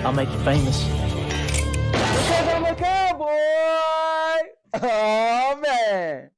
I'll make you famous. Because I'm a cowboy! Oh, man!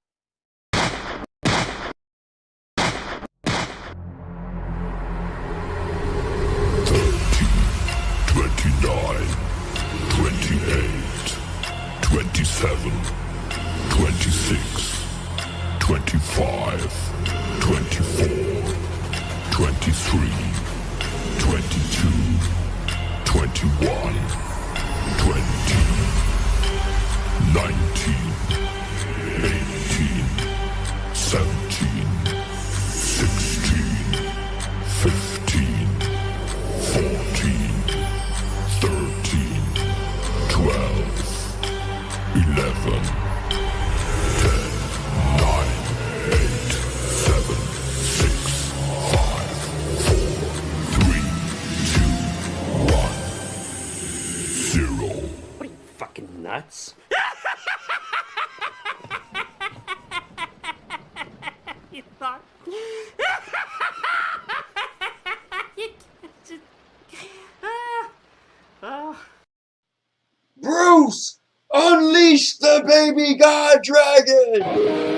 What are you, fucking nuts? You thought? You just... Bruce, unleash the baby god dragon!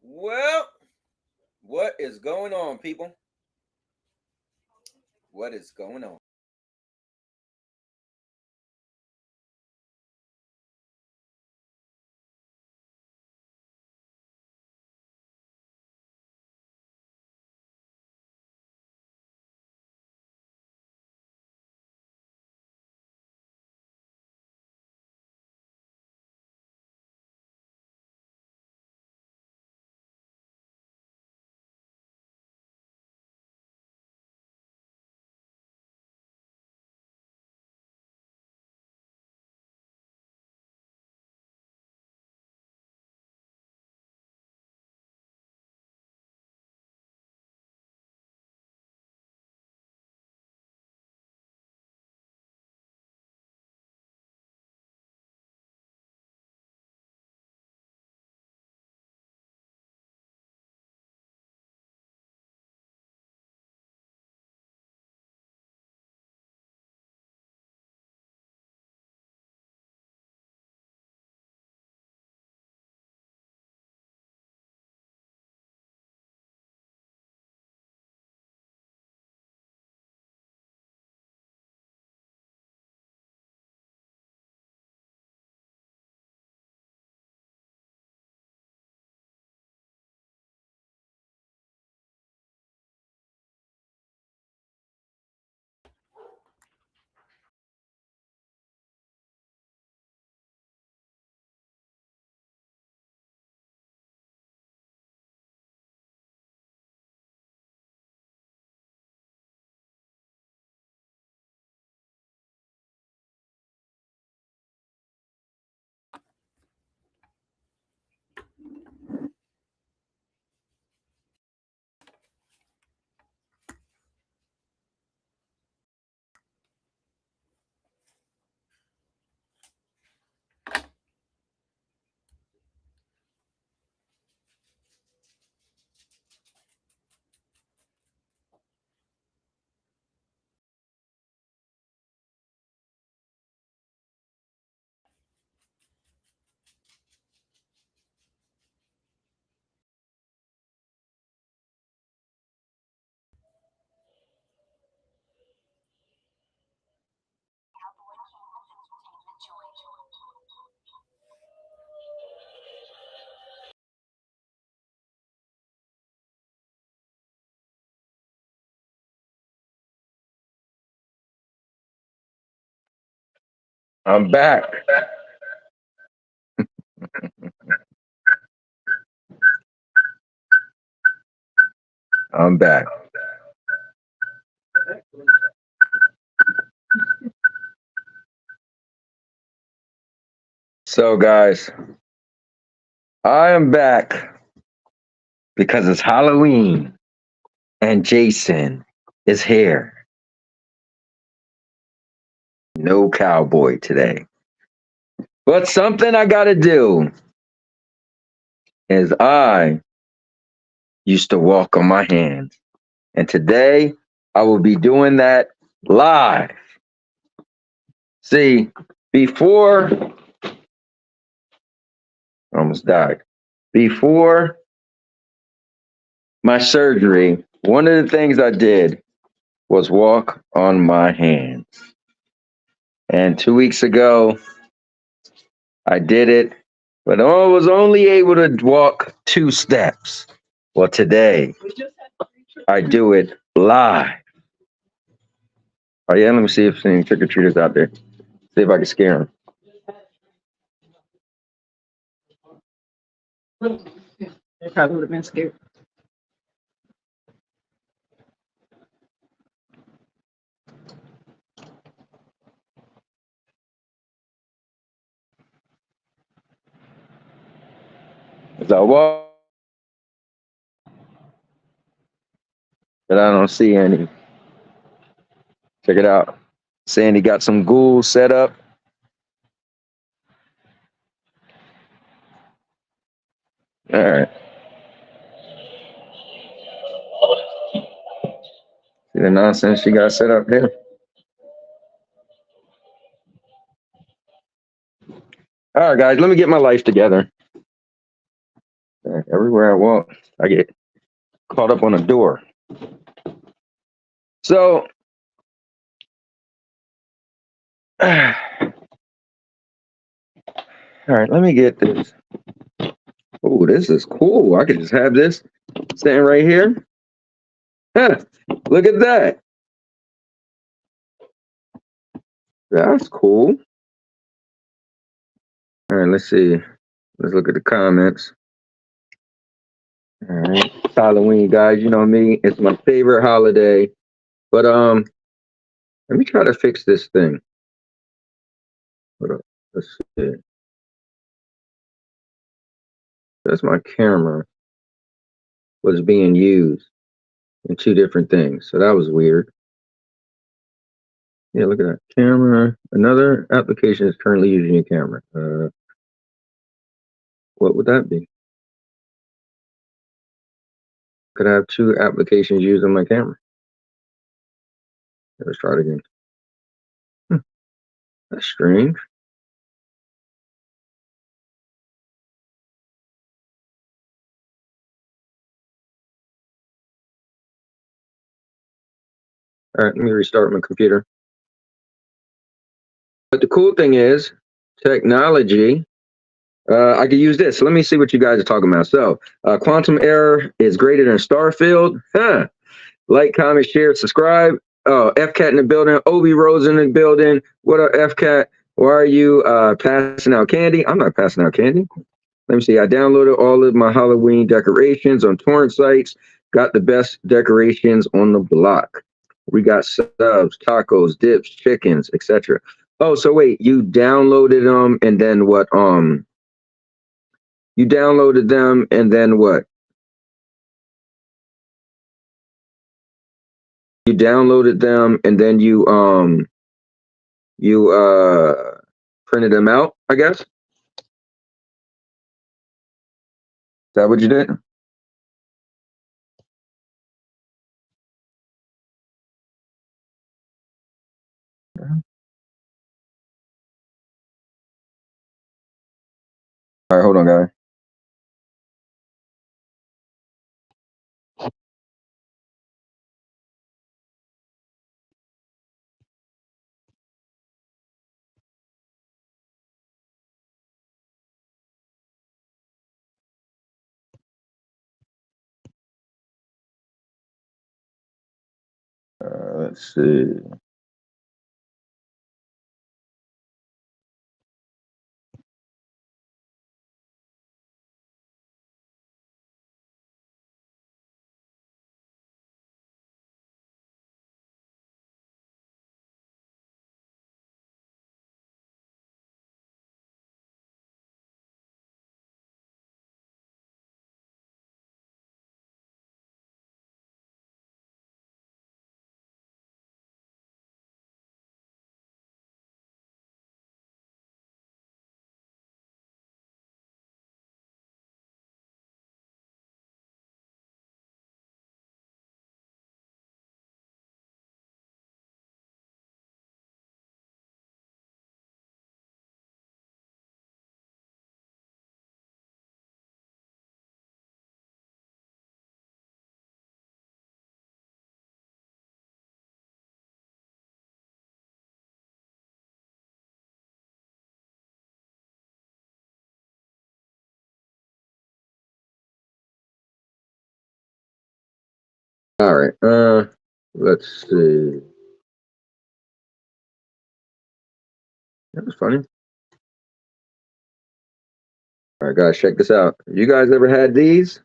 Well, what is going on, people? What is going on? I'm back. I'm back. So, guys, I am back because it's Halloween and Jason is here. No Cowboy today. But something I got to do is I used to walk on my hands. And today I will be doing that live. See, before I almost died. Before my surgery, one of the things I did was walk on my hands. And 2 weeks ago, I did it, but I was only able to walk 2 steps. Well, today, I do it live. Oh, yeah, let me see if there's any trick or treaters out there. See if I can scare them. They probably would have been scared. As I walk, but I don't see any. Check it out. Sandy got some ghouls set up. All right. See the nonsense she got set up here? All right, guys, let me get my life together. Everywhere I walk, I get caught up on a door. So, all right, let me get this. Oh, this is cool. I could just have this sitting right here. Huh, look at that. That's cool. All right, let's see. Let's look at the comments. All right, it's Halloween, guys. You know me. It's my favorite holiday. But let me try to fix this thing. Hold up. Let's see. That's my camera was being used in 2 different things. So that was weird. Yeah, look at that. Camera. Another application is currently using your camera. What would that be? Could I have 2 applications using my camera? Let's try it again. That's strange. All right, let me restart my computer. But the cool thing is, technology. I could use this. So let me see what you guys are talking about. So, quantum error is greater than star field. Huh. Like, comment, share, subscribe. Oh, FCAT in the building. Obi Rose in the building. What up, FCAT? Why are you passing out candy? I'm not passing out candy. Let me see. I downloaded all of my Halloween decorations on torrent sites. Got the best decorations on the block. We got subs, tacos, dips, chickens, etc. Oh, so wait, you downloaded them and then what? You downloaded them and then what? You downloaded them and then you printed them out, I guess. Is that what you did? All right, hold on, guys. Let's see. All right. Let's see. That was funny. All right, guys, check this out. You guys ever had these?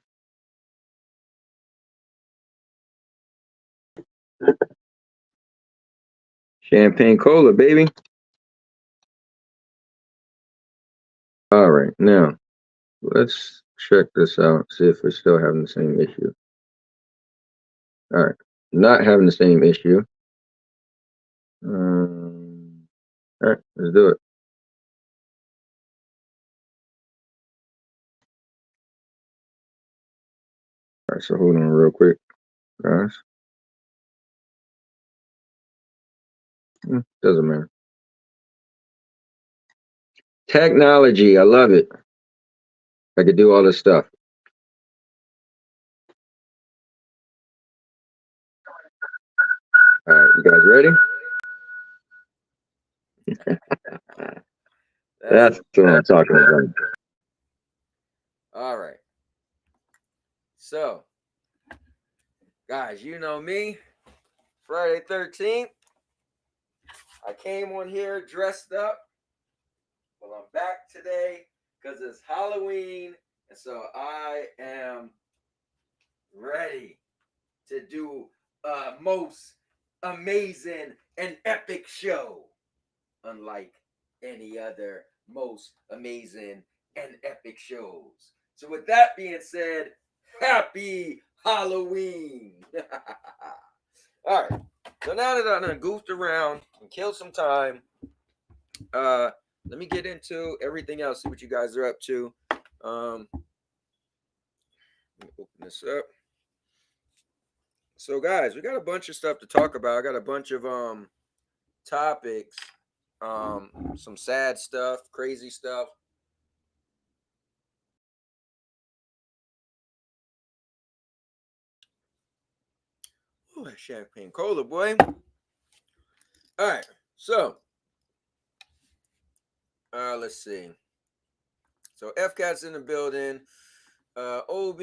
Champagne cola, baby. All right, now let's check this out. See if we're still having the same issue. All right, not having the same issue. All right, let's do it. All right, so hold on real quick, guys. Doesn't matter. Technology, I love it. I could do all this stuff. All right, you guys ready? That's what I'm talking about. All right. So, guys, you know me. Friday 13th. I came on here dressed up. Well, I'm back today because it's Halloween. And so I am ready to do a most amazing and epic show. Unlike any other most amazing and epic shows. So with that being said, happy Halloween. All right. So now that I done goofed around and killed some time, let me get into everything else, see what you guys are up to. Let me open this up. So guys, we got a bunch of stuff to talk about. I got a bunch of topics, some sad stuff, crazy stuff. Ooh, that champagne cola, boy. All right, so let's see. So FCAT's in the building. OB.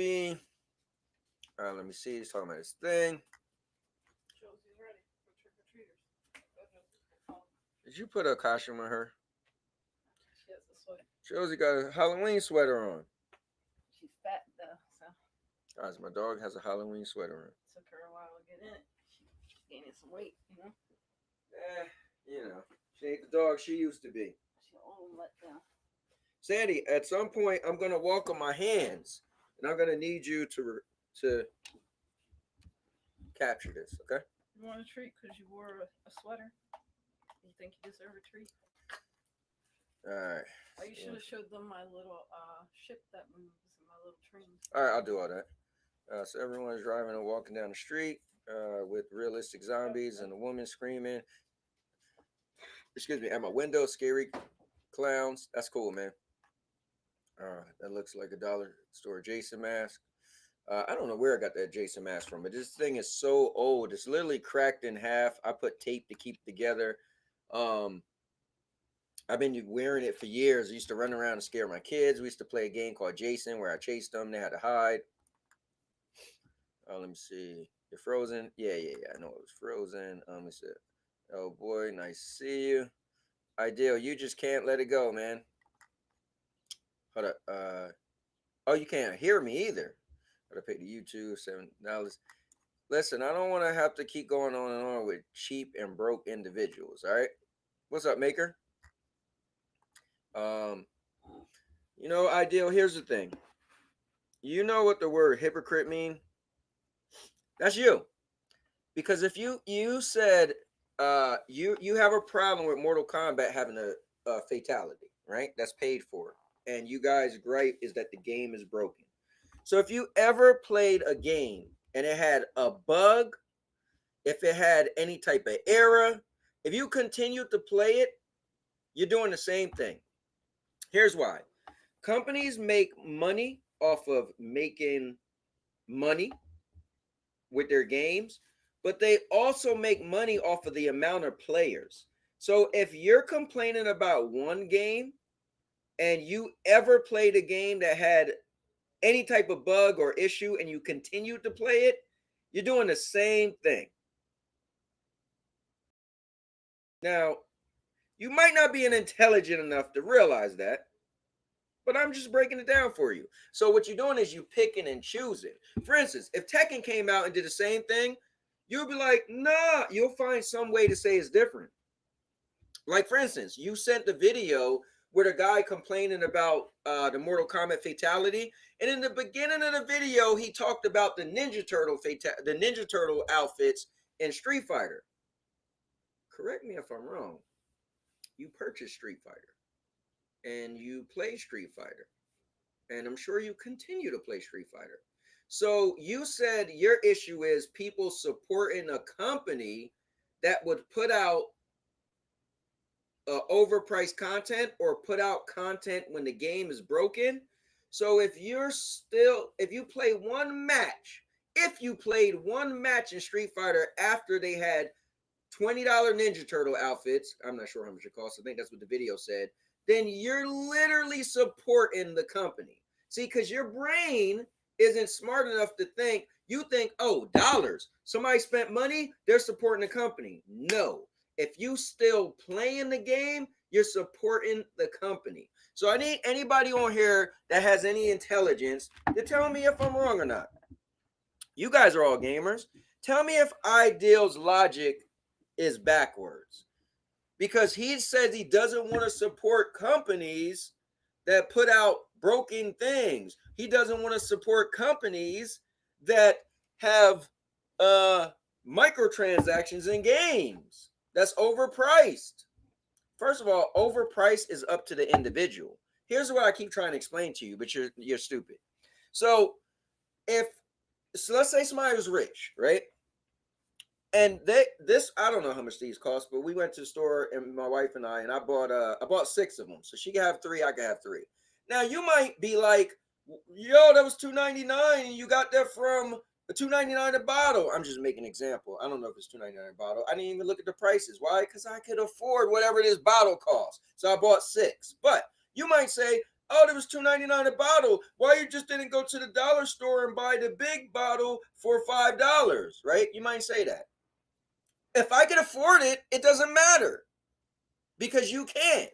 Let me see. He's talking about his thing. Did you put a costume on her? She has a sweater. Josie got a Halloween sweater on. She's fat though, so Guys, my dog has a Halloween sweater on. took her a while to get in it. She's gaining some weight, you know. She ain't the dog she used to be. She's all let down. Sandy, at some point, I'm gonna walk on my hands, and I'm gonna need you to capture this, okay? You want a treat because you wore a sweater? You think you deserve a treat? All right. You should have showed them my little ship that moves and my little train. All right, I'll do all that. So everyone's driving and walking down the street with realistic zombies and a woman screaming. Excuse me, at my window, scary clowns. That's cool, man. That looks like a dollar store Jason mask. I don't know where I got that Jason mask from, but this thing is so old. It's literally cracked in half. I put tape to keep it together. I've been wearing it for years. I used to run around and scare my kids. We used to play a game called Jason where I chased them. They had to hide. Let me see. You're frozen? Yeah. I know it was frozen. Let me see. Oh boy, nice to see you. Ideal. You just can't let it go, man. Hold up. Oh, you can't hear me either. Gotta pay the YouTube $7. Listen, I don't want to have to keep going on and on with cheap and broke individuals. All right. What's up, Maker? Ideal. Here's the thing. You know what the word hypocrite mean? That's you. Because if you said you have a problem with Mortal Kombat having a fatality, right? That's paid for. And you guys' gripe is that the game is broken. So if you ever played a game and it had a bug, if it had any type of error, if you continue to play it, you're doing the same thing. Here's why. Companies make money off of making money with their games, but they also make money off of the amount of players. So if you're complaining about one game and you ever played a game that had any type of bug or issue and you continue to play it, You're doing the same thing. Now, you might not be intelligent enough to realize that, but I'm just breaking it down for you. So what you're doing is you picking and choosing. For instance, if Tekken came out and did the same thing, you'll be like, nah, you'll find some way to say it's different. Like, for instance, you sent the video with a guy complaining about the Mortal Kombat fatality. And in the beginning of the video, he talked about the Ninja Turtle outfits in Street Fighter. Correct me if I'm wrong. You purchased Street Fighter and you play Street Fighter. And I'm sure you continue to play Street Fighter. So you said your issue is people supporting a company that would put out overpriced content or put out content when the game is broken. So if you play one match, if you played one match in Street Fighter after they had $20 Ninja Turtle outfits, I'm not sure how much it costs, I think that's what the video said, then you're literally supporting the company. See, because your brain isn't smart enough to think, you think, oh, dollars, somebody spent money, they're supporting the company. No. If you still playing the game, you're supporting the company. So I need anybody on here that has any intelligence to tell me if I'm wrong or not. You guys are all gamers. Tell me if Ideal's logic is backwards. Because he says he doesn't want to support companies that put out broken things. He doesn't want to support companies that have microtransactions in games. That's overpriced. First of all, overpriced is up to the individual. Here's what I keep trying to explain to you, but you're stupid. So let's say somebody was rich, right? And I don't know how much these cost, but we went to the store, and my wife and I bought 6 of them. So she can have 3, I can have 3. Now you might be like, yo, that was $2.99, and you got that from $2.99 a bottle. I'm just making an example. I don't know if it's $2.99 a bottle. I didn't even look at the prices. Why? Because I could afford whatever this bottle costs. So I bought 6. But you might say, oh, there was $2.99 a bottle. Why you just didn't go to the dollar store and buy the big bottle for $5, right? You might say that. If I can afford it, it doesn't matter because you can't.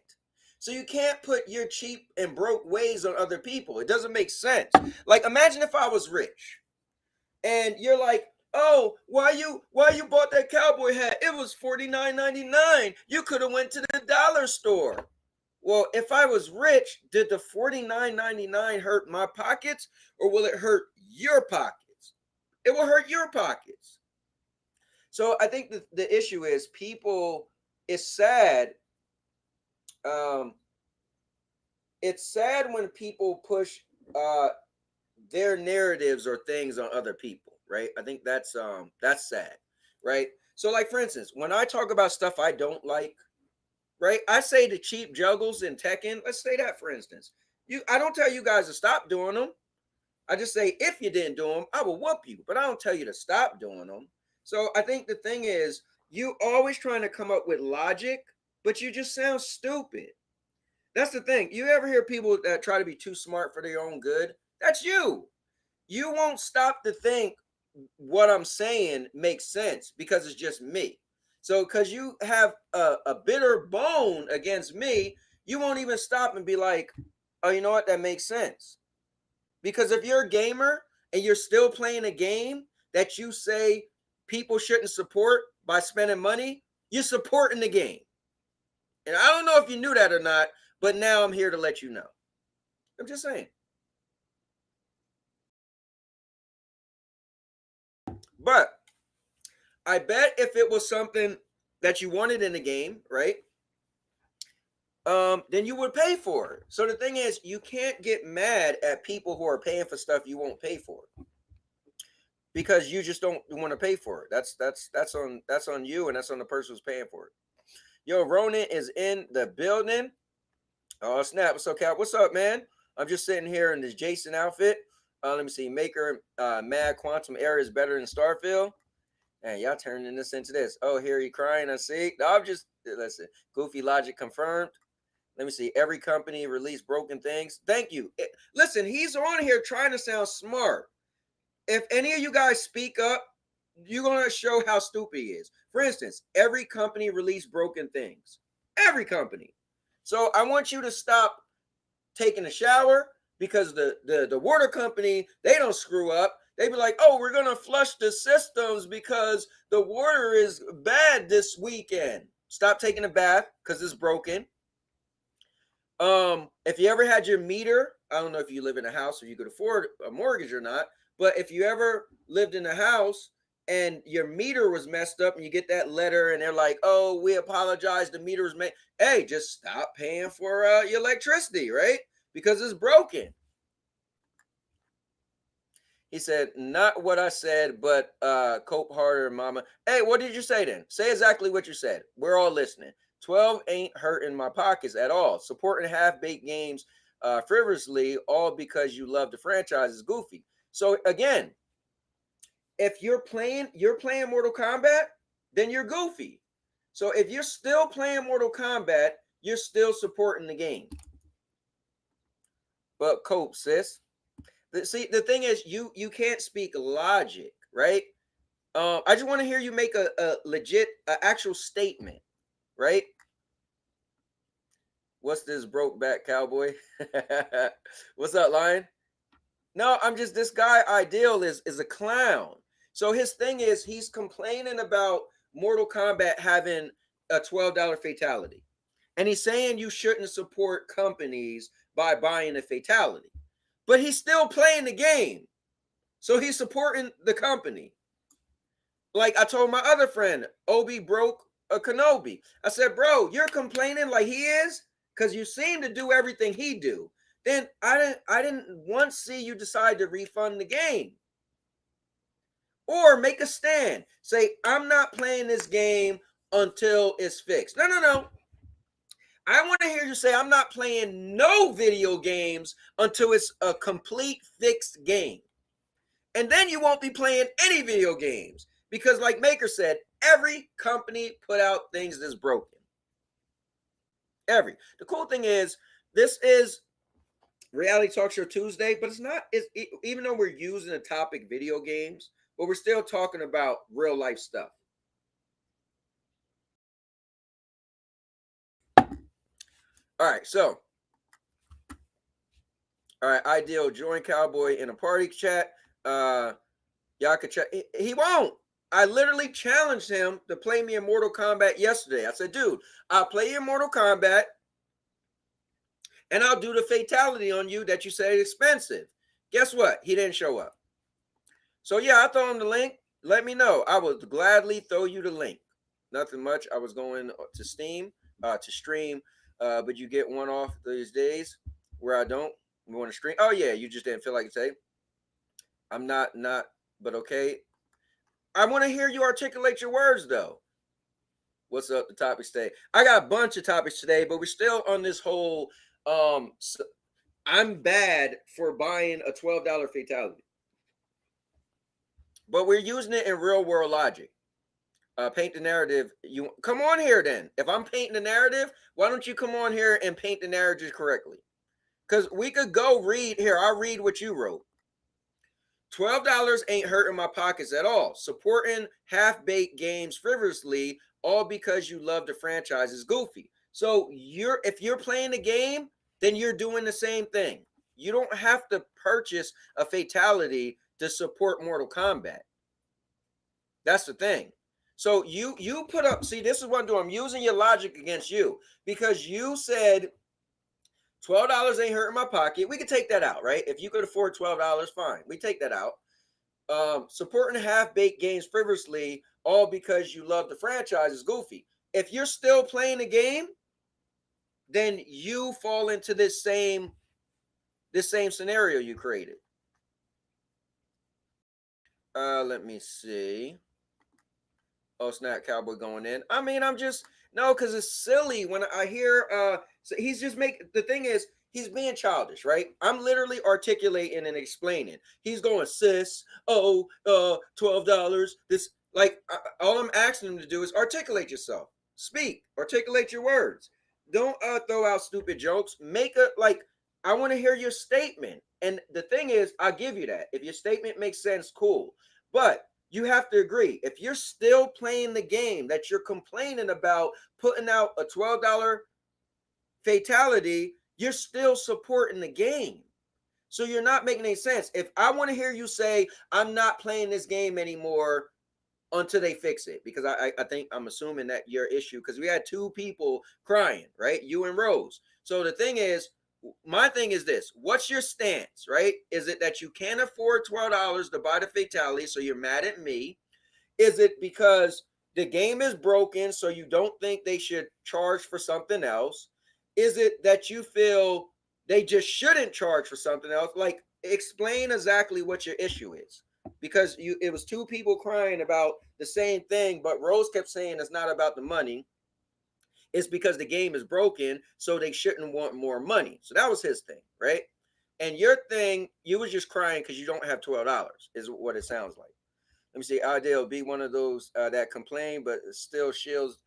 So you can't put your cheap and broke ways on other people. It doesn't make sense. Like, imagine if I was rich and you're like, oh, why you bought that cowboy hat? It was $49.99. You could have went to the dollar store. Well, if I was rich, did the $49.99 hurt my pockets or will it hurt your pockets? It will hurt your pockets. So I think the issue is it's sad. It's sad when people push their narratives or things on other people, right? I think that's sad, right? So like, for instance, when I talk about stuff I don't like, right? I say the cheap juggles in Tekken. Let's say that, for instance. I don't tell you guys to stop doing them. I just say, if you didn't do them, I will whoop you. But I don't tell you to stop doing them. So I think the thing is, you always trying to come up with logic, but you just sound stupid. That's the thing. You ever hear people that try to be too smart for their own good? That's you. You won't stop to think what I'm saying makes sense because it's just me. So because you have a bitter bone against me, you won't even stop and be like, oh, you know what? That makes sense. Because if you're a gamer and you're still playing a game that you say people shouldn't support by spending money, you're supporting the game. And I don't know if you knew that or not, but now I'm here to let you know. I'm just saying. But I bet if it was something that you wanted in the game, right? Then you would pay for it. So the thing is, you can't get mad at people who are paying for stuff you won't pay for. Because you just don't want to pay for it. That's on you, and that's on the person who's paying for it. Yo, Ronan is in the building. Oh snap! What's up, Cap? What's up, man? I'm just sitting here in this Jason outfit. Let me see. Maker mad quantum error is better than Starfield. And y'all turning this into this. Oh, here he crying. I see. No, I'm just listen. Goofy logic confirmed. Let me see. Every company released broken things. Thank you. Listen, he's on here trying to sound smart. If any of you guys speak up you're gonna show how stupid he is. For instance, every company released broken things. Every company. So I want you to stop taking a shower because the water company, they don't screw up. They be like, oh, we're gonna flush the systems because the water is bad this weekend. Stop taking a bath because it's broken. If you ever had your meter, I don't know if you live in a house or you could afford a mortgage or not, but if you ever lived in a house and your meter was messed up and you get that letter and they're like, oh, we apologize, the meter was made. Hey, just stop paying for your electricity, right? Because it's broken. He said, not what I said, but cope harder, mama. Hey, what did you say then? Say exactly what you said. We're all listening. 12 ain't hurting my pockets at all. Supporting half-baked games frivolously, all because you love the franchise, is goofy. So again, if you're playing Mortal Kombat, then you're goofy. So if you're still playing Mortal Kombat, you're still supporting the game. But cope, sis. See, the thing is, you can't speak logic, right? I just want to hear you make a legit, actual statement, right? What's this broke back cowboy? What's up, Lion? No, I'm just, this guy Ideal is a clown. So his thing is, he's complaining about Mortal Kombat having a $12 fatality. And he's saying you shouldn't support companies by buying a fatality. But he's still playing the game. So he's supporting the company. Like I told my other friend, Obi broke a Kenobi. I said, bro, you're complaining like he is because you seem to do everything he do. Then I didn't once see you decide to refund the game. Or make a stand. Say, I'm not playing this game until it's fixed. No. I want to hear you say, I'm not playing no video games until it's a complete fixed game. And then you won't be playing any video games. Because like Maker said, every company put out things that's broken. Every. The cool thing is, this is Reality Talk Show Tuesday, but even though we're using the topic video games, but we're still talking about real life stuff. All right, so. All right, Ideal, join Cowboy in a party chat. Y'all can chat. He won't. I literally challenged him to play me in Mortal Kombat yesterday. I said, dude, I'll play you in Mortal Kombat and I'll do the fatality on you that you say is expensive. Guess what? He didn't show up. So yeah, I throw him the link. Let me know. I would gladly throw you the link. Nothing much. I was going to Steam to stream, but you get one off these days where I don't want to stream. Oh yeah, you just didn't feel like it today. I'm not, but okay. I want to hear you articulate your words though. What's up? The topics today. I got a bunch of topics today, but we're still on this whole. I'm bad for buying a $12 fatality. But we're using it in real world logic. Paint the narrative. You come on here then. If I'm painting the narrative, why don't you come on here and paint the narrative correctly? Because we could go read here. I'll read what you wrote. $12 ain't hurting my pockets at all. Supporting half-baked games frivolously, all because you love the franchise, is goofy. So if you're playing the game, then you're doing the same thing. You don't have to purchase a fatality to support Mortal Kombat. That's the thing. So you put up, see, this is what I'm doing. I'm using your logic against you because you said $12 ain't hurting my pocket. We could take that out, right? If you could afford $12, fine. We take that out. Supporting half-baked games frivolously, all because you love the franchise, is goofy. If you're still playing the game, then you fall into this same scenario you created. Let me see. Oh, snap, Cowboy going in. I mean, no, because it's silly when I hear, so he's just the thing is, he's being childish, right? I'm literally articulating and explaining. He's going, sis, $12, this, like, all I'm asking him to do is articulate yourself. Speak, articulate your words. Don't throw out stupid jokes. I want to hear your statement. And the thing is, I'll give you that. If your statement makes sense, cool. But you have to agree. If you're still playing the game that you're complaining about putting out a $12 fatality, you're still supporting the game. So you're not making any sense. If I want to hear you say, I'm not playing this game anymore until they fix it, because I think I'm assuming that your issue, because we had two people crying, right? You and Rose. So the thing is, my thing is this: what's your stance, right? Is it that you can't afford $12 to buy the fatality, so you're mad at me? Is it because the game is broken, so you don't think they should charge for something else? Is it that you feel they just shouldn't charge for something else? Like, explain exactly what your issue is. Because it was two people crying about the same thing, but Rose kept saying it's not about the money. It's because the game is broken, so they shouldn't want more money. So that was his thing, right? And your thing, you was just crying because you don't have $12, is what it sounds like. Let me see. Ideal be one of those that complain, but still shields.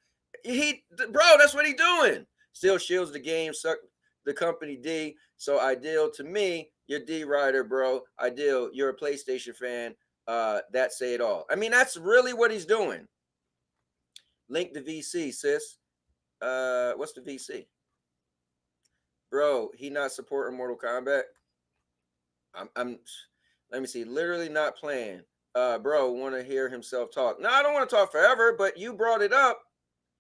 Bro, that's what he doing. Still shields the game, suck the company D. So Ideal, to me, you're D rider, bro. Ideal, you're a PlayStation fan. That say it all. I mean, that's really what he's doing. Link the VC, sis. What's the VC? Bro, he not supporting Mortal Kombat. I'm let me see, literally not playing. Bro, want to hear himself talk. No, I don't want to talk forever, but you brought it up.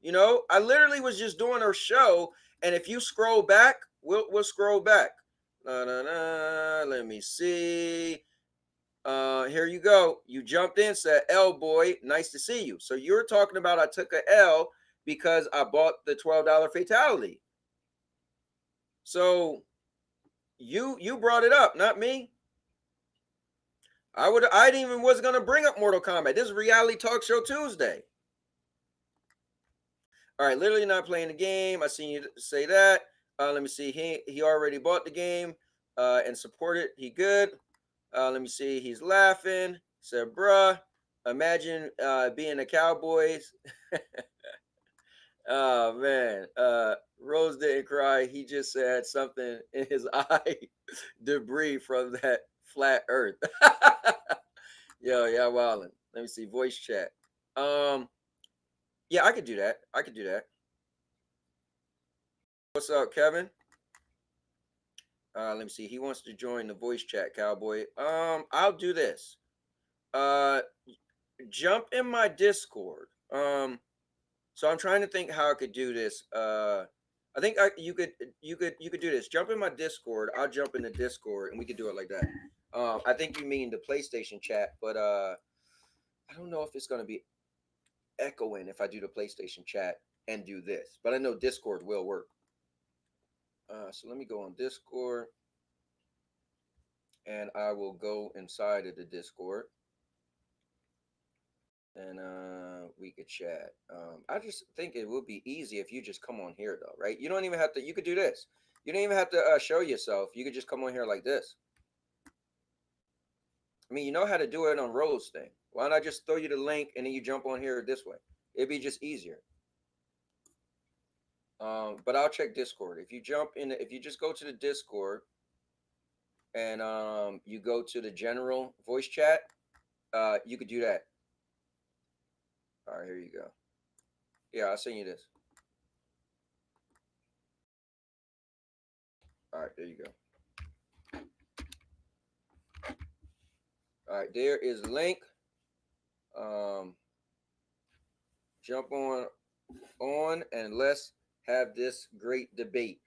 You know, I literally was just doing our show, and if you scroll back, we'll scroll back. Let me see. Here you go. You jumped in, said, L boy, nice to see you. So you're talking about I took a L because I bought the $12 fatality. So you brought it up, not me. I didn't even was gonna bring up Mortal Kombat. This is Reality Talk Show Tuesday. All right, literally not playing the game. I seen you say that. Let me see. He already bought the game and supported. He good. Let me see. He's laughing. Said, bruh, imagine being a Cowboys. Oh man. Rose didn't cry. He just said something in his eye. Debris from that flat earth. Yo, yeah, wildin'. Let me see. Voice chat. Yeah, I could do that. What's up, Kevin? Let me see. He wants to join the voice chat, Cowboy. I'll do this. Jump in my Discord. So I'm trying to think how I could do this. I think you could do this. Jump in my Discord. I'll jump in the Discord, and we could do it like that. I think you mean the PlayStation chat, but I don't know if it's gonna be echoing if I do the PlayStation chat and do this. But I know Discord will work. So let me go on Discord, and I will go inside of the Discord, and we could chat. I just think it would be easy if you just come on here, though, right? You don't even have to. You could do this. You don't even have to show yourself. You could just come on here like this. I mean, you know how to do it on Rose thing. Why not just throw you the link and then you jump on here this way? It'd be just easier. But I'll check Discord. If you jump in, if you just go to the Discord and you go to the general voice chat, you could do that. All right, here you go. Yeah, I'll send you this. All right, there you go. All right, there is the link. Jump on and let's have this great debate.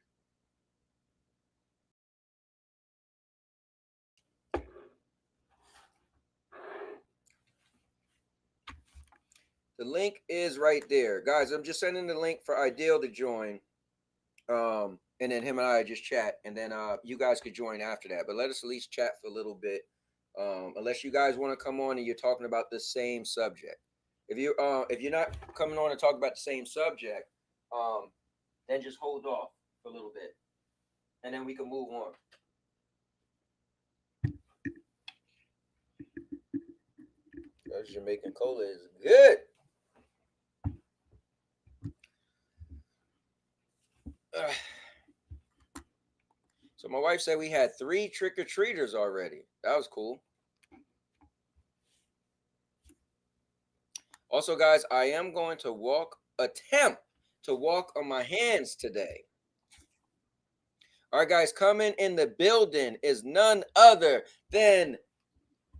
The link is right there. Guys, I'm just sending the link for Ideal to join. And then him and I just chat, and then you guys could join after that. But let us at least chat for a little bit. Unless you guys want to come on and you're talking about the same subject. If you're not coming on to talk about the same subject, then just hold off for a little bit, and then we can move on. That Jamaican cola is good. So my wife said we had 3 trick-or-treaters already. That was cool. Also, guys, I am going to attempt to walk on my hands today. All right, guys, coming in the building is none other than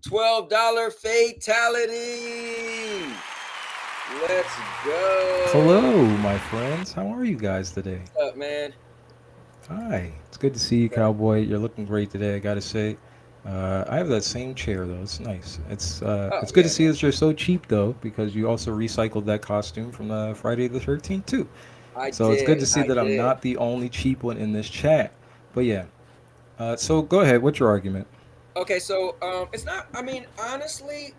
$12 Fatality. Let's go. Hello, my friends. How are you guys today? What's up, man? Hi. It's good to see you, Cowboy. You're looking great today, I gotta say. I have that same chair though. It's nice. It's good yeah, to see that you're so cheap though, because you also recycled that costume from Friday the 13th too. So it's good to see that I'm did. not the only cheap one in this chat. But yeah. So go ahead. What's your argument? Okay, so it's not. I mean, honestly,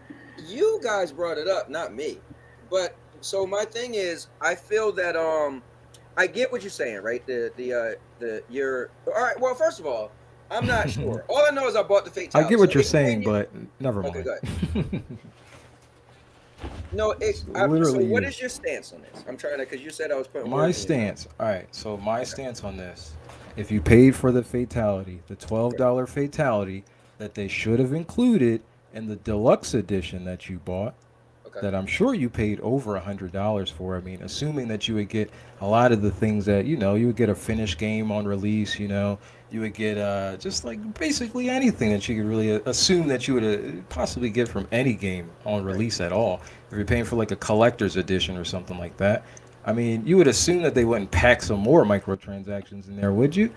you guys brought it up, not me. But so my thing is, I feel that I get what you're saying, right? You're all right. Well, first of all, I'm not sure. All I know is I bought the I fatality. get what So you're explain saying, it. but never Okay, mind. go ahead. No, It's so literally what you. is your stance on this? I'm trying to, because you said I was putting My words in your mouth. stance. All right. So my Okay, stance on this. If you paid for the fatality, the correct. $12 fatality that they should have included in the deluxe edition that you bought, Okay. that I'm sure you paid over $100 for. I mean, assuming that you would get a lot of the things that you would get a finished game on release. You would get just like basically anything that you could really assume that you would possibly get from any game on Right. release at all. If you're paying for like a collector's edition or something like that, I mean, you would assume that they wouldn't pack some more microtransactions in there, would you?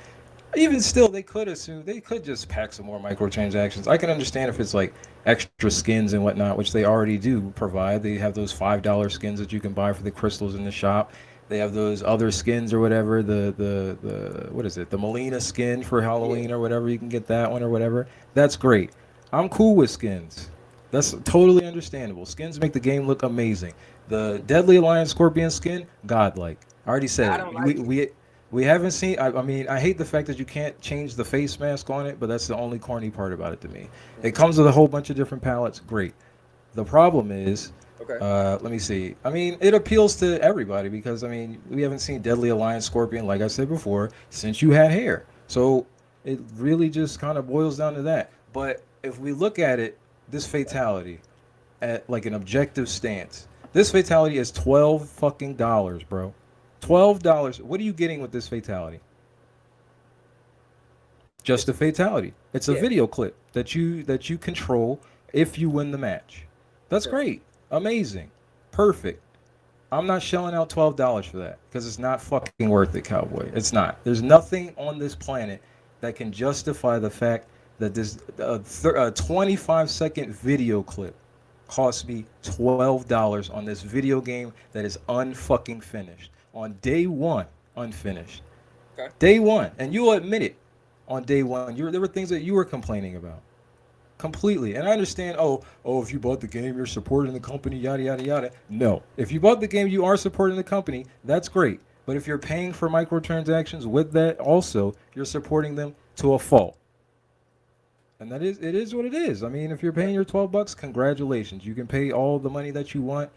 Even still, they could just pack some more microtransactions. I can understand if it's like extra skins and whatnot, which they already do provide. They have those $5 skins that you can buy for the crystals in the shop. They have those other skins or whatever. The what is it? The Melina skin for Yeah. Halloween or whatever. You can get that one or whatever. That's great. I'm cool with skins. That's totally understandable. Skins make the game look amazing. The Deadly Alliance Scorpion skin, godlike. I already said I it. don't We like it. we we haven't seen. I mean, I hate the fact that you can't change the face mask on it, but that's the only corny part about it to me. It Mhm. comes with a whole bunch of different palettes. Great. The problem is, Okay. let me see. I mean, it appeals to everybody because I mean, we haven't seen Deadly Alliance Scorpion, like I said before, since you had hair. So it really just kind of boils down to that. But if we look at it, this fatality at like an objective stance, this fatality is $12 fucking, bro. $12. What are you getting with this fatality? Just It's a fatality. It's a Yeah. video clip that you control if you win the match. That's Correct. great. Amazing. Perfect. I'm not shelling out $12 for that because it's not fucking worth it, Cowboy. It's not. There's nothing on this planet that can justify the fact that this 25-second video clip cost me $12 on this video game that is unfucking finished. On day one, unfinished. Okay. Day one. And you'll admit it on day one. There were things that you were complaining about. Completely. And I understand, if you bought the game, you're supporting the company, yada, yada, yada. No. If you bought the game, you are supporting the company. That's great. But if you're paying for microtransactions with that, also, you're supporting them to a fault. And it is what it is. I mean, if you're Right. paying your $12, congratulations. You can pay all the money that you want.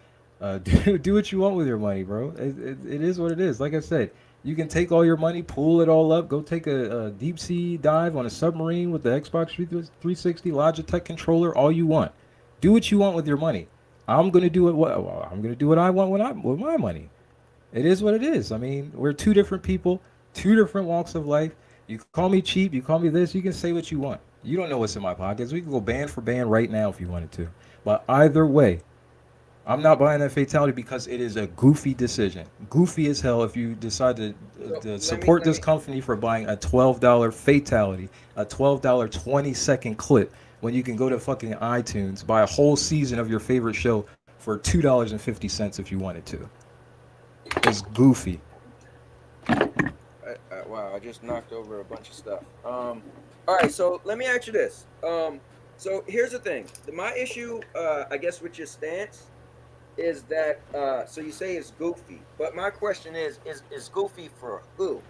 Do what you want with your money, bro. It is what it is. Like I said, you can take all your money, pool it all up, go take a deep sea dive on a submarine with the Xbox 360 Logitech controller, all you want. Do what you want with your money. I'm gonna do I'm gonna do what I want with my money. It is what it is. I mean, we're two different people, two different walks of life. You call me cheap, you call me this, you can say what you want. You don't know what's in my pockets. We can go band for band right now if you wanted to. But either way, I'm not buying that fatality because it is a goofy decision. Goofy as hell if you decide So to let me support let this me company for buying a $12 fatality, a $12 20-second clip, when you can go to fucking iTunes, buy a whole season of your favorite show for $2.50 if you wanted to. It's goofy. Wow, I just knocked over a bunch of stuff. All right, so let me ask you this. So here's the thing. My issue, I guess, with your stance is that so you say it's goofy, but my question is goofy for who?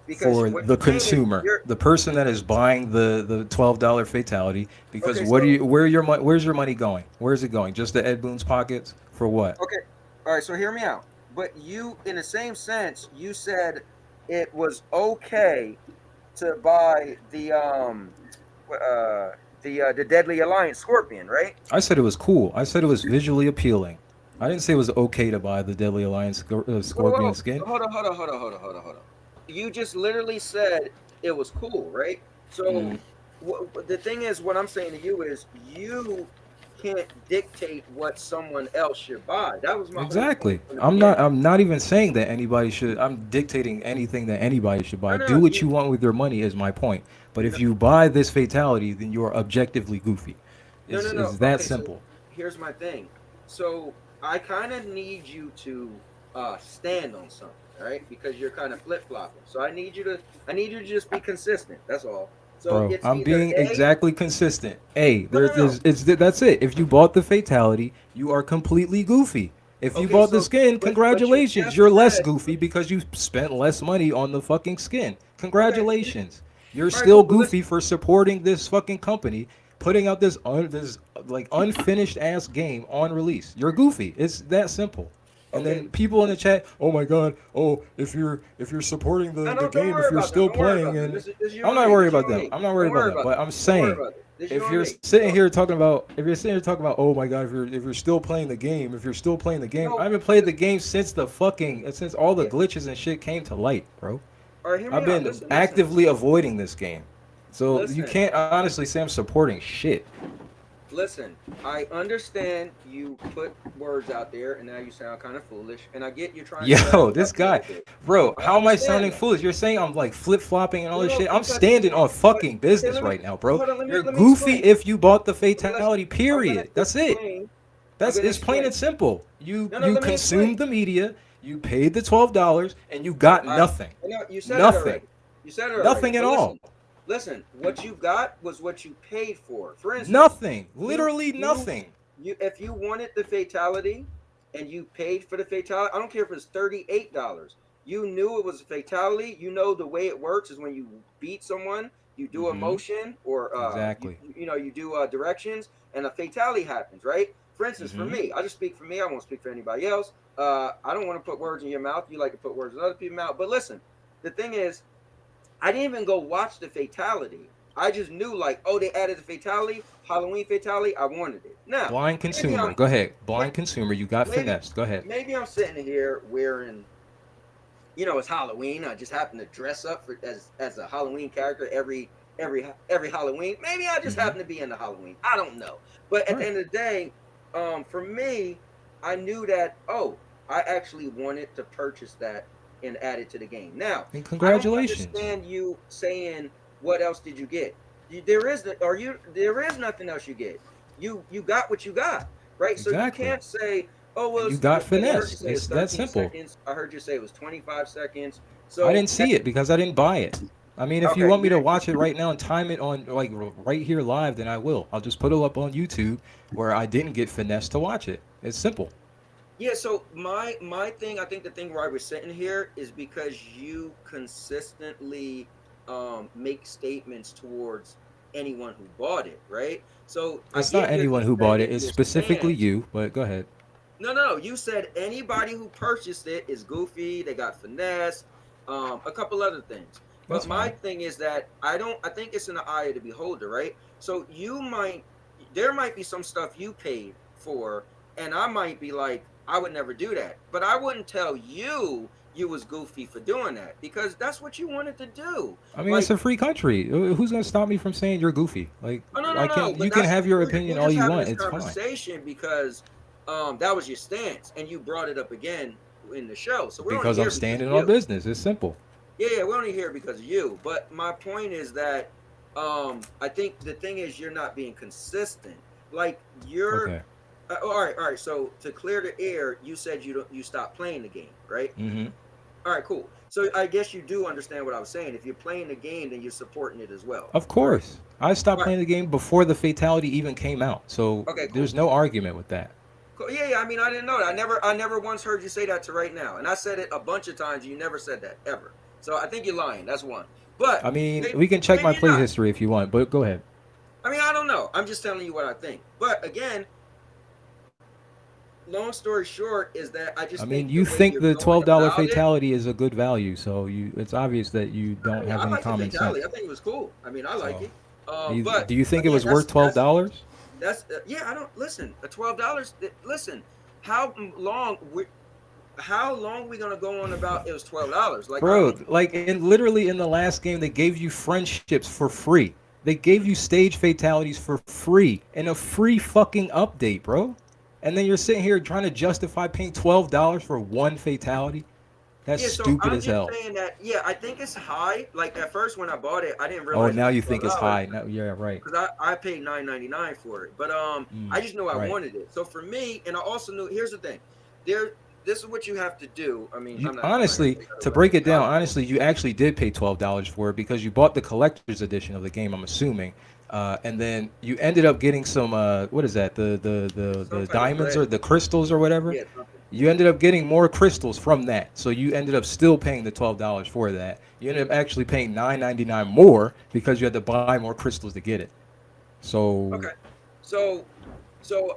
Because For what the you're saying is consumer, you're the person that is buying the $12 fatality. Because okay. what do So you where's your money going? Where's it going? Just to Ed Boon's pockets for what? okay, all right. So hear me out. But you, in the same sense, you said it was okay to buy the Deadly Alliance Scorpion, right? I said it was cool. I said it was visually appealing. I didn't say it was okay to buy the Deadly Alliance Scorpion skin. Hold on. You just literally said it was cool, right? So Mm. the thing is, what I'm saying to you is, you can't dictate what someone else should buy. That was my whole Exactly. point from the beginning. I'm not even saying that anybody should. I'm dictating anything that anybody should buy. No, Do what you want with your money is my point. But if No. you buy this fatality, then you're objectively goofy. It's that Okay, simple. so here's my thing. So I kind of need you to stand on something, right? Because you're kind of flip flopping. So I need you to just be consistent. That's all. So Bro, it's I'm either being A- exactly consistent. Hey, No, no, no. that's it. If you bought the fatality, you are completely goofy. If you Okay, bought the so- skin, but you congratulations. just You're less said- goofy because you spent less money on the fucking skin. Congratulations. You're Right, still but listen- goofy for supporting this fucking company, putting out this like unfinished ass game on release. You're goofy. It's that simple. And Okay. then people in the chat, oh my god, oh if you're supporting the don't game, worry if you're about still them. Don't worry playing, about them. and This is you I'm and not me. worried This you about and them. me. I'm not worried Don't worry about them. But I'm Don't worry saying, about it. This you if and you're me. sitting here talking about, oh my god, if you're still playing the game, No. I haven't played the game since since all the Yeah. glitches and shit came to light, bro. All right, hear me I've out. been Listen. actively avoiding this game, so you Listen. can't honestly say I'm supporting shit. Listen, I understand you put words out there, and now you sound kind of foolish. And I get you're trying. to Yo, back this up a guy, little bit. bro, I how am I understand sounding that. foolish? You're saying I'm like flip flopping and all this No, shit. I'm because- standing on fucking okay, business let me- right now, bro. hold on, let me You're goofy explain. if you bought the Let's- fatality. I'm gonna Period. That's it. explain- That's gonna it's plain and explain. simple. You No, you let me consumed explain. the media. You paid the $12 and you got I- nothing. No, you said Nothing. it already. You said it already. Nothing at But all. Listen, what you got was what you paid for. For instance, Nothing. Literally you- nothing. if you wanted the fatality and you paid for the fatality, I don't care if it's $38. You knew it was a fatality. You know the way it works is when you beat someone, you do a Mhm. motion or Exactly. you do directions, and a fatality happens, right? For instance, for Mhm. me, I just speak for me. I won't speak for anybody else. I don't want to put words in your mouth. You like to put words in other people's mouth. But listen, the thing is, I didn't even go watch the fatality. I just knew, like, oh, they added the fatality, Halloween fatality. I wanted it. Now, Blind maybe consumer. I'm- Go ahead. Blind consumer. You got maybe- finessed. Go ahead. maybe I'm sitting here wearing, it's Halloween. I just happen to dress up as a Halloween character every Halloween. Maybe I just Mhm. happen to be into Halloween. I don't know. But at Right. the end of the day, for me, I knew that, I actually wanted to purchase that and add it to the game. Now, And congratulations. I don't understand you saying, what else did you get? There is nothing else you get. You got what you got, right? So Exactly. you can't say, oh well, You got I heard you finesse. say It's that 13 simple. seconds. I heard you say it was 25 seconds. So I didn't see it because I didn't buy it. I mean, if you Okay, want me to you- watch it right now and time it on like right here live, then I will. I'll just put it up on YouTube where I didn't get finesse to watch it. It's simple. Yeah, so my thing, I think the thing why we're sitting here is because you consistently make statements towards anyone who bought it, right? So I It's get not you're anyone who bought it. defending It's your specifically stance. you. But go ahead. No, you said anybody who purchased it is goofy. They got finesse, a couple other things. But That's my fine. thing is that I think it's in the eye of the beholder, right? So there might be some stuff you paid for, and I might be like, I would never do that. But I wouldn't tell you was goofy for doing that because that's what you wanted to do. I mean, Like- it's a free country. Who's gonna stop me from saying you're goofy? Like, Oh, no, I can. but You can that's- have your we're opinion just all you having want. this It's fine. conversation because that was your stance, and you brought it up again in the show. So we're Because only I'm here standing because on of you. business. It's simple. Yeah, we're only here because of you. But my point is that I think the thing is you're not being consistent. Like you're Okay. all right. So to clear the air, you said you stopped playing the game, right? Mm-hmm. All right, cool. So I guess you do understand what I was saying. If you're playing the game, then you're supporting it as well. Of course. I stopped Right. playing the game before the fatality even came out. So Okay, cool. there's no argument with that. Cool. Yeah. I mean, I didn't know that. I never once heard you say that to right now, and I said it a bunch of times. You never said that ever. So I think you're lying. That's one. But I mean, maybe- we can check my maybe play not. history if you want, but go ahead. I mean, I don't know. I'm just telling you what I think. But again, long story short is that I just. I mean, think you the way think you're the going $12 about it- fatality is a good value, so it's obvious that you don't have I any like the common fatality. sense. I think it was cool. I mean, I like So, it. Do you think it again, was worth $12? That's yeah. I don't listen. The $12. Listen, how long we gonna go on about it was $12? Like, Bro, like literally in the last game, they gave you friendships for free. They gave you stage fatalities for free in a free fucking update, bro. And then you're sitting here trying to justify paying $12 for one fatality. That's yeah, so stupid I'm as just hell. saying that. Yeah, I think it's high. Like at first when I bought it, I didn't Oh, realize. now you think it's high. Now, yeah, right. Because I paid $9.99 for it, but I just knew I right. wanted it. So for me, and I also knew. Here's the thing, this is what you have to do. I mean, I'm not honestly, to break it down, honestly, you actually did pay $12 for it because you bought the collector's edition of the game. I'm assuming, and then you ended up getting some. What is that? The diamonds or the crystals or whatever. Yeah, you ended up getting more crystals from that, so you ended up still paying the $12 for that. You ended up actually paying $9.99 more because you had to buy more crystals to get it. So okay, so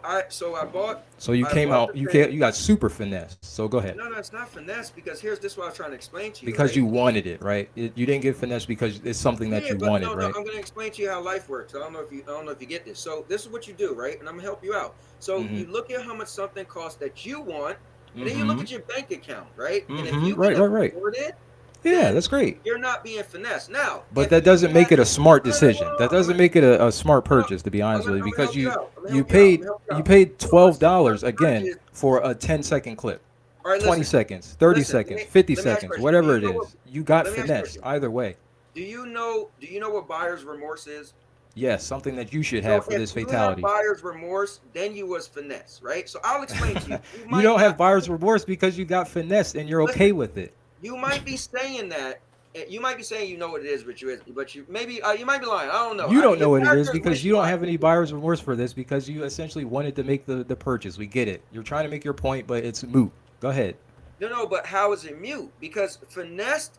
I bought. So you came out. You got super finesse. So go ahead. No, it's not finesse because this what I was trying to explain to you. Because right? you wanted it, right? You didn't get finesse because it's something that you wanted, right? No, I'm going to explain to you how life works. I don't know if you get this. So this is what you do, right? And I'm going to help you out. So you look at how much something costs that you want, and then you look at your bank account, right? And if you can afford it, yeah, that's great. You're not being finesse now. But that doesn't make it a smart decision. That doesn't make it a smart purchase, to be honest with you, because you paid $12 again for a 10-second clip. All right, 20 seconds, 30 seconds, 50 seconds, whatever it is. You got finesse either way. Do you know what buyer's remorse is? Yes, something that you should have for this fatality. If you have buyer's remorse, then you was finesse, right? So I'll explain to you. You don't have buyer's remorse because you got finesse and you're okay with it. You might be saying that. You might be saying you know what it is, but you might be lying. I don't know. You don't know what it is because you don't have any buyer's remorse for this because you essentially wanted to make the purchase. We get it. You're trying to make your point, but it's moot. Go ahead. No, but how is it mute? Because finesse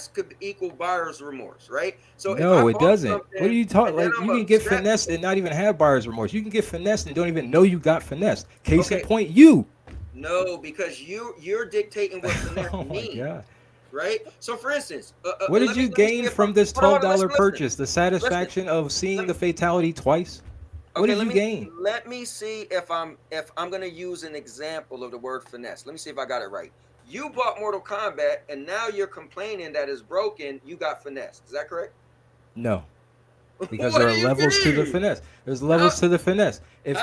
could equal buyer's remorse, right? So no, it doesn't. What are you talking? Like you can get finesse and not even have buyer's remorse. You can get finesse and don't even know you got finesse. Case in point, you. No, because you're dictating what finesse means. God. Right? So for instance, what did you gain from this $12 purchase? The satisfaction of seeing the fatality twice? What did you gain? Let me see if I'm gonna use an example of the word finesse. Let me see if I got it right. You bought Mortal Kombat and now you're complaining that it's broken. You got finesse. Is that correct? No. Because there are levels to the finesse. There's levels to the finesse. If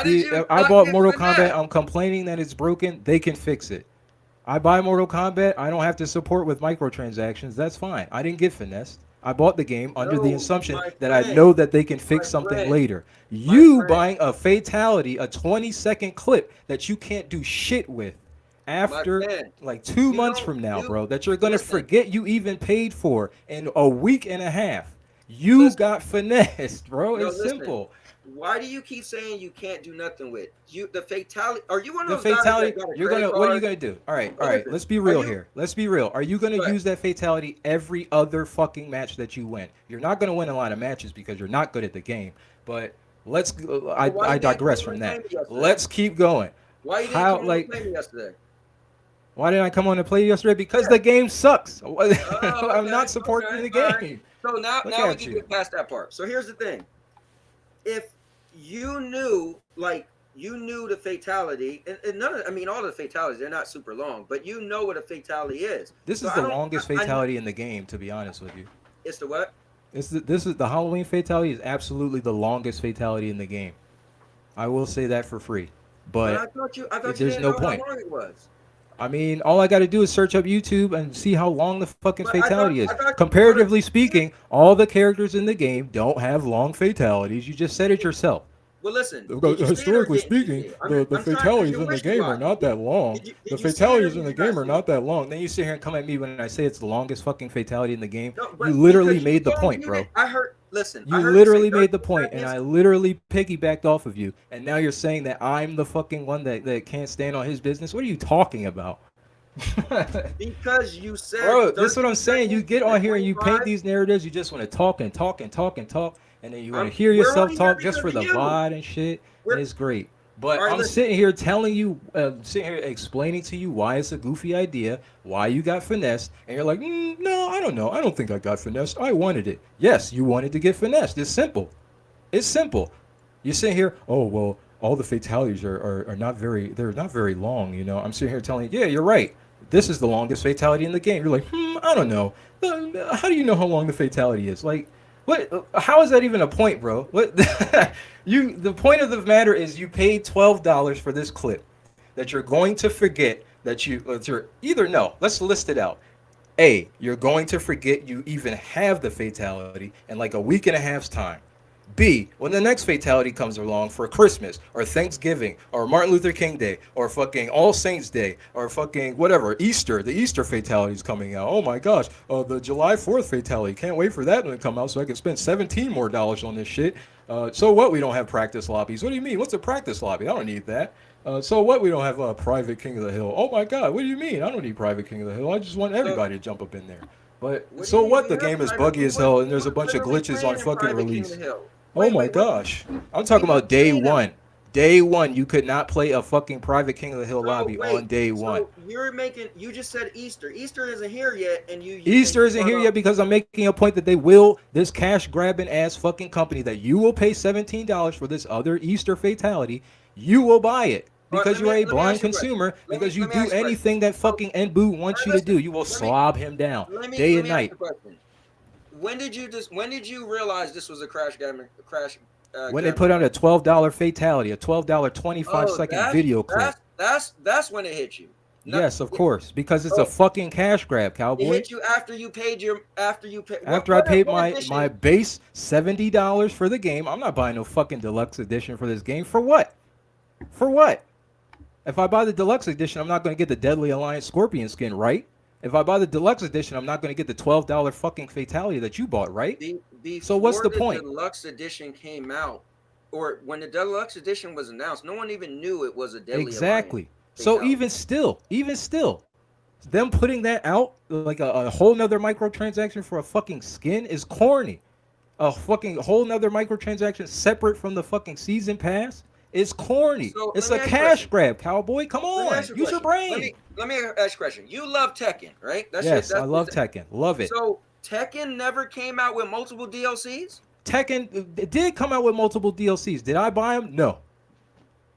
I bought Mortal Kombat, I'm complaining that it's broken, they can fix it. I buy Mortal Kombat, I don't have to support with microtransactions. That's fine. I didn't get finessed. I bought the game under the assumption that I know that they can fix something later. You buying a fatality, a 20-second clip that you can't do shit with after like 2 months from now, bro, that you're going to forget you even paid for in a week and a half. You got finessed, bro. It's simple. Why do you keep saying you can't do nothing with the fatality? Are you one of the those fatality? Guys that you're gonna. What are you gonna do? All right. Let's be real here. Let's be real. Are you gonna use that fatality every other fucking match that you win? You're not gonna win a lot of matches because you're not good at the game. But let's. I digress from that. Let's keep going. Why you didn't come on to play me yesterday? Why didn't I come on to play yesterday? Because the game sucks. I'm not supporting the game. So now we can get past that part. So here's the thing. If you knew the fatality, and all the fatalities, they're not super long, but you know what a fatality is. This is the longest fatality in the game, to be honest with you. It's the what? This is the Halloween fatality is absolutely the longest fatality in the game. I will say that for free. But I thought you there's no point. How long it was. I mean, all I got to do is search up YouTube and see how long the fucking fatality is. Comparatively speaking, all the characters in the game don't have long fatalities. You just said it yourself. Well, listen. Historically speaking, the fatalities in the game are not that long. The fatalities in the game are not that long. Then you sit here and come at me when I say it's the longest fucking fatality in the game. You literally made the point, bro. You literally made the point, and I literally piggybacked off of you. And now you're saying that I'm the fucking one that can't stand on his business. What are you talking about? Because you said, bro, this is what I'm saying. You get on here and you paint these narratives. You just want to talk and talk and talk and talk. And then you want to hear yourself talk just for the VOD and shit. And it's great. But I'm sitting here telling you, sitting here explaining to you why it's a goofy idea, why you got finessed. And you're like, no, I don't know. I don't think I got finessed. I wanted it. Yes, you wanted to get finessed. It's simple. It's simple. You're sitting here, oh, well, all the fatalities are not very, they're not very long. You know, I'm sitting here telling you, yeah, you're right. This is the longest fatality in the game. You're like, I don't know. How do you know how long the fatality is? Like, what? How is that even a point, bro? What? The point of the matter is you paid $12 for this clip that you're going to forget that you're either no. Let's list it out. A, you're going to forget you even have the fatality in like a week and a half's time. B, when the next fatality comes along for Christmas or Thanksgiving or Martin Luther King Day or fucking All Saints Day or fucking whatever, Easter, the Easter fatality is coming out. Oh my gosh, the July 4th fatality. Can't wait for that to come out so I can spend $17 more on this shit. So what? We don't have practice lobbies. What do you mean? What's a practice lobby? I don't need that. So what? We don't have a private King of the Hill. Oh my God, what do you mean? I don't need private King of the Hill. I just want everybody to jump up in there. But so what? The game is buggy as hell and there's a bunch of glitches on fucking release. Oh my gosh. I'm talking about day one. Day one, you could not play a fucking private King of the Hill lobby on day one. So you just said Easter. Easter isn't here yet, and you Easter isn't here yet because I'm making a point that they will, this cash grabbing ass fucking company that you will pay $17 for this other Easter fatality, you will buy it. Because you're a blind consumer, because you do anything that fucking NBOO wants you to do. You will slob him down day and night. When did you realize this was a crash? When they put out a $12 fatality, a $12 25-second video clip. That's when it hit you. Yes, of course, because it's a fucking cash grab, Cowboy. It hit you after you paid after I paid my base $70 for the game. I'm not buying no fucking deluxe edition for this game. For what? For what? If I buy the deluxe edition, I'm not going to get the Deadly Alliance Scorpion skin, right? If I buy the deluxe edition, I'm not going to get the $12 fucking fatality that you bought, right? So what's the point? The deluxe edition came out, or when the deluxe edition was announced, no one even knew it was a Deadly Exactly. Alliance So even still, them putting that out like a whole nother microtransaction for a fucking skin is corny. A fucking whole nother microtransaction separate from the fucking season pass is corny. So it's a cash grab, Cowboy. Come on, use your brain. Let me ask you a question. You love Tekken, right? Yes, I love Tekken. Love it. So Tekken never came out with multiple DLCs? Tekken did come out with multiple DLCs. Did I buy them? No.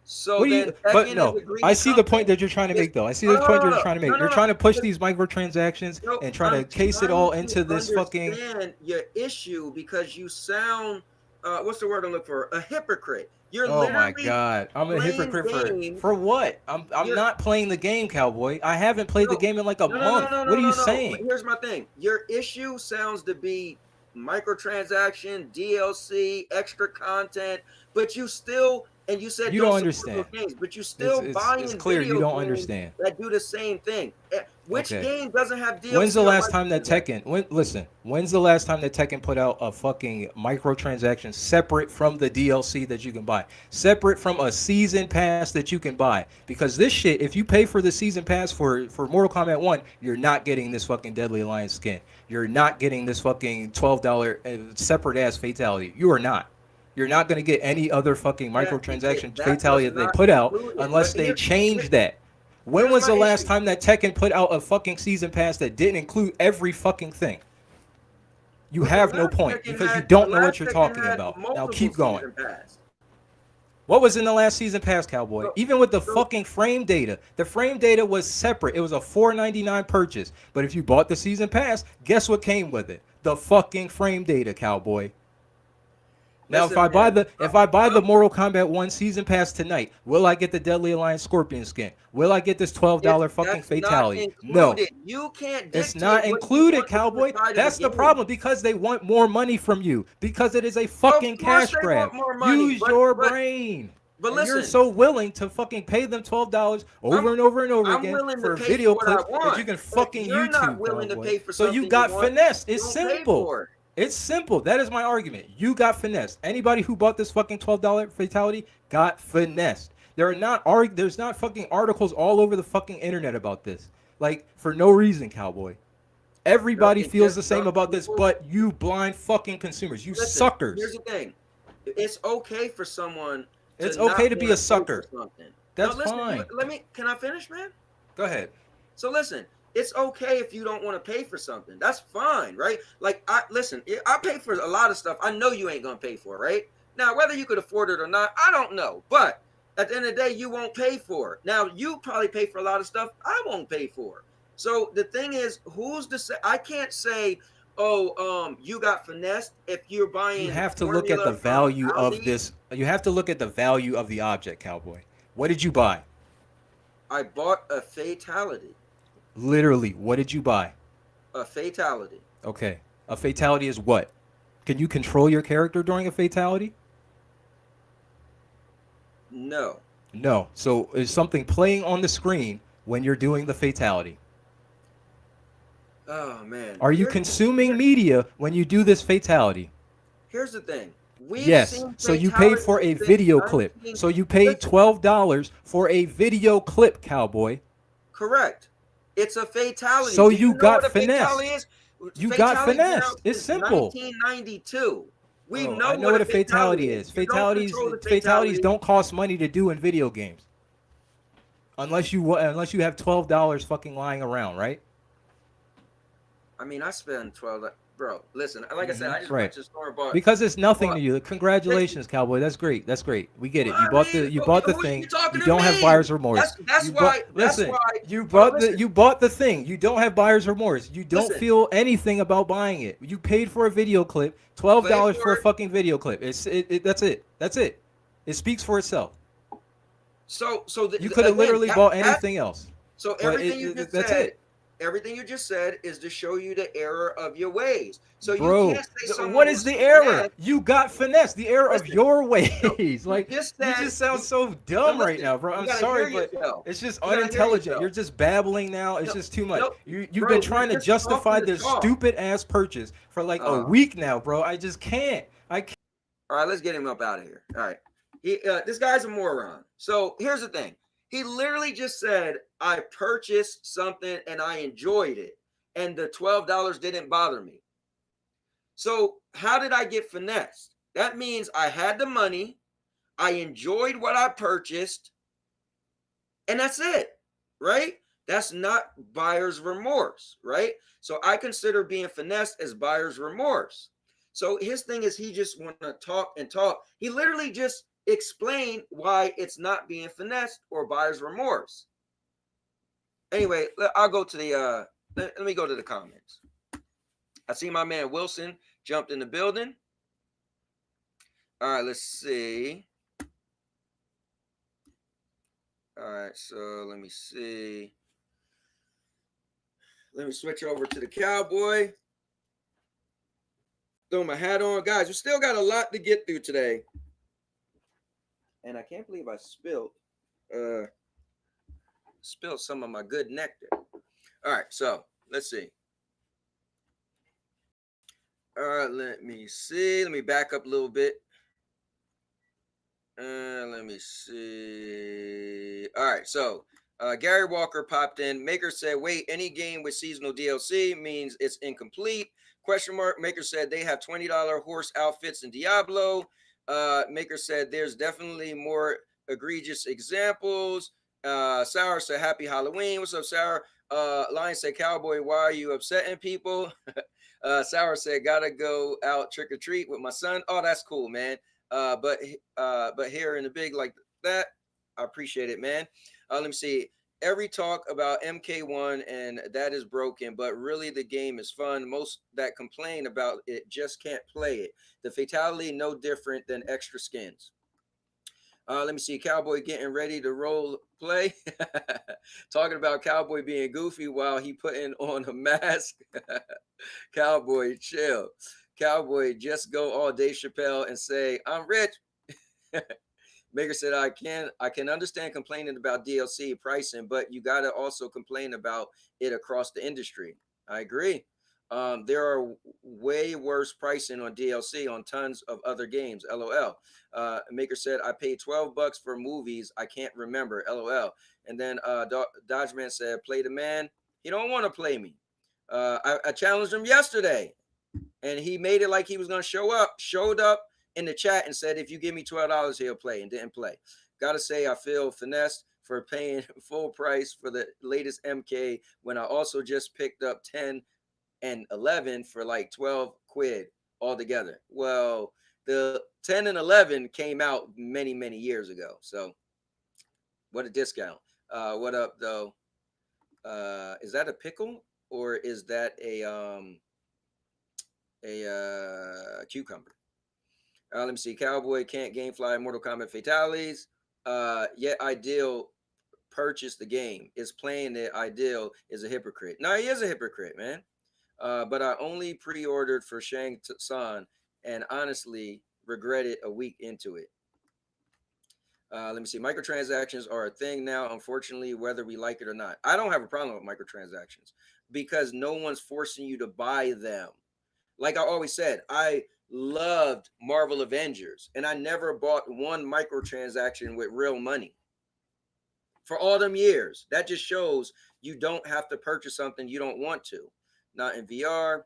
So but no, I see the point that you're trying to make, though. I see the point you're trying to make. You're trying to push these microtransactions and trying to case it all into this fucking. Your issue because you sound, what's the word I'm looking for? A hypocrite. You're oh my God, I'm a hypocrite for what? I'm not playing the game, Cowboy. I haven't played the game in like a month. What are you saying? Here's my thing. Your issue sounds to be microtransaction, DLC, extra content, but you still. And you said you don't understand. Games, but you still buying it's clear you don't understand. That do the same thing. Which game doesn't have DLC? When's the last time that Tekken? When's the last time that Tekken put out a fucking microtransaction separate from the DLC that you can buy, separate from a season pass that you can buy? Because this shit, if you pay for the season pass for Mortal Kombat 1, you're not getting this fucking Deadly Alliance skin. You're not getting this fucking $12 separate ass fatality. You are not. You're not going to get any other fucking microtransaction fatality that they put out unless they change that. When was the last time that Tekken put out a fucking season pass that didn't include every fucking thing? You have no point because you don't know what you're talking about. Now keep going. What was in the last season pass, Cowboy? Even with the fucking frame data, the frame data was separate. It was a $4.99 purchase. But if you bought the season pass, guess what came with it? The fucking frame data, Cowboy. Now, if I buy the Mortal Kombat 1 season pass tonight, will I get the Deadly Alliance Scorpion skin? Will I get this $12 fucking fatality? No. You can't. It's not included, Cowboy. That's the problem because they want more money from you because it is a fucking cash grab. Use your brain. But listen, you're so willing to fucking pay them $12 over and over and over again for a video clip that you can fucking YouTube, Cowboy. So you got finessed. It's simple. It's simple. That is my argument. You got finessed. Anybody who bought this fucking $12 fatality got finessed. There's not fucking articles all over the fucking internet about this. Like, for no reason, Cowboy. Everybody feels the same about this, but you blind fucking consumers. You suckers. Here's the thing. It's okay for someone It's okay to be a sucker. That's fine. Can I finish, man? Go ahead. So listen. It's okay if you don't want to pay for something. That's fine, right? Like, I pay for a lot of stuff I know you ain't going to pay for, right? Now, whether you could afford it or not, I don't know. But at the end of the day, you won't pay for it. Now, you probably pay for a lot of stuff I won't pay for. So the thing is, who's to say? I can't say, oh, you got finessed if you're buying You have to look at formula the from value of Aldi. this. You have to look at the value of the object, Cowboy. What did you buy? I bought a fatality. Literally, what did you buy? A fatality. Okay. A fatality is what? Can you control your character during a fatality? No. No. So is something playing on the screen when you're doing the fatality? Oh man. Are you consuming media when you do this fatality? Here's the thing. We've Yes. seen So you paid for a fatalities video since clip. 19 So you paid Listen, $12 for a video clip, Cowboy. correct. It's a fatality. So Do you know got what a fatality finessed. is? You got Fatality's been out finessed. It's since simple. 1992. We Bro, know I know what a fatality is. is. You don't Fatalities control the fatalities fatality. don't cost money to do in video games. Unless you have $12 fucking lying around, right? I mean, I spend 12. Bro, listen. Like I said, I just Right. went to the store and bought. Because it's nothing But to you. Congratulations, Cowboy. That's great. That's great. We get it. I You bought mean, the who thing. you talking You to don't have me? buyer's remorse. That's You why. listen, That's why. you Hold on, bought listen. you bought the thing. You don't have buyer's remorse. You don't Listen. feel anything about buying it. You paid for a video clip. $12 for a fucking video clip. That's it. That's it. It speaks for itself. So You could have literally bought anything else. So But everything you just that's said, it. everything you just said is to show you the error of your ways. So Bro, you can't say someone what is who's the error? finessed- You got finesse. The error of Listen, your ways. Like you just you said- just sound you- so dumb no, right listen, now, bro. you I'm gotta sorry, hear but yourself. it's just You gotta hear unintelligent. yourself. You're just babbling now. It's No, just too much. no, You've bro, been trying to you're just justify talking to this talk. stupid ass purchase for like a Oh. week now, bro. I just can't. I can't. All right, let's get him up out of here. All right. This guy's a moron. So here's the thing. He literally just said, I purchased something and I enjoyed it. And the $12 didn't bother me. So how did I get finessed? That means I had the money. I enjoyed what I purchased. And that's it, right? That's not buyer's remorse, right? So I consider being finessed as buyer's remorse. So his thing is he just want to talk and talk. He literally just explained why it's not being finessed or buyer's remorse. Anyway, I'll go to the let me go to the comments. I see my man Wilson jumped in the building. All right, let's see. All right, so let me see. Let me switch over to the Cowboy. Throw my hat on. Guys, we still got a lot to get through today. And I can't believe I spilled some of my good nectar. All right, so let's see. All right, let me see. Let me back up a little bit. Let me see. All right, so Gary Walker popped in. Maker said, wait, any game with seasonal DLC means it's incomplete. Question mark. Maker said they have $20 horse outfits in Diablo. Maker said there's definitely more egregious examples. Sour said happy Halloween. What's up, Sour? Lion said, Cowboy, why are you upsetting people? Sour said, gotta go out trick or treat with my son. Oh, that's cool, man. But here in the big like that, I appreciate it, man. Let me see. Every talk about MK1 and that is broken, but really the game is fun. Most that complain about it just can't play it. The fatality no different than extra skins. Let me see. Cowboy getting ready to role play. Talking about Cowboy being goofy while he putting on a mask. Cowboy, chill. Cowboy, just go all Dave Chappelle and say, I'm rich. Maker said, I can understand complaining about DLC pricing, but you got to also complain about it across the industry. I agree. There are way worse pricing on DLC on tons of other games. LOL. Maker said, I paid $12 for movies. I can't remember. LOL. And then Dodgeman said, play the man. He don't want to play me. I challenged him yesterday and he made it like he was going to showed up in the chat and said, if you give me $12, he'll play, and didn't play. Gotta say, I feel finessed for paying full price for the latest MK when I also just picked up 10 and 11 for like 12 quid altogether. Well, the 10 and 11 came out many, many years ago. So What a discount. What up though? Is that a pickle or is that a cucumber? Let me see. Cowboy can't game fly Mortal Kombat fatalities. Yet Ideal purchased the game. Is playing it. Ideal is a hypocrite. No, he is a hypocrite, man. But I only pre-ordered for Shang Tsung and honestly regret it a week into it. Let me see. Microtransactions are a thing now, unfortunately, whether we like it or not. I don't have a problem with microtransactions because no one's forcing you to buy them. Like I always said, I loved Marvel Avengers and I never bought one microtransaction with real money for all them years. That just shows you don't have to purchase something you don't want to. Not in VR.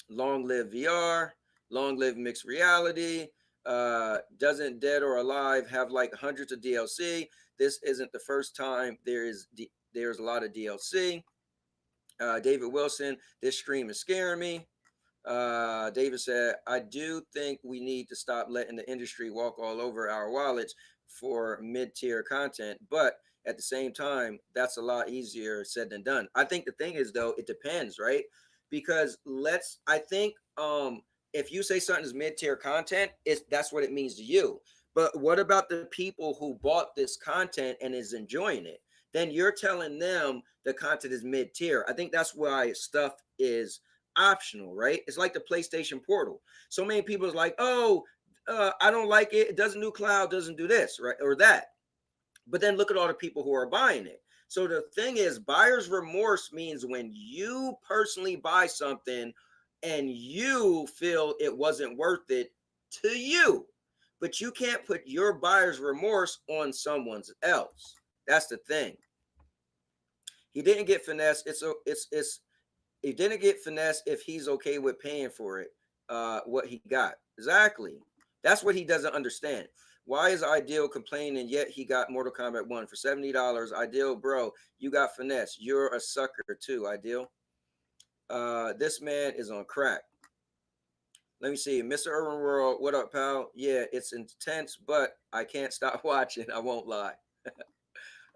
Long live VR. Long live mixed reality. Doesn't Dead or Alive have like hundreds of DLC? This isn't the first time there's a lot of DLC. David Wilson, this stream is scaring me. David said, I do think we need to stop letting the industry walk all over our wallets for mid-tier content, but at the same time, that's a lot easier said than done. I think the thing is though, it depends, right? Because I think if you say something is mid-tier content, that's what it means to you. But what about the people who bought this content and is enjoying it? Then you're telling them the content is mid-tier. I think that's why stuff is optional, right? It's like the PlayStation Portal. So many people is like, oh, I don't like it. It doesn't do cloud, doesn't do this, right? Or that. But then look at all the people who are buying it. So the thing is, buyer's remorse means when you personally buy something and you feel it wasn't worth it to you, but you can't put your buyer's remorse on someone else. That's the thing. He didn't get finesse. He didn't get finesse if he's okay with paying for it. What he got exactly. That's what he doesn't understand. Why is Ideal complaining yet he got Mortal Kombat 1 for $70? Ideal, bro, you got finesse. You're a sucker too, Ideal. This man is on crack. Let me see. Mr. Urban World, what up, pal? Yeah, it's intense, but I can't stop watching. I won't lie.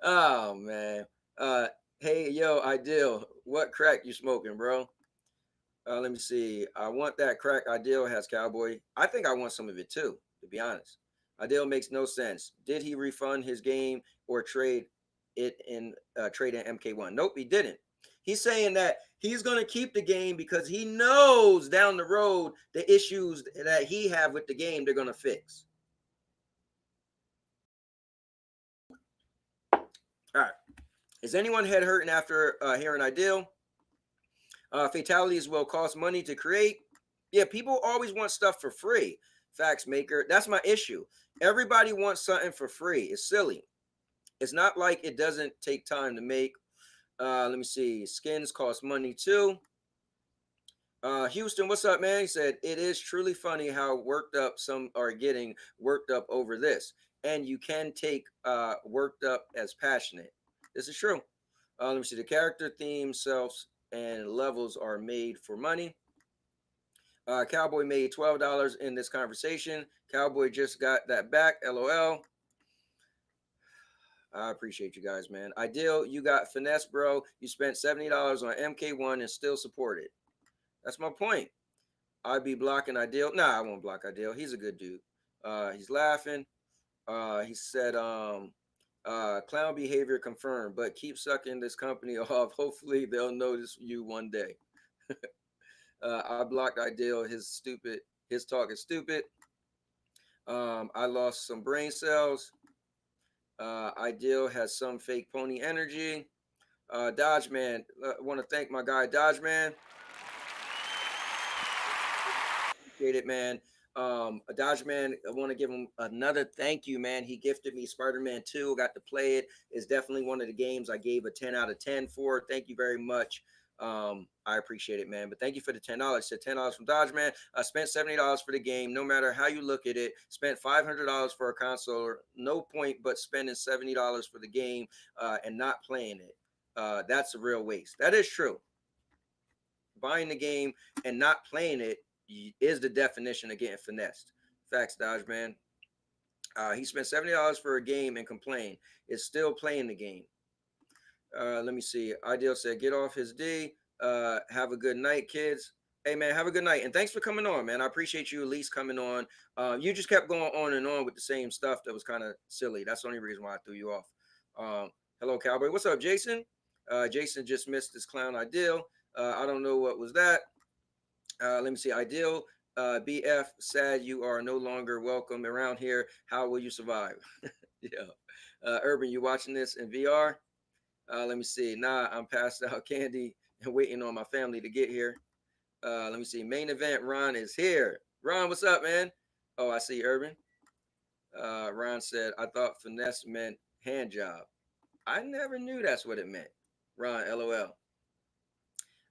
Oh, man. Hey, yo, Ideal, what crack you smoking, bro? Let me see. I want that crack Ideal has, Cowboy. I think I want some of it too, to be honest. Ideal makes no sense. Did he refund his game or trade in MK1? Nope, he didn't. He's saying that he's going to keep the game because he knows down the road the issues that he have with the game they're going to fix. All right. Is anyone head hurting after hearing Ideal? Fatalities will cost money to create. Yeah, people always want stuff for free. Facts, maker. That's my issue. Everybody wants something for free. It's silly. It's not like it doesn't take time to make. Let me see. Skins cost money too. Houston, what's up, man? He said, it is truly funny how worked up some are getting worked up over this. And you can take worked up as passionate. This is true. Let me see. The character theme, selves, and levels are made for money. Cowboy made $12 in this conversation. Cowboy just got that back. LOL. I appreciate you guys, man. Ideal, you got finesse, bro. You spent $70 on MK1 and still support it. That's my point. I'd be blocking Ideal. Nah, I won't block Ideal. He's a good dude. He's laughing. He said, clown behavior confirmed, but keep sucking this company off. Hopefully they'll notice you one day. I blocked Ideal. His talk is stupid. I lost some brain cells. Ideal has some fake pony energy. Dodge Man, I want to thank my guy Dodge Man. Appreciate it, man. Dodge Man, I want to give him another thank you, man. He gifted me Spider-Man 2. Got to play it. It's definitely one of the games I gave a 10 out of 10 for. Thank you very much. I appreciate it, man. But thank you for the $10. Said $10 from Dodge Man. I spent $70 for the game. No matter how you look at it, spent $500 for a console. No point but spending $70 for the game and not playing it. That's a real waste. That is true. Buying the game and not playing it is the definition of getting finessed. Facts, Dodge Man. He spent $70 for a game and complained. It's still playing the game. Let me see. Ideal said, get off his D. Have a good night, kids. Hey, man, have a good night. And thanks for coming on, man. I appreciate you at least coming on. You just kept going on and on with the same stuff that was kind of silly. That's the only reason why I threw you off. Hello, Cowboy. What's up, Jason? Jason just missed his clown Ideal. I don't know what was that. Let me see. Ideal. BF, sad you are no longer welcome around here. How will you survive? Yeah. Urban, you watching this in VR? Let me see. Nah, I'm passed out candy and waiting on my family to get here. Let me see. Main event. Ron is here. Ron, what's up, man? Oh, I see Urban. Ron said, I thought finesse meant hand job. I never knew that's what it meant. Ron, LOL.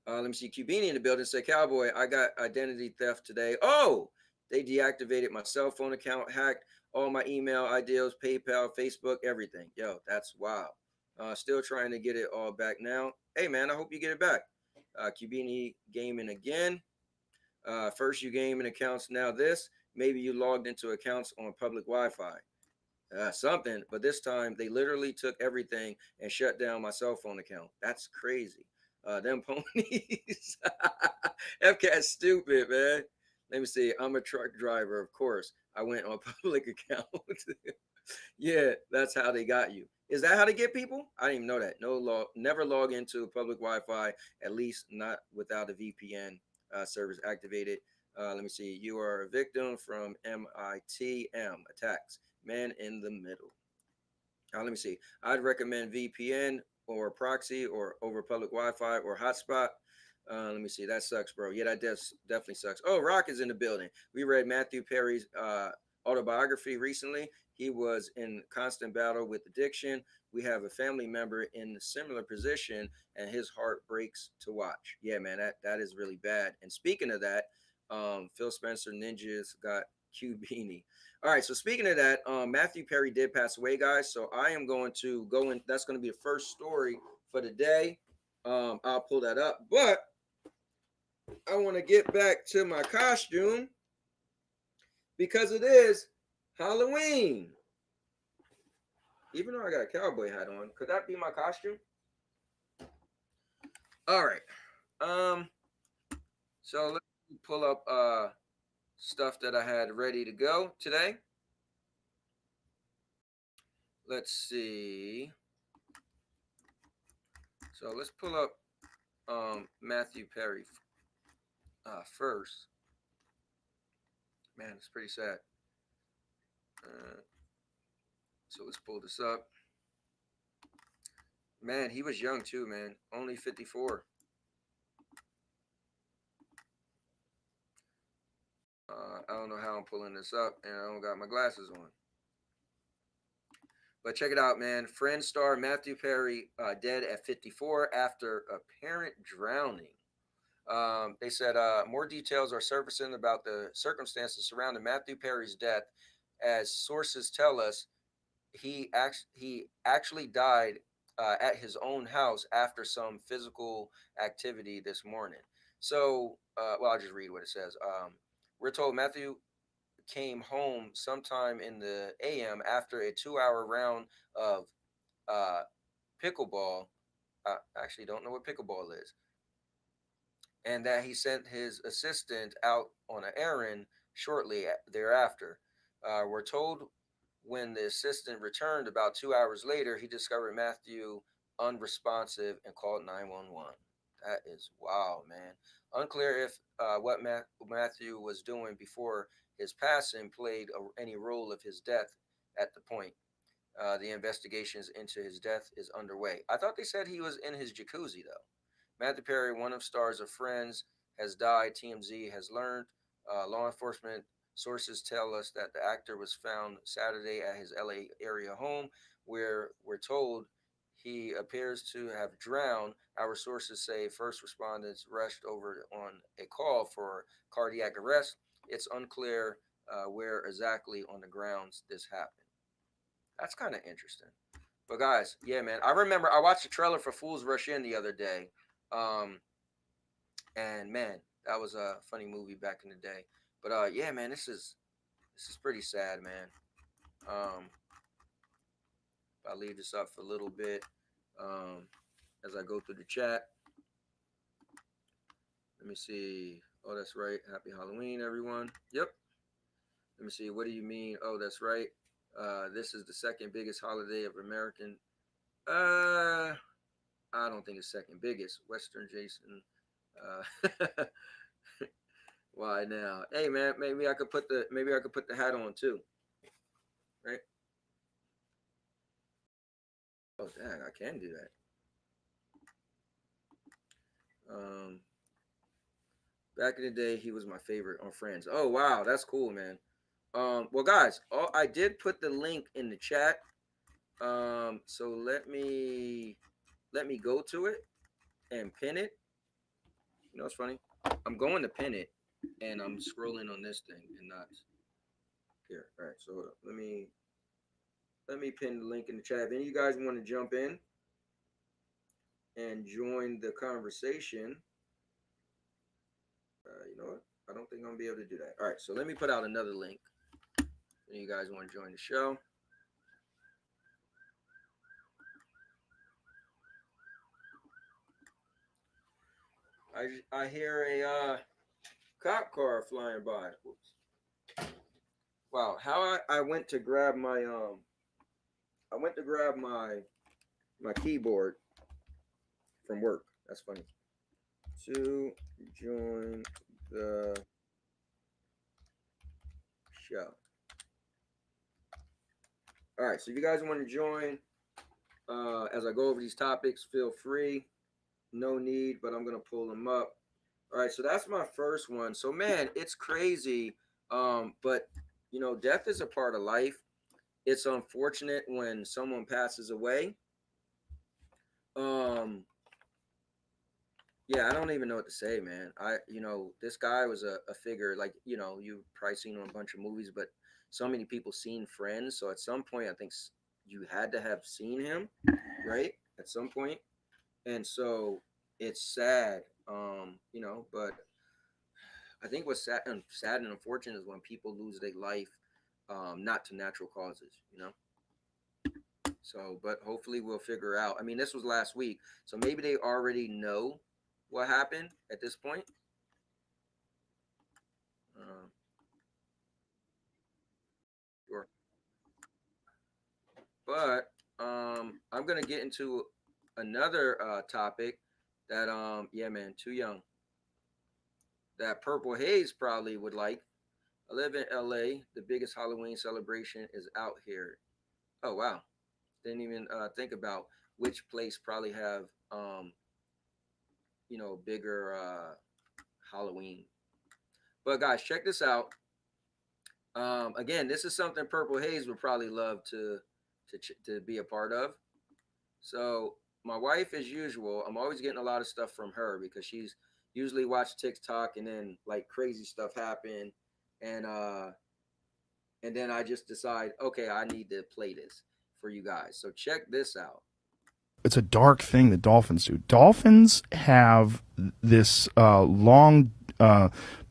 Let me see. Cubini in the building said, Cowboy, I got identity theft today. Oh, they deactivated my cell phone account, hacked all my email, ideals, PayPal, Facebook, everything. Yo, that's wild. Still trying to get it all back now. Hey, man, I hope you get it back. Cubini gaming again. First you gaming accounts, now this. Maybe you logged into accounts on public Wi-Fi. Something, but this time they literally took everything and shut down my cell phone account. That's crazy. Them ponies. FCat's stupid, man. Let me see. I'm a truck driver, of course. I went on public account. Yeah, that's how they got you. Is that how they get people? I didn't even know that. No log, never log into public Wi-Fi, at least not without a VPN service activated. Let me see. You are a victim from MITM attacks. Man in the middle. Let me see. I'd recommend VPN or proxy or over public Wi-Fi or hotspot. Let me see. That sucks, bro. Yeah, that definitely sucks. Oh, Rock is in the building. We read Mathew Perry's autobiography recently. He was in constant battle with addiction. We have a family member in a similar position, and his heart breaks to watch. Yeah, man, that is really bad. And speaking of that, Phil Spencer Ninjas got Q Beanie. All right, so speaking of that, Mathew Perry did pass away, guys. So I am going to go in. That's going to be the first story for the day. I'll pull that up, but I want to get back to my costume because it is Halloween. Even though I got a cowboy hat on, could that be my costume? All right. So let me pull up stuff that I had ready to go today. Let's see. So let's pull up Mathew Perry first. Man, it's pretty sad. So let's pull this up. Man, he was young too, man. Only 54. I don't know how I'm pulling this up, and I don't got my glasses on. But check it out, man. Friend star Mathew Perry dead at 54 after apparent drowning. They said more details are surfacing about the circumstances surrounding Mathew Perry's death. As sources tell us, he actually died at his own house after some physical activity this morning. So, well, I'll just read what it says. We're told Mathew came home sometime in the AM after a 2-hour round of pickleball. I actually don't know what pickleball is. And that he sent his assistant out on an errand shortly thereafter. We're told when the assistant returned about 2 hours later, he discovered Mathew unresponsive and called 911. That is wow, man. Unclear if what Mathew was doing before his passing played any role of his death at the point. The investigations into his death is underway. I thought they said he was in his jacuzzi, though. Mathew Perry, one of stars of Friends, has died, TMZ has learned. Law enforcement sources tell us that the actor was found Saturday at his LA area home, where we're told he appears to have drowned. Our sources say first responders rushed over on a call for cardiac arrest. It's unclear where exactly on the grounds this happened. That's kind of interesting. But guys, yeah, man, I remember I watched the trailer for Fools Rush In the other day. And man, that was a funny movie back in the day. But yeah, man, this is pretty sad, man. I'll leave this up for a little bit as I go through the chat. Let me see. Oh, that's right. Happy Halloween, everyone. Yep. Let me see. What do you mean? Oh, that's right. This is the second biggest holiday of American. I don't think it's second biggest. Western Jason. Why now? Hey man, maybe I could put the hat on too. Right? Oh dang, I can do that. Back in the day, he was my favorite on Friends. Oh wow, that's cool, man. Well guys, I did put the link in the chat. So let me go to it and pin it. You know what's funny? I'm going to pin it and I'm scrolling on this thing and not here. All right, so let me pin the link in the chat. If any of you guys want to jump in and join the conversation, you know what? I don't think I'm gonna be able to do that. All right, so let me put out another link. If you guys want to join the show. I hear a cop car flying by. Oops. Wow, how I went to grab my my keyboard from work. That's funny. To join the show. All right, so if you guys want to join as I go over these topics, feel free. No need, but I'm gonna pull them up. All right, so that's my first one. So man, it's crazy. But you know, death is a part of life. It's unfortunate when someone passes away. Yeah, I don't even know what to say, man. This guy was a figure, like, you've probably seen him in a bunch of movies, but so many people seen Friends. So at some point, I think you had to have seen him, right? At some point. And so it's sad, but I think what's sad and unfortunate is when people lose their life, not to natural causes. So, but hopefully we'll figure out. I mean, this was last week, so maybe they already know what happened at this point. Sure. But I'm gonna get into another topic that yeah, man, too young. That Purple Haze probably would like. I live in LA. The biggest Halloween celebration is out here. Oh wow. Didn't even think about which place probably have bigger Halloween. But guys, check this out. Again, this is something Purple Haze would probably love to be a part of. So my wife, as usual, I'm always getting a lot of stuff from her because she's usually watch TikTok and then like crazy stuff happen, and then I just decide, okay, I need to play this for you guys. So check this out. It's a dark thing that dolphins do. Dolphins have this long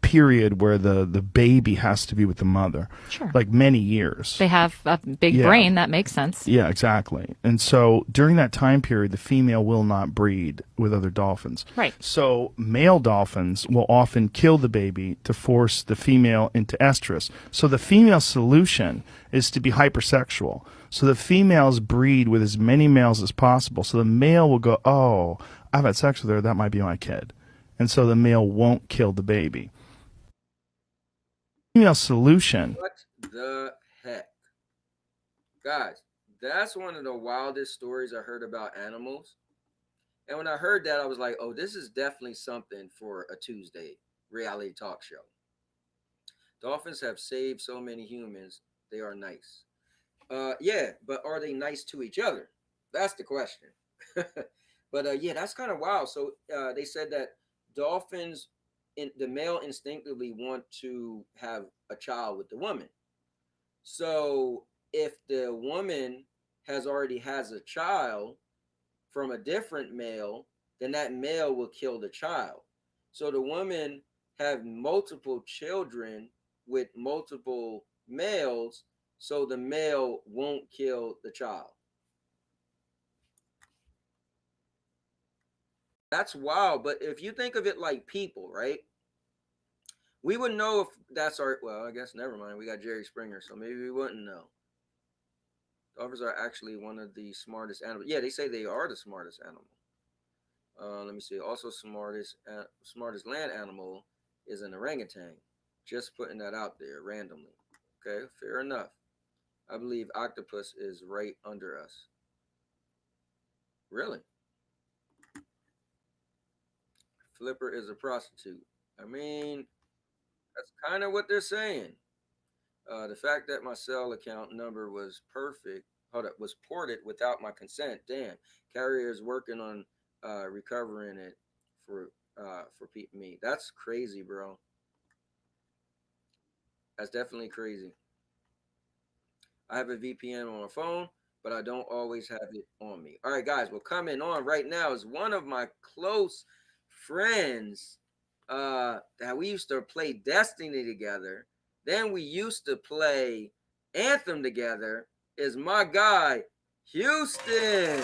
period where the baby has to be with the mother. Sure. Like many years. They have a big brain. That makes sense. Yeah, exactly. And so during that time period, the female will not breed with other dolphins. Right. So male dolphins will often kill the baby to force the female into estrus. So the female solution is to be hypersexual. So the females breed with as many males as possible. So the male will go, oh, I've had sex with her. That might be my kid. And so the male won't kill the baby. Female solution. What the heck? Guys, that's one of the wildest stories I heard about animals. And when I heard that, I was like, oh, this is definitely something for a Tuesday reality talk show. Dolphins have saved so many humans. They are nice. Yeah, but are they nice to each other? That's the question. But yeah, that's kind of wild. So they said that dolphins, the male instinctively want to have a child with the woman. So if the woman already has a child from a different male, then that male will kill the child. So the woman have multiple children with multiple males, so the male won't kill the child. That's wild. But if you think of it like people, right? We would know if that's our. Well, I guess never mind. We got Jerry Springer, so maybe we wouldn't know. Dolphins are actually one of the smartest animals. Yeah, they say they are the smartest animal. Let me see. Also, smartest land animal is an orangutan. Just putting that out there randomly. Okay, fair enough. I believe octopus is right under us. Really? Flipper is a prostitute. I mean, that's kind of what they're saying. The fact that my cell account number was was ported without my consent. Damn, carrier is working on recovering it for me. That's crazy, bro. That's definitely crazy. I have a VPN on my phone, but I don't always have it on me. All right, guys. Well, coming on right now is one of my close friends that we used to play Destiny together. Then we used to play Anthem together. Is my guy, Houston.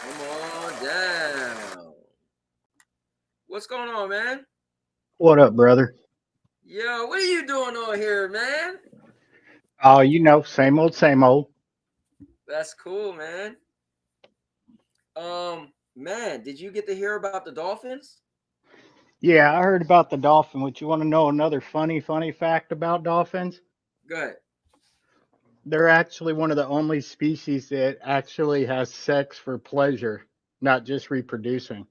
Come on down. What's going on, man? What up, brother? Yo, what are you doing on here, man? Oh, you know, same old, same old. That's cool, man. Man, did you get to hear about the Dolphins? Yeah, I heard about the dolphin. Would you want to know another funny fact about dolphins? Go ahead. They're actually one of the only species that actually has sex for pleasure, not just reproducing.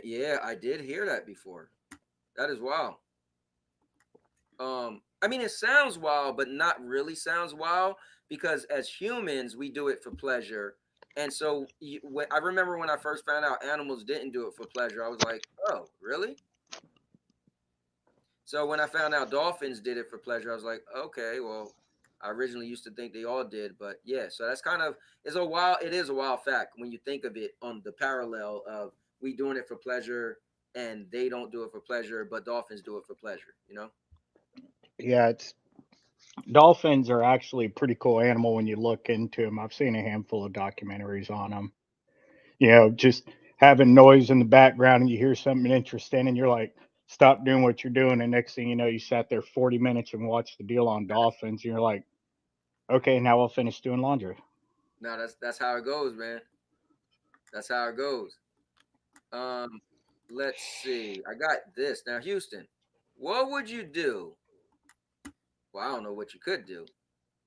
Yeah, I did hear that before. That is wild. I mean, it sounds wild, but not really sounds wild because as humans, we do it for pleasure. And so I remember when I first found out animals didn't do it for pleasure, I was like, oh, really? So when I found out dolphins did it for pleasure, I was like, okay, well, I originally used to think they all did, but yeah, so that's kind of it is a wild fact when you think of it on the parallel of we doing it for pleasure and they don't do it for pleasure, but dolphins do it for pleasure, you know? Yeah, dolphins are actually a pretty cool animal when you look into them. I've seen a handful of documentaries on them. You know, just having noise in the background and you hear something interesting and you're like, stop doing what you're doing. And next thing you know, you sat there 40 minutes and watched the deal on dolphins. And you're like, okay, now I'll finish doing laundry. No, that's how it goes, man. That's how it goes. Let's see. I got this. Now, Houston, what would you do? Well, I don't know what you could do.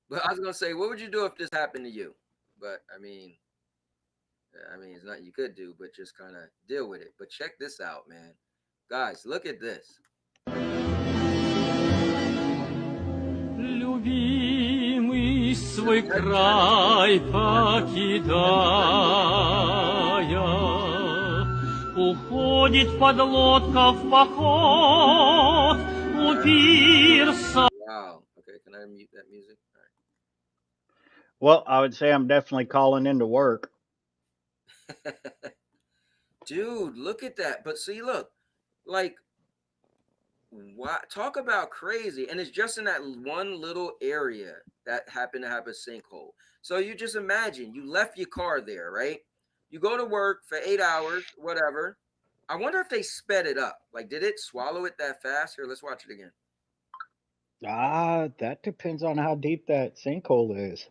But I was gonna say, what would you do if this happened to you? But I mean, it's nothing you could do, but just kind of deal with it. But check this out, man. Guys, look at this. Любимый свой край покидая, уходит подлодка в поход у пирса. Wow. Okay, can I mute that music? All right. Well, I would say I'm definitely calling into work. Dude, look at that. But see, look, like, what? Talk about crazy. And it's just in that one little area that happened to have a sinkhole. So you just imagine you left your car there, right? You go to work for 8 hours, whatever. I wonder if they sped it up. Like, did it swallow it that fast? Here, let's watch it again. That depends on how deep that sinkhole is.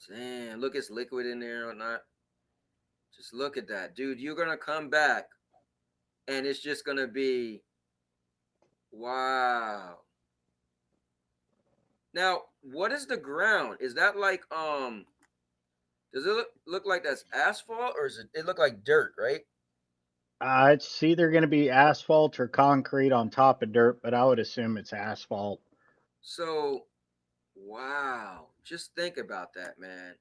Damn, look, it's liquid in there or not. Just look at that. Dude, you're going to come back and it's just going to be, wow. Now, what is the ground? Is that like, does it look like that's asphalt or does it look like dirt, right? It's either going to be asphalt or concrete on top of dirt, but I would assume it's asphalt. So, wow. Just think about that, man.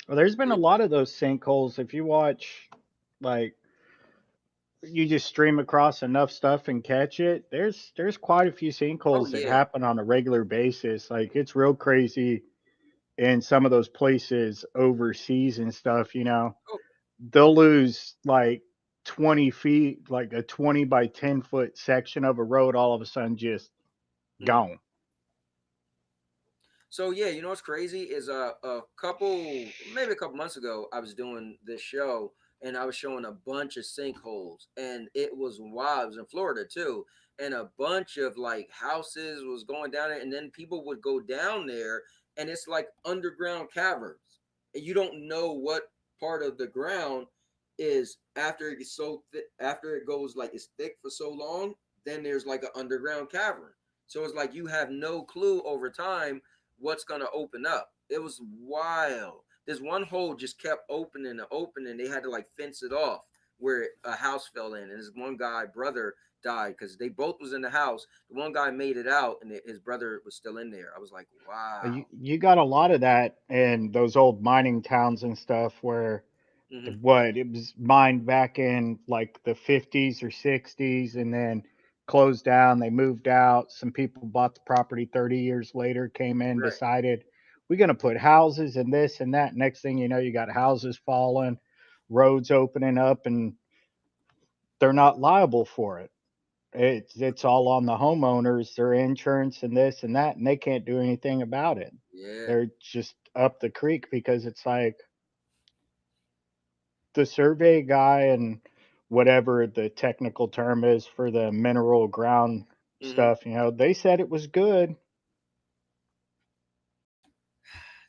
Well, there's been a lot of those sinkholes. If you watch, like, you just stream across enough stuff and catch it, there's quite a few sinkholes that happen on a regular basis. Like, it's real crazy in some of those places overseas and stuff, you know. They'll lose like 20 feet, like a 20 by 10 foot section of a road, all of a sudden just gone. So yeah, you know what's crazy is maybe a couple months ago, I was doing this show and I was showing a bunch of sinkholes, and it was wild. It was in Florida too, and a bunch of like houses was going down there, and then people would go down there, and it's like underground caverns, and you don't know what part of the ground is after it gets so thick, after it goes like it's thick for so long, then there's like an underground cavern. So it's like you have no clue over time what's gonna open up. It was wild. This one hole just kept opening and opening. They had to like fence it off where a house fell in, and this one guy brother died because they both was in the house. The one guy made it out, and his brother was still in there. I was like, wow. You got a lot of that in those old mining towns and stuff where Hmm. what it was mined back in like the 50s or 60s and then closed down. They moved out. Some people bought the property 30 years later, came in, Right. decided we're going to put houses and this and that. Next thing you know, you got houses falling, roads opening up, and they're not liable for it. It's all on the homeowners, their insurance and this and that, and they can't do anything about it. Yeah. They're just up the creek because it's like the survey guy and whatever the technical term is for the mineral ground Hmm. stuff, they said it was good.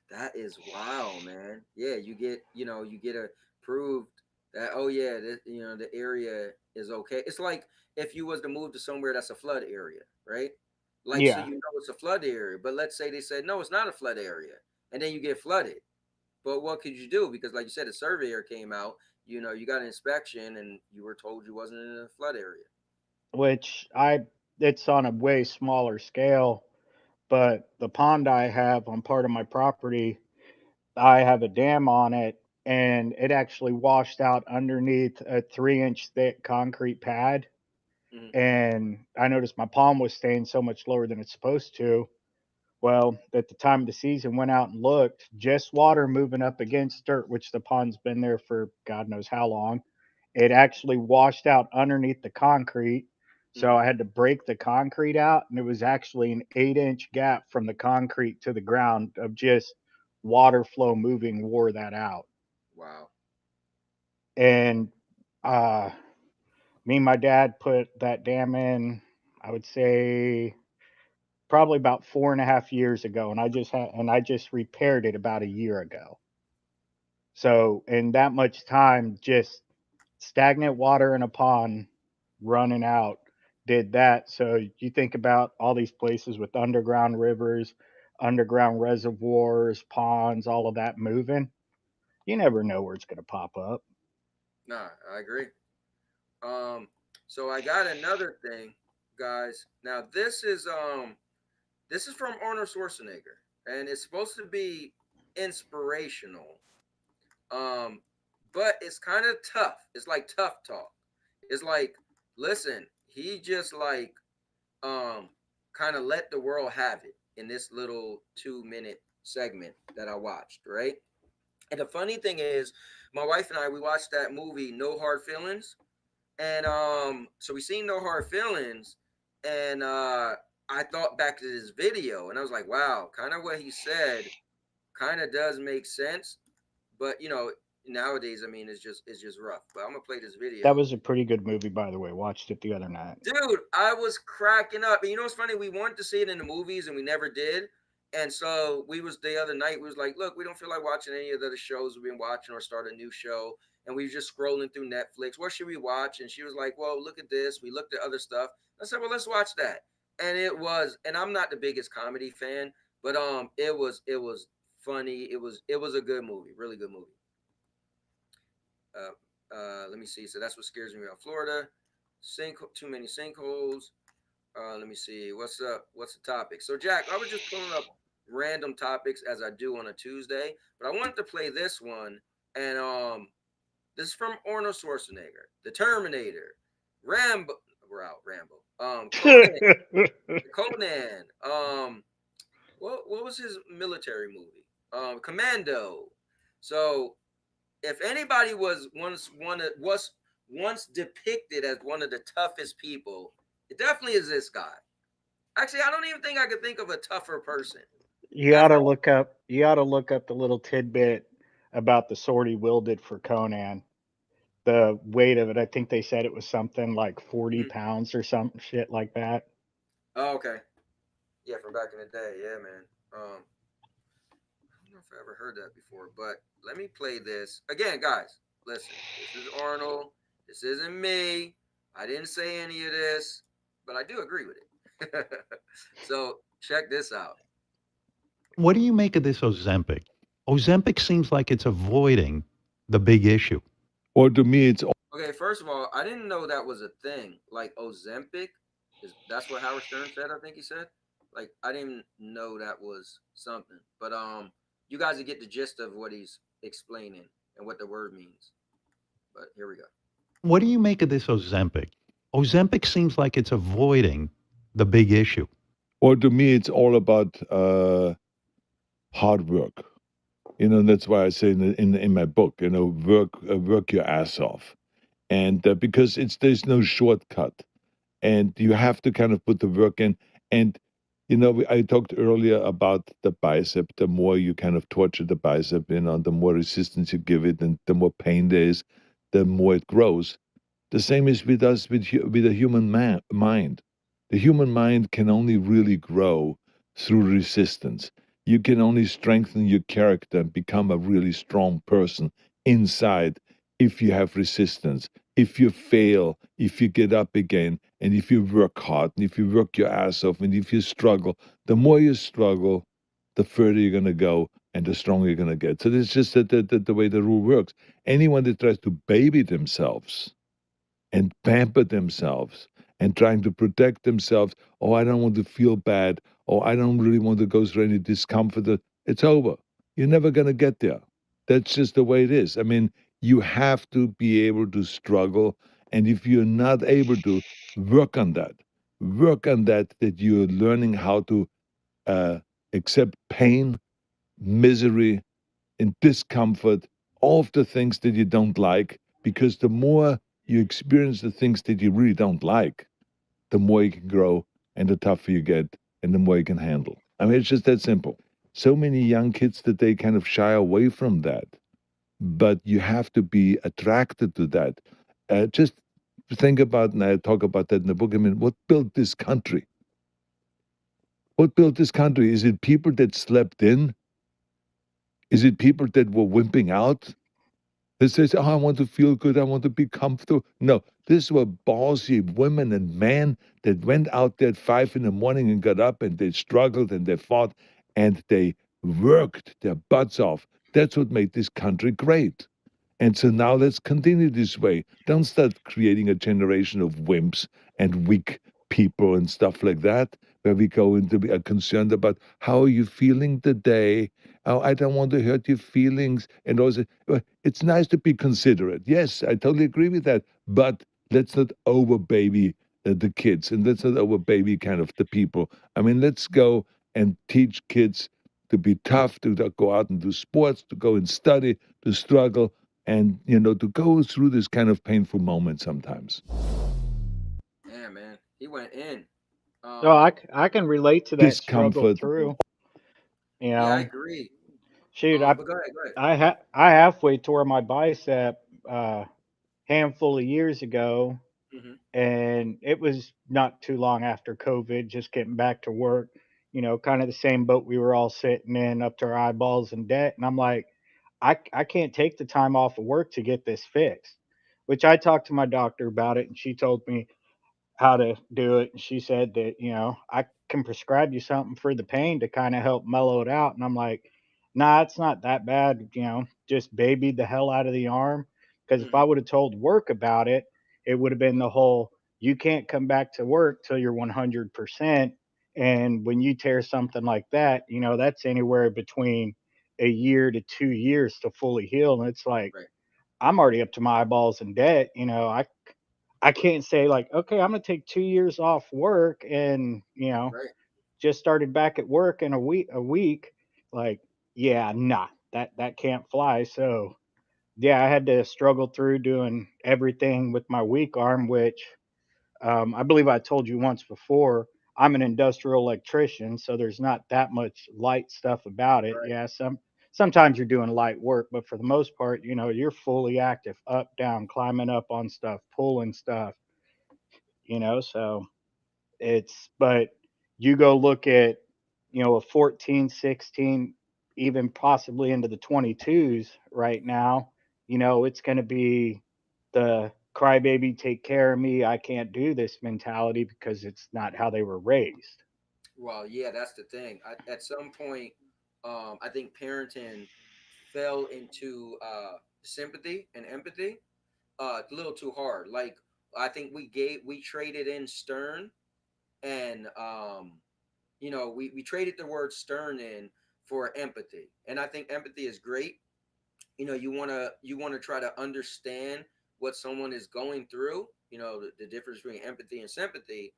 That is wild, man. Yeah, you get approved that, oh yeah, the area is okay. It's like if you was to move to somewhere that's a flood area, right? Like, so Yeah, you know it's a flood area, but let's say they said no, it's not a flood area, and then you get flooded. But what could you do? Because like you said, a surveyor came out, you got an inspection, and you were told you wasn't in a flood area. which I it's on a way smaller scale, but the pond I have on part of my property, I have a dam on it, and it actually washed out underneath a 3-inch thick concrete pad. Hmm. And I noticed my pond was staying so much lower than it's supposed to. Well, at the time of the season, went out and looked, just water moving up against dirt, which the pond's been there for God knows how long. It actually washed out underneath the concrete. So Hmm. I had to break the concrete out, and it was actually an 8-inch gap from the concrete to the ground of just water flow moving wore that out. Wow. And uh, me and my dad put that dam in, I would say probably about 4.5 years ago, and I just repaired it about a year ago. So in that much time, just stagnant water in a pond running out did that. So you think about all these places with underground rivers, underground reservoirs, ponds, all of that moving. You never know where it's going to pop up. Nah, I agree. Um, so I got another thing, guys. Now this is from Arnold Schwarzenegger, and it's supposed to be inspirational. Um, but it's kind of tough. It's like tough talk. It's like, listen, he just like um kind of let the world have it in this little 2 minute segment that I watched, right? And the funny thing is, my wife and I we watched that movie No Hard Feelings, and so we seen No Hard Feelings, and I thought back to this video, and I was like, wow, kind of what he said kind of does make sense, but nowadays, I mean, it's just rough. But I'm gonna play this That video. was a pretty good movie, by the way. Watched it the other night. Dude, I was cracking up. And you know what's funny? We wanted to see it in the movies and we never did. And so we was the other night, we was like, look, we don't feel like watching any of the other shows we've been watching or start a new show. And we was just scrolling through Netflix. What should we watch? And she was like, well, look at this. We looked at other stuff. I said, well, let's watch that. And I'm not the biggest comedy fan, but it was funny. It was a good movie, really good movie. Let me see. So that's what scares me about Florida. Too many sinkholes. Let me see. What's up? What's the topic? So Jack, I was just pulling up random topics as I do on a Tuesday, but I wanted to play this one, and this is from Arnold Schwarzenegger, The Terminator, Rambo. We're out, Rambo. Conan, Conan. What was his military movie? Commando. So if anybody was once depicted as one of the toughest people, it definitely is this guy. Actually, I don't even think I could think of a tougher person. You ought to look up. You ought to look up the little tidbit about the sword he wielded for Conan. The weight of it, I think they said it was something like 40 Mhm. pounds or some shit like that. Oh, okay. Yeah, from back in the day. Yeah, man. I don't know if I ever heard that before, but let me play this again, guys. Listen, this is Arnold. This isn't me. I didn't say any of this, but I do agree with it. So check this out. What do you make of this Ozempic? Ozempic seems like it's avoiding the big issue. Or to me, it's Okay, first of all, I didn't know that was a thing. Like Ozempic that's what Howard Stern said, I think he said. Like I didn't know that was something. But you guys will get the gist of what he's explaining and what the word means. But here we go. What do you make of this Ozempic? Ozempic seems like it's avoiding the big issue. or to me, it's all about hard work. And that's why I say in my book, work your ass off, and because there's no shortcut, and you have to kind of put the work in. And I talked earlier about the bicep. The more you kind of torture the bicep, the more resistance you give it, and the more pain there is, the more it grows. The same is with us with the human mind. The human mind can only really grow through resistance. You can only strengthen your character and become a really strong person inside if you have resistance, if you fail, if you get up again, and if you work hard, and if you work your ass off, and if you struggle. The more you struggle, the further you're going to go and the stronger you're going to get. So this is just the way the rule works. Anyone that tries to baby themselves and pamper themselves and trying to protect themselves. Oh, I don't want to feel bad. Oh, I don't really want to go through any discomfort. It's over. You're never going to get there. That's just the way it is. I mean, you have to be able to struggle. And if you're not able to, work on that. Work on that you're learning how to uh, accept pain, misery, and discomfort, all of the things that you don't like, because the more you experience the things that you really don't like, the more you can grow and the tougher you get and the more you can handle. I mean, it's just that simple. So many young kids that they kind of shy away from that, but you have to be attracted to that. Just think about, and I talk about that in the book. I mean, what built this country? What built this country? Is it people that slept in? Is it people that were wimping out? That says, oh, I want to feel good. I want to be comfortable. No, these were ballsy women and men that went out there at 5 in the morning and got up and they struggled and they fought and they worked their butts off. That's what made this country great. And so now let's continue this way. Don't start creating a generation of wimps and weak people and stuff like that, where we go into be concerned about how are you feeling today. Oh, I don't want to hurt your feelings. And also, it's nice to be considerate. Yes, I totally agree with that. But let's not over baby the kids, and let's not over baby kind of the people. I mean, let's go and teach kids to be tough, to go out and do sports, to go and study, to struggle, and to go through this kind of painful moment sometimes. Yeah, man. He went in. So I can relate to that struggle Discomfort. through. You Yeah, I know, agree. shoot, But go ahead, go ahead. I halfway tore my bicep handful of years ago, Hmm. and it was not too long after COVID, just getting back to work. Kind of the same boat we were all sitting in, up to our eyeballs in debt. And I'm like, I can't take the time off of work to get this fixed. Which I talked to my doctor about it, and she told me how to do it. And she said that, I can prescribe you something for the pain to kind of help mellow it out. And I'm like, nah, it's not that bad. Just babied the hell out of the arm. Because if I Hmm. would have told work about it, it would have been the whole, you can't come back to work till you're 100%. And when you tear something like that, that's anywhere between a year to 2 years to fully heal. And it's like, Right, I'm already up to my eyeballs in debt. I can't say like, okay, I'm gonna take 2 years off work and right. just started back at work in a week. Like, yeah, nah, that can't fly. So yeah, I had to struggle through doing everything with my weak arm, which I believe I told you once before. I'm an industrial electrician, so there's not that much light stuff about it. Right. Yeah, sometimes you're doing light work, but for the most part, you're fully active, up, down, climbing up on stuff, pulling stuff, so but you go look at, a 14, 16, even possibly into the 22s right now, it's going to be the crybaby, take care of me, I can't do this mentality because it's not how they were raised. Well, yeah, that's the thing. At some point, I think parenting fell into sympathy and empathy a little too hard. Like I think we traded in stern and we traded the word stern in for empathy, and I think empathy is great. You want to try to understand what someone is going through, the difference between empathy and sympathy,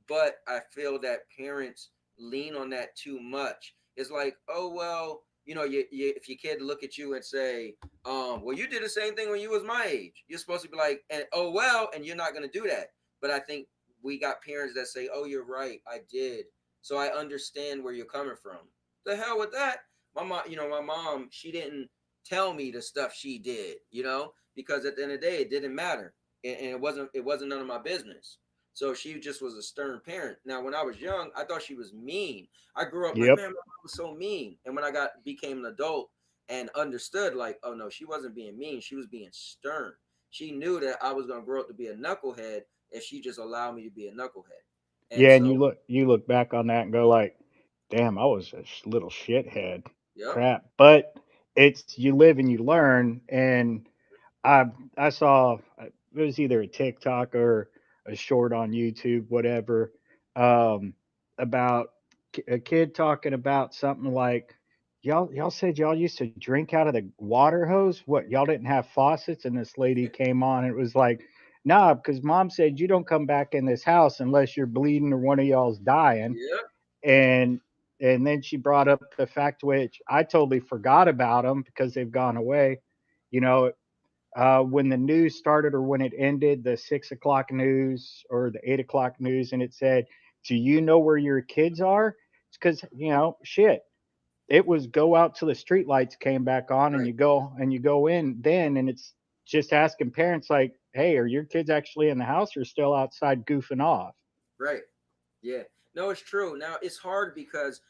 but I feel that parents lean on that too much. It's like, oh well, if your kid look at you and say, well, you did the same thing when you was my age, you're supposed to be like, and oh well, and you're not going to do that. But I think we got parents that say, oh, you're right, I did, so I understand where you're coming from. The hell with that. My mom, she didn't tell me the stuff she did, because at the end of the day, it didn't matter, and it wasn't none of my business. So she just was a stern parent. Now, when I was young, I thought she was mean. I grew up like, Yep. man, my mom was so mean. And when I became an adult and understood, like, oh no, she wasn't being mean. She was being stern. She knew that I was gonna grow up to be a knucklehead if she just allowed me to be a knucklehead. And Yeah, and so, you look back on that and go like, damn, I was a little shithead. yep. Crap. But it's you live and you learn. And I I saw it was either a TikTok or a short on YouTube, whatever, um, about a kid talking about something like, y'all said y'all used to drink out of the water hose. What, y'all didn't have faucets? And this lady came on and it was like, nah, because mom said you don't come back in this house unless you're bleeding or one of y'all's dying. Yep. And then she brought up the fact, which I totally forgot about them because they've gone away. You know, when the news started or when it ended, the 6 o'clock news or the 8 o'clock news, and it said, "Do you know where your kids are?" It's because shit. It was go out till the street lights came back on, and Right. you go in then, and it's just asking parents like, "Hey, are your kids actually in the house or still outside goofing off?" Right. Yeah. No, it's true. Now it's hard because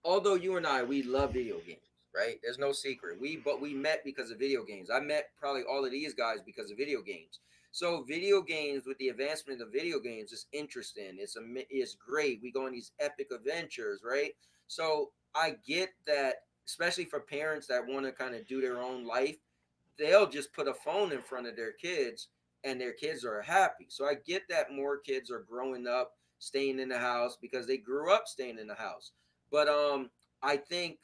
although you and I, we love video games, right? There's no secret. We met because of video games. I met probably all of these guys because of video games. So video games, with the advancement of video games, is interesting. It's great. We go on these epic adventures, right? So I get that, especially for parents that want to kind of do their own life, they'll just put a phone in front of their kids and their kids are happy. So I get that more kids are growing up staying in the house because they grew up staying in the house. But I think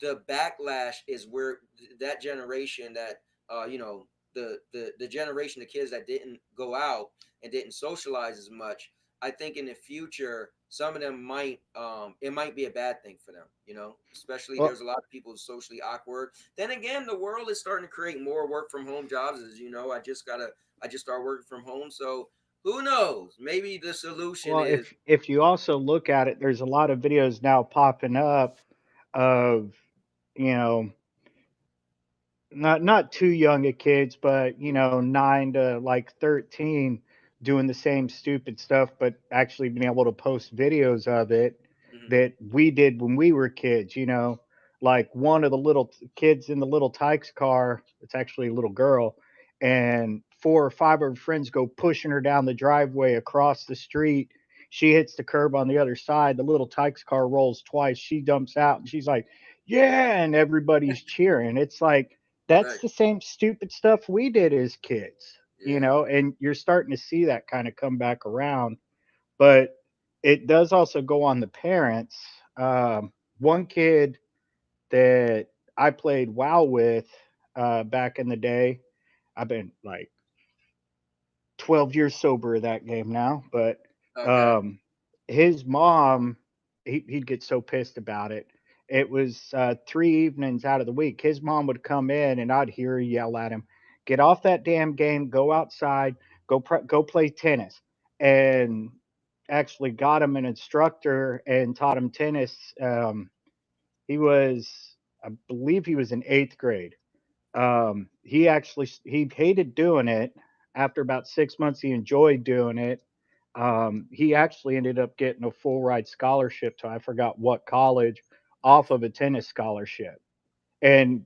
the backlash is where that generation that the generation of kids that didn't go out and didn't socialize as much. I think in the future some of them might it might be a bad thing for them, especially Well, there's a lot of people socially awkward. Then again, the world is starting to create more work from home jobs. As you know, I just started working from home, so who knows, maybe the solution well, is if you also look at it, there's a lot of videos now popping up of you know not too young of kids, but 9 to like 13, doing the same stupid stuff, but actually being able to post videos of it mhm, that we did when we were kids. Like one of the little kids in the little Tykes car, it's actually a little girl, and 4 or 5 of her friends go pushing her down the driveway across the street. She hits the curb on the other side. The little Tykes car rolls twice. She dumps out and she's like, yeah, and everybody's cheering. It's like, that's right, the same stupid stuff we did as kids, yeah, and you're starting to see that kind of come back around. But it does also go on the parents. One kid that I played WoW with back in the day, I've been like 12 years sober of that game now, but okay, um, his mom, he'd get so pissed about it. It was 3 evenings out of the week. His mom would come in and I'd hear her yell at him, "Get off that damn game, go outside, go play tennis." And actually got him an instructor and taught him tennis. He was, I believe, he was in eighth grade. He hated doing it. After about 6 months, he enjoyed doing it. He actually ended up getting a full ride scholarship to I forgot what college off of a tennis scholarship. And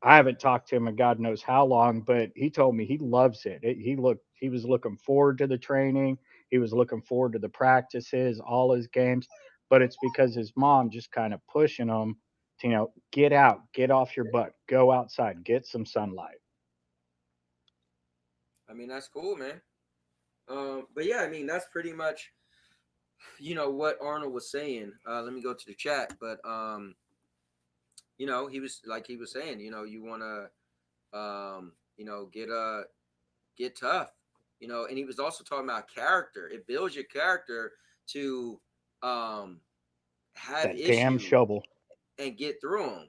I haven't talked to him in God knows how long, but he told me he loves it. He was looking forward to the training. He was looking forward to the practices, all his games. But it's because his mom just kind of pushing him to, get out, get off your butt, go outside, get some sunlight. I mean, that's cool, man. But yeah, I mean, that's pretty much, what Arnold was saying. Let me go to the chat, but he was like he was saying, you want to, get tough, and he was also talking about character. It builds your character to have That damn issues shovel. and get through them.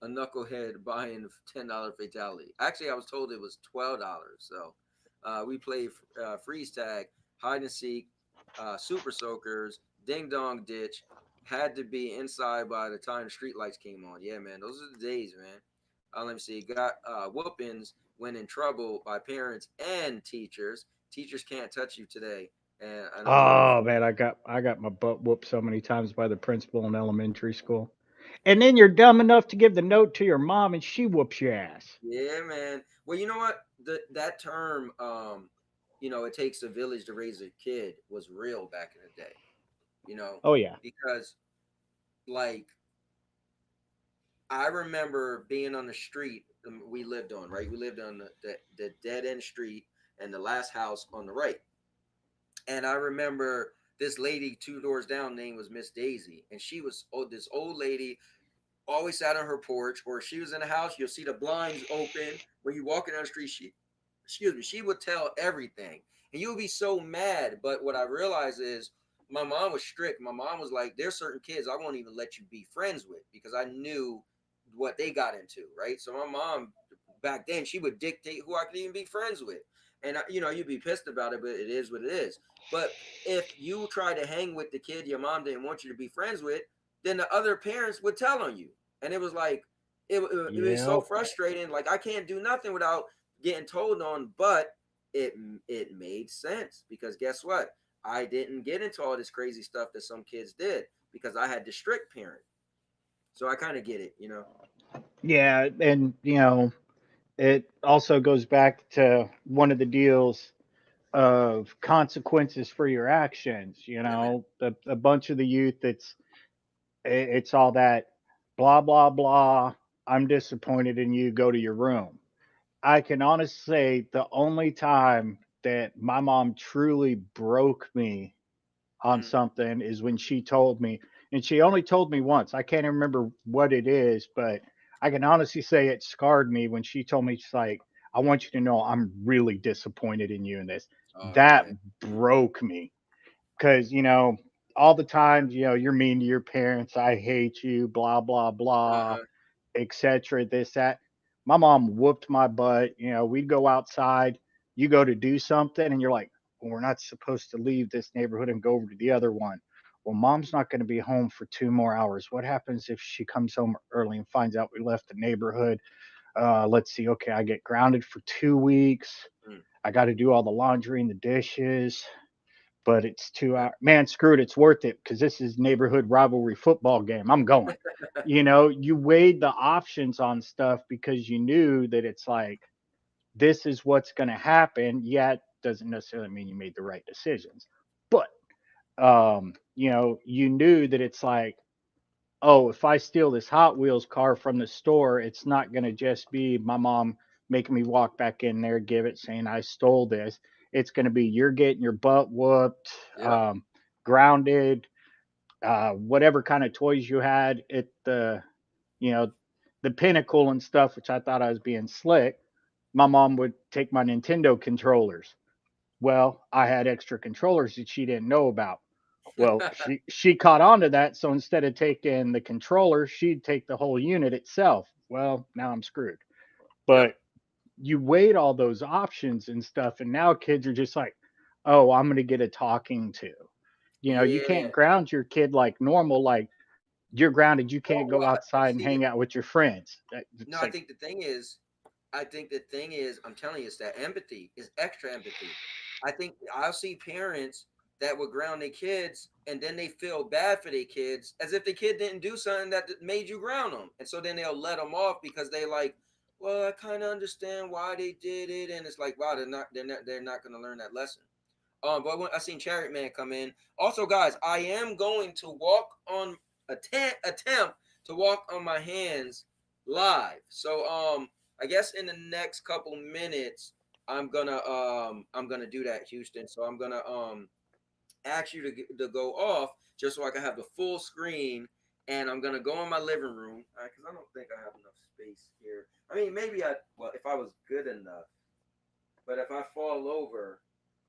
A knucklehead buying $10 fatality. Actually, I was told it was $12. So we played freeze tag, hide and seek, super soakers, ding dong ditch. Had to be inside by the time the street lights came on. Yeah, man, those are the days, man. Let me see. Got whoopings when in trouble by parents and teachers. Teachers can't touch you today. And I'm Oh grateful. man, I got my butt whooped so many times by the principal in elementary school. And then you're dumb enough to give the note to your mom and she whoops your ass. Yeah, man. Well, you know what? That term, it takes a village to raise a kid was real back in the day. Oh yeah. Because like I remember being on the street we lived on, right? We lived on the dead end street and the last house on the right. And I remember this lady 2 doors down, name was Miss Daisy, and she was this old lady always sat on her porch, or she was in the house. You'll see the blinds open when you walking down the street. She would tell everything, and you would be so mad. But what I realized is my mom was strict. My mom was like, "There's certain kids I won't even let you be friends with because I knew what they got into." Right. So my mom back then she would dictate who I could even be friends with, and you'd be pissed about it, but it is what it is. But if you try to hang with the kid your mom didn't want you to be friends with, then the other parents would tell on you. And it was like, it was so Yep. frustrating. Like, I can't do nothing without getting told on, but it made sense because guess what? I didn't get into all this crazy stuff that some kids did because I had the strict parent. So I kind of get it. Yeah, and it also goes back to one of the deals of consequences for your actions. Yeah, man. A bunch of the youth, it's all that blah blah blah. I'm disappointed in you. Go to your room. I can honestly say the only time that my mom truly broke me on Mm, something is when she told me, and she only told me once. I can't remember what it is, but I can honestly say it scarred me when she told me, she's like, I want you to know I'm really disappointed in you in this. oh That yeah. broke me because, all the times, you're mean to your parents. I hate you, blah, blah, blah, Uh-huh. etc. This, that. My mom whooped my butt. We'd go outside, you go to do something, and you're like, well, we're not supposed to leave this neighborhood and go over to the other one. Well, mom's not going to be home for 2 more hours. What happens if she comes home early and finds out we left the neighborhood? Let's see. Okay, I get grounded for 2 weeks. Mm, I got to do all the laundry and the dishes, but it's two yeah. hours. Man, screw it. It's worth it because this is neighborhood rivalry football game. I'm going. You weighed the options on stuff because you knew that it's like, this is what's going to happen. Yet doesn't necessarily mean you made the right decisions. But, you knew that it's like, oh, if I steal this Hot Wheels car from the store, it's not going to just be my mom making me walk back in there, give it, saying I stole this. It's going to be you're getting your butt whooped, Yep. grounded, whatever kind of toys you had at you know, the pinnacle and stuff, which I thought I was being slick. My mom would take my Nintendo controllers. Well, I had extra controllers that she didn't know about. Well, she caught on to that, so instead of taking the controller, she'd take the whole unit itself. Well, now I'm screwed. Yep. But you weighed all those options and stuff, and now kids are just like, "Oh, I'm going to get a talking to." You know, you Yeah. can't ground your kid like normal, like you're grounded. You can't go Well, outside and see, hang out with your friends. no, It's I like, think the thing is, I'm telling you, it's that empathy is extra empathy. I think I'll see parents that would ground their kids and then they feel bad for their kids as if the kid didn't do something that made you ground them. And so then they'll let them off because they like, well, I kind of understand why they did it. And it's like, wow, they're not going to learn that lesson. But when I seen Chariot Man come in. Also, guys, I am going to walk on attempt to walk on my hands live. So I guess in the next couple minutes I'm gonna do that, Houston. So I'm gonna ask you to go off just so I can have the full screen, and I'm gonna go in my living room because I don't think I have enough space here. I mean, maybe if I was good enough, but if I fall over,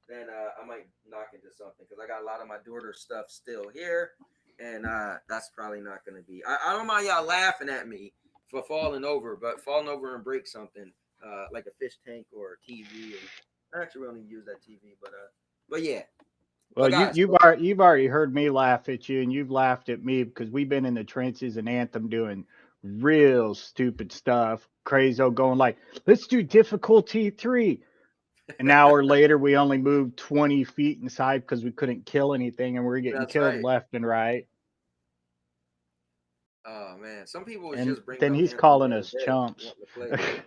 then I might knock into something because I got a lot of my daughter's stuff still here, and that's probably not going to be. I don't mind y'all laughing at me for falling over, but falling over and break something like a fish tank or a TV. I actually only use that TV, but yeah. well, But guys, you've already heard me laugh at you, and you've laughed at me because we've been in the trenches and Anthem doing real stupid stuff. Crazo going like, let's do difficulty 3. An hour later, we only moved 20 feet inside because we couldn't kill anything, and we are getting that's killed right. left and right. Oh man, some people was And just bringing then up he's Anthem the calling other us day, chumps. wanting to play.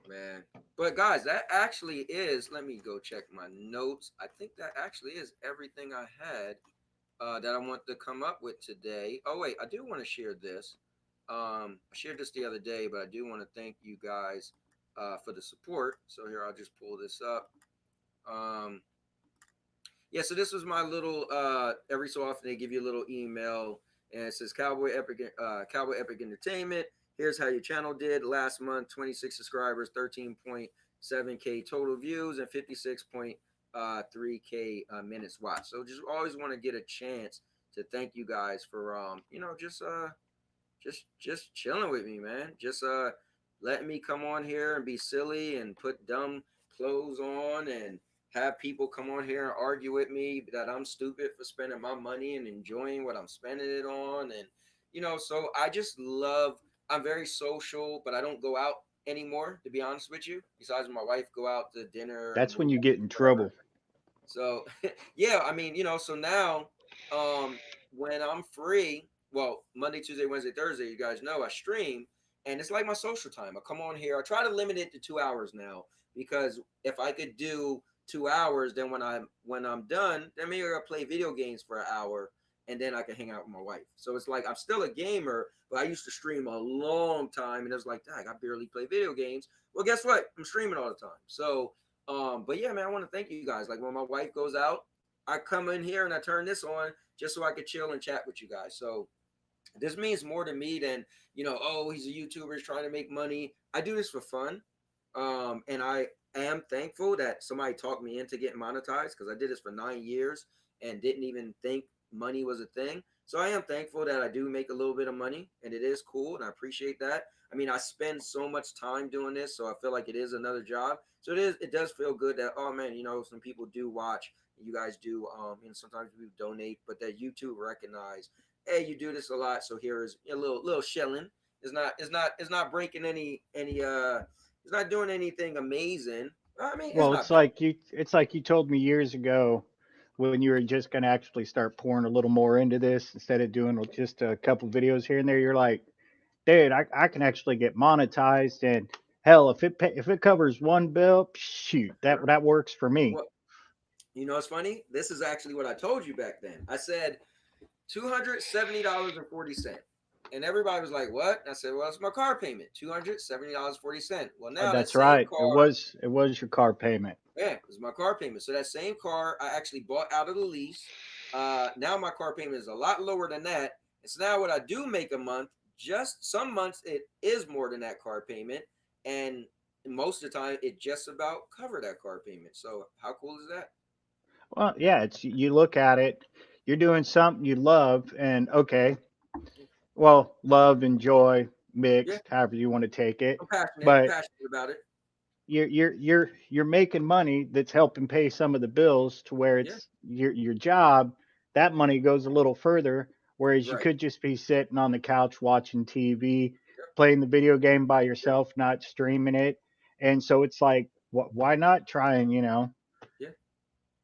Man, but guys, that actually is. Let me go check my notes. I think that actually is everything I had that I want to come up with today. Oh wait, I do want to share this. I shared this the other day, but I do want to thank you guys for the support. So here, I'll just pull this up. Yeah, so this was my little. Every so often they give you a little email, and it says Cowboy Epic Entertainment. Here's how your channel did last month: 26 subscribers, 13.7K total views, and 56.3K minutes watched. So just always want to get a chance to thank you guys for just chilling with me, man. Just letting me come on here and be silly and put dumb clothes on and have people come on here and argue with me that I'm stupid for spending my money and enjoying what I'm spending it on. And so I just love. I'm very social, but I don't go out anymore, to be honest with you. Besides my wife go out to dinner and That's when movies, you get in whatever. trouble. So yeah, I mean, so now when I'm free, well, Monday, Tuesday, Wednesday, Thursday, you guys know I stream, and it's like my social time. I come on here. I try to limit it to 2 hours now because if I could do 2 hours, then when I'm done, then maybe I'll play video games for an hour and then I can hang out with my wife. So it's like I'm still a gamer, but I used to stream a long time, and it was like, dang, I barely play video games. Well, guess what? I'm streaming all the time. So but yeah, man, I want to thank you guys. Like when my wife goes out, I come in here and I turn this on just so I could chill and chat with you guys. So this means more to me than, oh, he's a YouTuber, he's trying to make money. I do this for fun. And I am thankful that somebody talked me into getting monetized because I did this for 9 years and didn't even think money was a thing. So I am thankful that I do make a little bit of money, and it is cool, and I appreciate that. I mean, I spend so much time doing this, so I feel like it is another job. So it does feel good that, oh man, some people do watch. You guys do, sometimes we donate, but that YouTube recognize, hey, you do this a lot, so here is a little shilling. It's not breaking any it's not doing anything amazing. I mean, it's Well, not it's like you told me years ago when you were just going to actually start pouring a little more into this instead of doing just a couple videos here and there. You're like, dude, I can actually get monetized, and hell, if it covers one bill, shoot, sure. that works for me. Well, it's funny. This is actually what I told you back then. I said $270.40. And everybody was like, what? And I said, well, it's my car payment, $270.40. Well, now that That's same right. car, It was your car payment. yeah, it's my car payment. So that same car I actually bought out of the lease. Now my car payment is a lot lower than that. And so now what I do make a month, just some months it is more than that car payment. And most of the time it just about covered that car payment. So how cool is that? Well, yeah, it's you look at it, you're doing something you love, and okay, well, love and joy Yeah, mixed, however you want to take it. I'm But passionate about it. you're making money that's helping pay some of the bills to where Yeah, it's your job. That money goes a little further, whereas you right. could just be sitting on the couch watching TV, Yep, playing the video game by yep, yourself, not streaming it. And so it's like, why not try and yeah.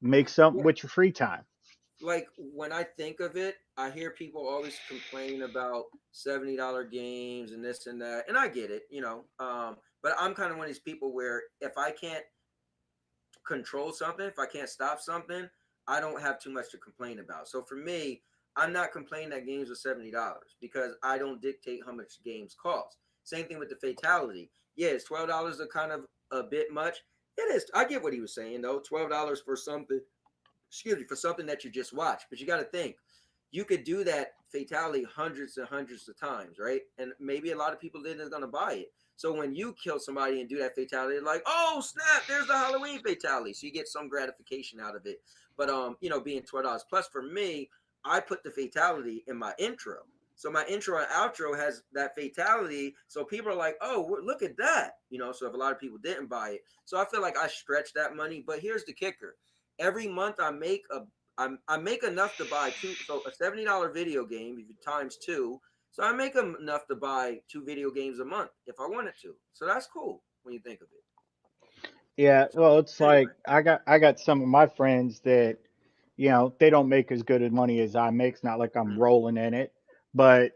make something Yeah. with your free time? Like when I think of it, I hear people always complain about $70 games and this and that, and I get it, you know. But I'm kind of one of these people where if I can't control something, if I can't stop something, I don't have too much to complain about. So for me, I'm not complaining that games are $70 because I don't dictate how much games cost. Same thing with the fatality. Yeah, it's $12 a kind of a bit much. It is. I get what he was saying though. $12 for something, excuse me, for something that you just watched. But you got to think, you could do that fatality hundreds and hundreds of times, right? And maybe a lot of people isn't going to buy it. So when you kill somebody and do that fatality, they're like, oh snap, there's the Halloween fatality. So you get some gratification out of it. But being $12 plus for me, I put the fatality in my intro. So my intro and outro has that fatality. So people are like, oh, look at that. So if a lot of people didn't buy it. So I feel like I stretch that money. But here's the kicker. Every month I make enough to buy two. So a $70 video game, if you times two. So I make enough to buy 2 video games a month if I wanted to. So that's cool when you think of it. Yeah, So well, it's anyway, like I got some of my friends that, they don't make as good as money as I make. It's not like I'm rolling in it, but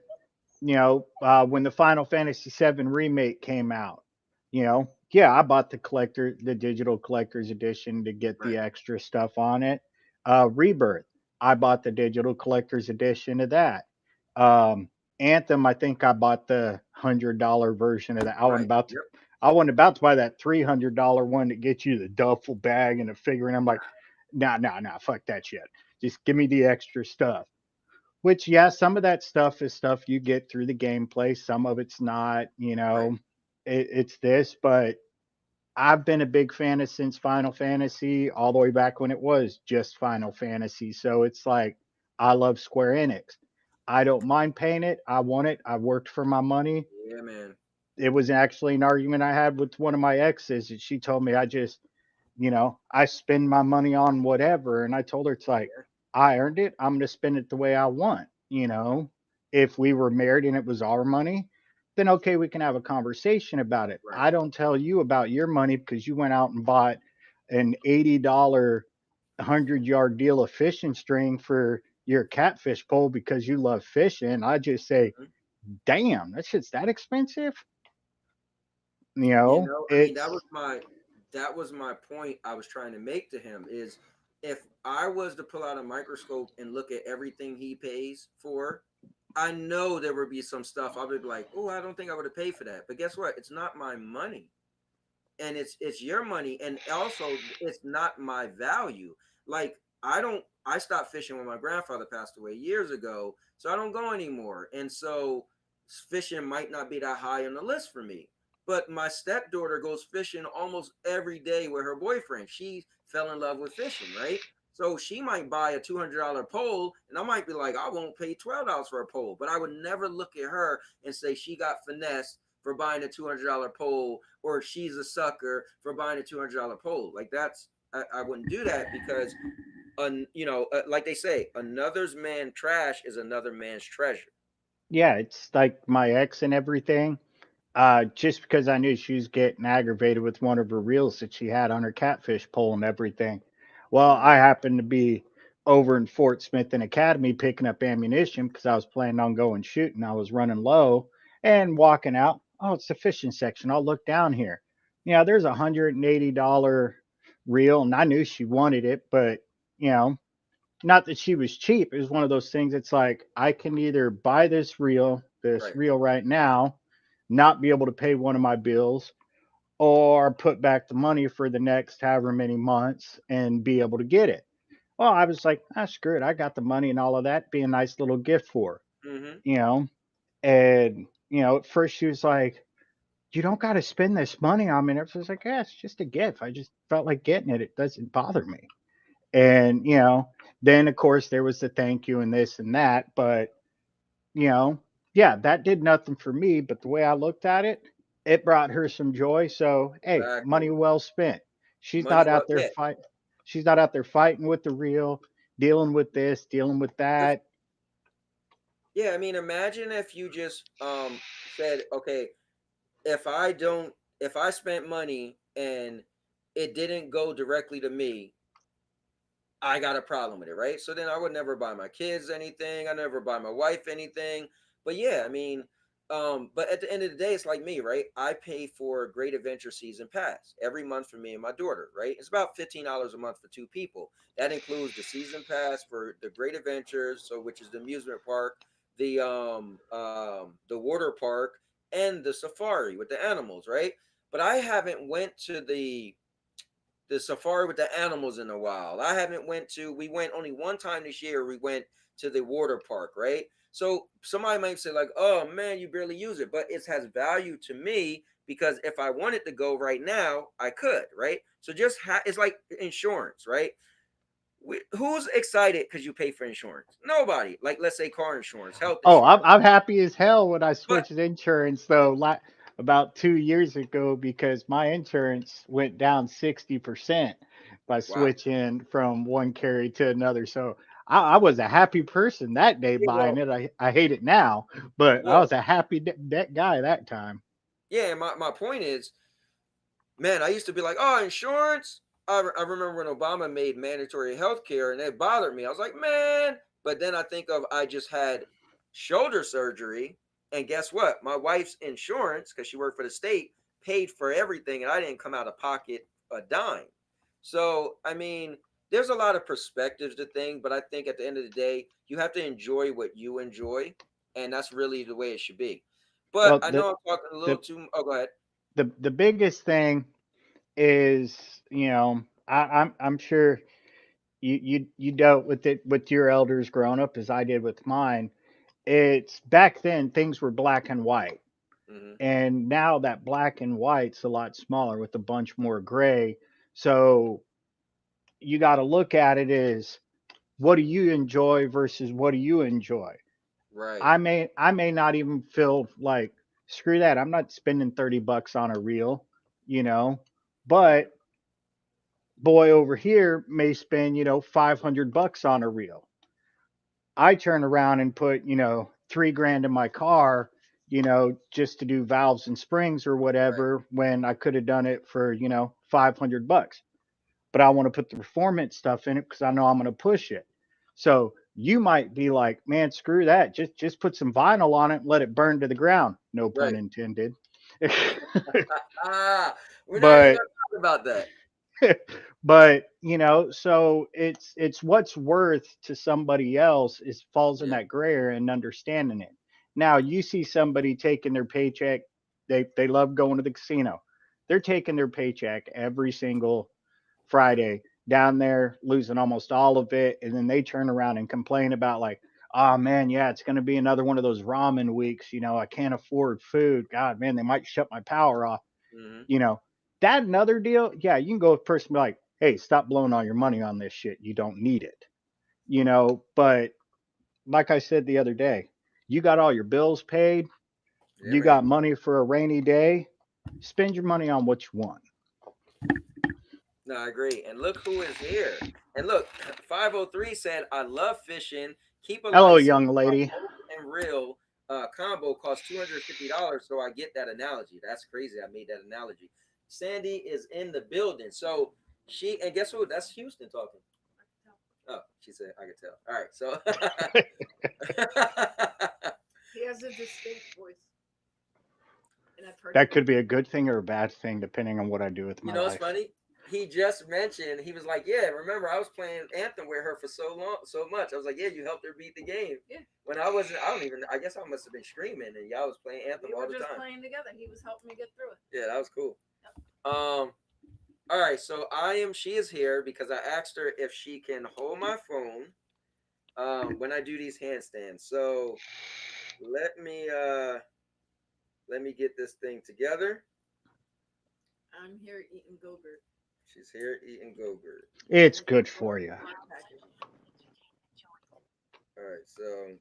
when the Final Fantasy VII remake came out, yeah, I bought the digital collector's edition to get right. the extra stuff on it. Rebirth, I bought the digital collector's edition of that. Um, Anthem, I think I bought the $100 version of that. Right. Yep. I wasn't about to buy that $300 one that gets you the duffel bag and a figure. And I'm like, nah, fuck that shit. Just give me the extra stuff. Which, yeah, some of that stuff is stuff you get through the gameplay. Some of it's not, Right. it's this, but I've been a big fan of since Final Fantasy, all the way back when it was just Final Fantasy. So it's like, I love Square Enix. I don't mind paying it. I want it. I worked for my money. Yeah, man. It was actually an argument I had with one of my exes, and she told me I spend my money on whatever. And I told her, it's like, Yeah. I earned it. I'm going to spend it the way I want. If we were married and it was our money, then okay, we can have a conversation about it. Right. I don't tell you about your money because you went out and bought an $80 100-yard deal of fishing string for your catfish pole because you love fishing. I just say, Mhm. damn, that shit's that expensive. I mean, It's that was my point I was trying to make to him is if I was to pull out a microscope and look at everything he pays for, I know there would be some stuff I would be like, oh, I don't think I would have paid for that. But guess what? It's not my money. And it's your money. And also it's not my value. Like I stopped fishing when my grandfather passed away years ago. So I don't go anymore. And so fishing might not be that high on the list for me. But my stepdaughter goes fishing almost every day with her boyfriend. She fell in love with fishing, right? So she might buy a $200 pole, and I might be like, I won't pay $12 for a pole. But I would never look at her and say she got finessed for buying a $200 pole, or she's a sucker for buying a $200 pole. Like I wouldn't do that because, like they say, another's man trash is another man's treasure. yeah, it's like my ex and everything. Just because I knew she was getting aggravated with one of her reels that she had on her catfish pole and everything. Well, I Mm-hmm. happened to be over in Fort Smith and Academy picking up ammunition because I was planning on going shooting. I was running low and walking out. Oh, it's the fishing section. I'll look down here. Yeah, there's $180 reel, and I knew she wanted it, but you know, not that she was cheap. It was one of those things. It's like I can either buy this Right. reel right now, not be able to pay one of my bills, or put back the money for the next however many months and be able to get it. Well, I was like, screw it. I got the money and all of that. Be a nice little gift for her, Mm-hmm. you know. And at first she was like, "You don't got to spend this money on me." And I was like, "Yeah, it's just a gift. I just felt like getting it. It doesn't bother me." And then of course there was the thank you and this and that, but you know, yeah, that did nothing for me. But the way I looked at it, it brought her some joy. So hey, Exactly. money well spent. She's Money not well, out there yeah. fight. She's not out there fighting with the real, dealing with this, dealing with If that. yeah, I mean, imagine if you just said, okay, if I don't, if I spent money and it didn't go directly to me, I got a problem with it, right? So then I would never buy my kids anything. I never buy my wife anything. But yeah, I mean, but at the end of the day, it's like me, right? I pay for Great Adventure Season Pass every month for me and my daughter, right? It's about $15 a month for two people. That includes the season pass for the Great Adventures, so which is the amusement park, the water park, and the safari with the animals, right? But I haven't went to the safari with the animals in a while. I haven't went to, we went only one time this year. We went to the water park, right? So somebody might say like, oh man, you barely use it, but it has value to me because if I wanted to go right now, I could, right? So just it's like insurance, right? Who's excited because you pay for insurance? Nobody. Like let's say car insurance, health Oh, I'm insurance. I'm happy as hell when I But switched insurance though, like about 2 years ago because my insurance went down 60% by wow. switching from one carrier to another. So I was a happy person that day Yeah, buying well, it. I hate it now, but I well, was a happy that guy that time. yeah, my point is, man, I used to be like, oh, insurance. I remember when Obama made mandatory health care and it bothered me. I was like, man. But then I think of I just had shoulder surgery. And guess what? My wife's insurance, because she worked for the state, paid for everything. And I didn't come out of pocket a dime. So, I mean, there's a lot of perspectives to things. But I think at the end of the day, you have to enjoy what you enjoy. And that's really the way it should be. But Well, I know I'm talking a little the too. Oh, go ahead. the biggest thing is, I'm sure you dealt with it with your elders growing up as I did with mine. It's back then things were black and white. Hmm. And now that black and white's a lot smaller with a bunch more gray. So you got to look at it as what do you enjoy versus what do you enjoy. Right. I may not even feel like screw that. I'm not spending $30 on a reel, you know. Right. But boy over here may spend, 500 bucks on a reel. I turn around and put, 3 grand in my car, just to do valves and springs or Right. whatever when I could have done it for, 500 bucks. But I want to put the performance stuff in it because I know I'm going to push it. So you might be like, man, screw that. Just put some vinyl on it and let it burn to the ground. No pun Right. intended. Ah, we're not even but gonna talk about that. but so it's what's worth to somebody else is falls in Yeah. that gray area and understanding it. Now you see somebody taking their paycheck, they love going to the casino. They're taking their paycheck every single Friday down there, losing almost all of it, and then they turn around and complain about like, oh man, yeah, it's going to be another one of those ramen weeks. I can't afford food. God, man, they might shut my power off. Hmm. you know, that another deal. Yeah, you can go with a person and be like, hey, stop blowing all your money on this shit. You don't need it. But like I said the other day, you got all your bills paid, Yeah, you man. got money for a rainy day. Spend your money on what you want. No, I agree. And look who is here. And look, 503 said, I love fishing. Keep a Hello, license. young My lady. boat and reel combo costs $250. So I get that analogy. That's crazy. I made that analogy. Sandy is in the building. So and guess who? That's Houston talking. Oh, she said, I could tell. All right. So He has a distinct voice, and I've heard it That could be before. a good thing or a bad thing depending on what I do with you my know, it's life. funny. He just mentioned he was like, "Yeah, remember I was playing Anthem with her for so long, so much." I was like, "Yeah, you helped her beat the game." Yeah. When I wasn't, I don't even. I guess I must have been streaming, and y'all was playing Anthem We all were the just time. playing together. He was helping me get through it. Yeah, that was cool. Yep. All right, so she is here because I asked her if she can hold my phone when I do these handstands. So let me get this thing together. I'm here eating Go-Gurt. She's here eating Go-Gurt. It's good for you. All right, so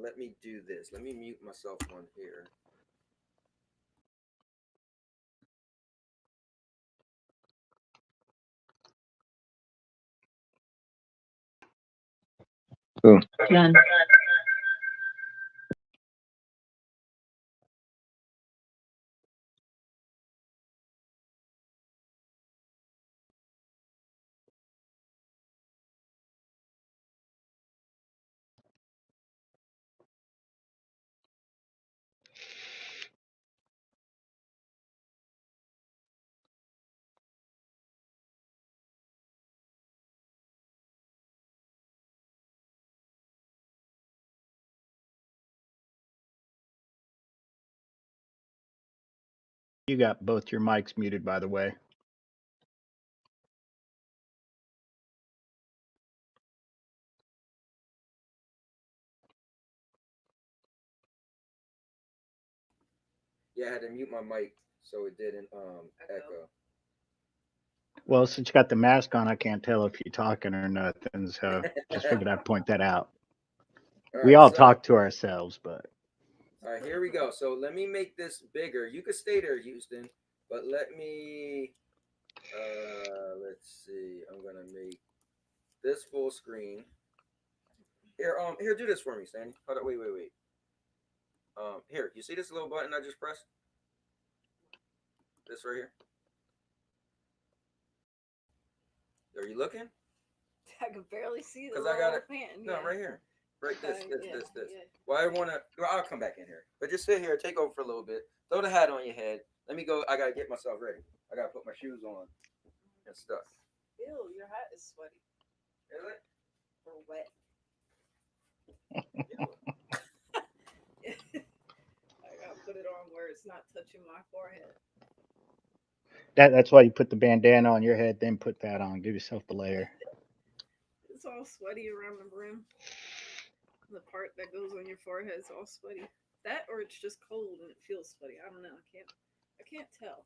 let me do this. Let me mute myself on here. Cool. Done. You got both your mics muted, by the way. Yeah, I had to mute my mic so it didn't echo. Well, since you got the mask on, I can't tell if you're talking or nothing. So just figured I'd point that out. We all talk to ourselves, but. All right, here we go. So let me make this bigger. You could stay there, Houston, but let me. Let's see. I'm gonna make this full screen. Here, do this for me, Sandy. Hold on, wait. Here, you see this little button I just pressed? This right here. Are you looking? I can barely see the Because I got it. hand. No, Yeah. right here. Right, this. Yeah. Well, I wanna. Well, I'll come back in here. But just sit here, take over for a little bit. Throw the hat on your head. Let me go. I gotta get myself ready. I gotta put my shoes on and stuff. Ew, your hat is sweaty. Is it? Or wet. I gotta put it on where it's not touching my forehead. That's why you put the bandana on your head, then put that on. Give yourself the layer. It's all sweaty around the brim. The part that goes on your forehead is all sweaty. That or it's just cold and it feels sweaty. I don't know. I can't tell.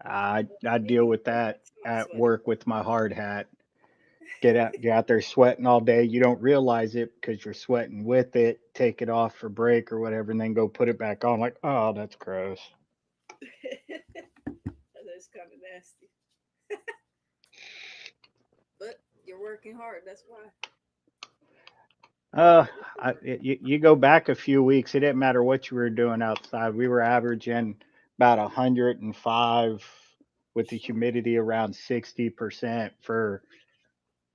I deal with that at work with my hard hat. Get out there sweating all day. You don't realize it because you're sweating with it. Take it off for break or whatever, and then go put it back on. Like, oh, that's gross. That's kind of nasty. But you're working hard. That's why. You go back a few weeks. It didn't matter what you were doing outside. We were averaging about 105 with the humidity around 60% for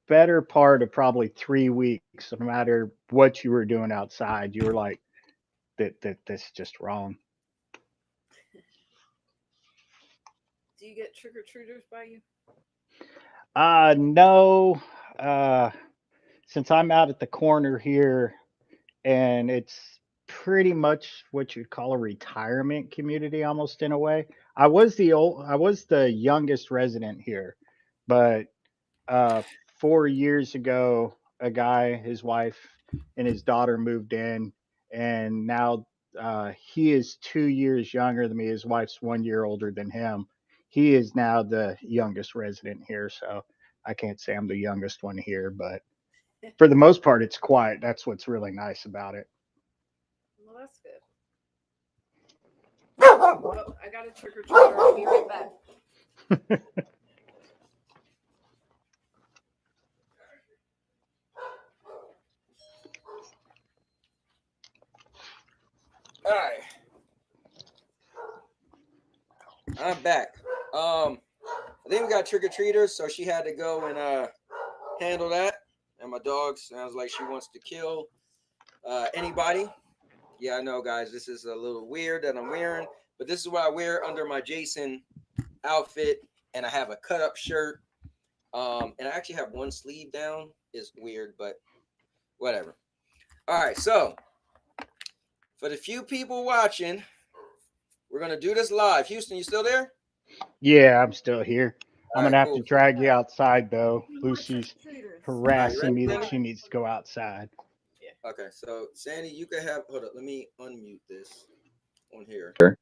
better part of probably 3 weeks. No matter what you were doing outside, you were like, that's just wrong. Do you get trick-or-treaters by you? No. Since I'm out at the corner here, and it's pretty much what you'd call a retirement community, almost in a way. I was the youngest resident here, but 4 years ago, a guy, his wife, and his daughter moved in, and now he is 2 years younger than me. His wife's 1 year older than him. He is now the youngest resident here, so I can't say I'm the youngest one here, but for the most part, it's quiet. That's what's really nice about it. Well, that's good. Well, I got a trick-or-treater. I'll be right back. All right, I'm back. I think we got trick-or-treaters, so she had to go and handle that. And my dog sounds like she wants to kill anybody. Yeah, I know, guys. This is a little weird that I'm wearing, but this is what I wear under my Jason outfit, and I have a cut-up shirt. And I actually have one sleeve down. It's weird, but whatever. All right, so for the few people watching, we're gonna do this live. Houston, you still there? Yeah, I'm still here. I'm All gonna right, have to drag you outside though. Lucy's harassing ready, me Sandy? that she needs to go outside. Okay, so Sandy, you can have. Hold up, let me unmute this on here. Sure.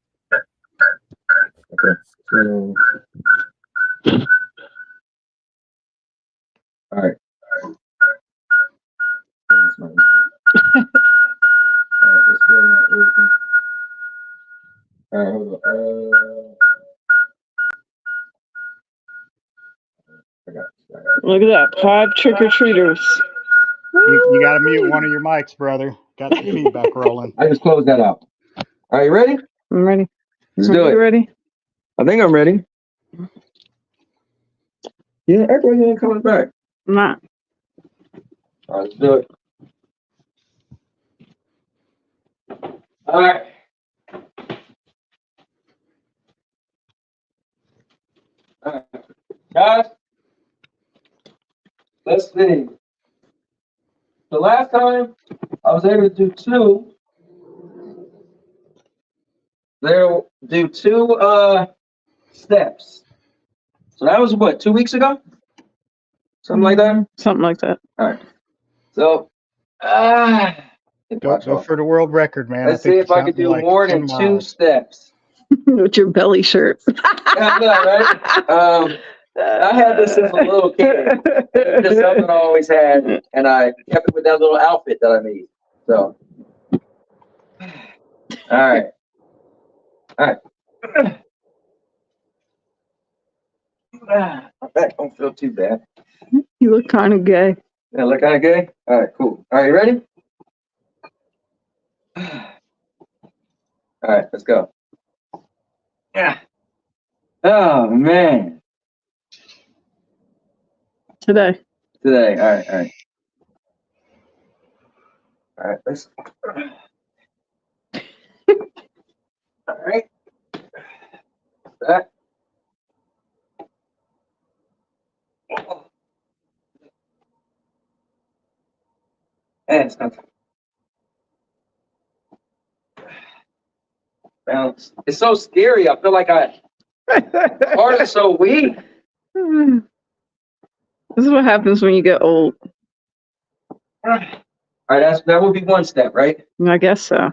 Okay. So, all right. That's not all right, it's still not working. All right, hold on. I got it. Look at that. 5 trick-or-treaters. Woo! You got to mute one of your mics, brother. Got the feedback rolling. I just closed that out. Are you ready? I'm ready. Let's do it. You ready? I think I'm ready. Yeah, everybody ain't coming back. I'm not. All right, let's do it. All right. All right. Guys, let's see. The last time I was able to do two steps. So that was what, 2 weeks ago? Something like that? Something like that. All right. So, Go for the world record, man. Let's I think see if I could do like more 10 than 2 miles. steps. With your belly shirt. Yeah, I know, right? I had this since a little kid. It's just something I always had, and I kept it with that little outfit that I made. So, all right. My back don't feel too bad. You look kind of gay. Yeah, look kind of gay? All right, cool. All right, you ready? All right, let's go. Yeah. Oh, man. Today. All right. All right, let's. All right. That. And it's not. Balance. It's so scary. I feel like my heart is so weak. This is what happens when you get old. All right, that would be one step, right? I guess so.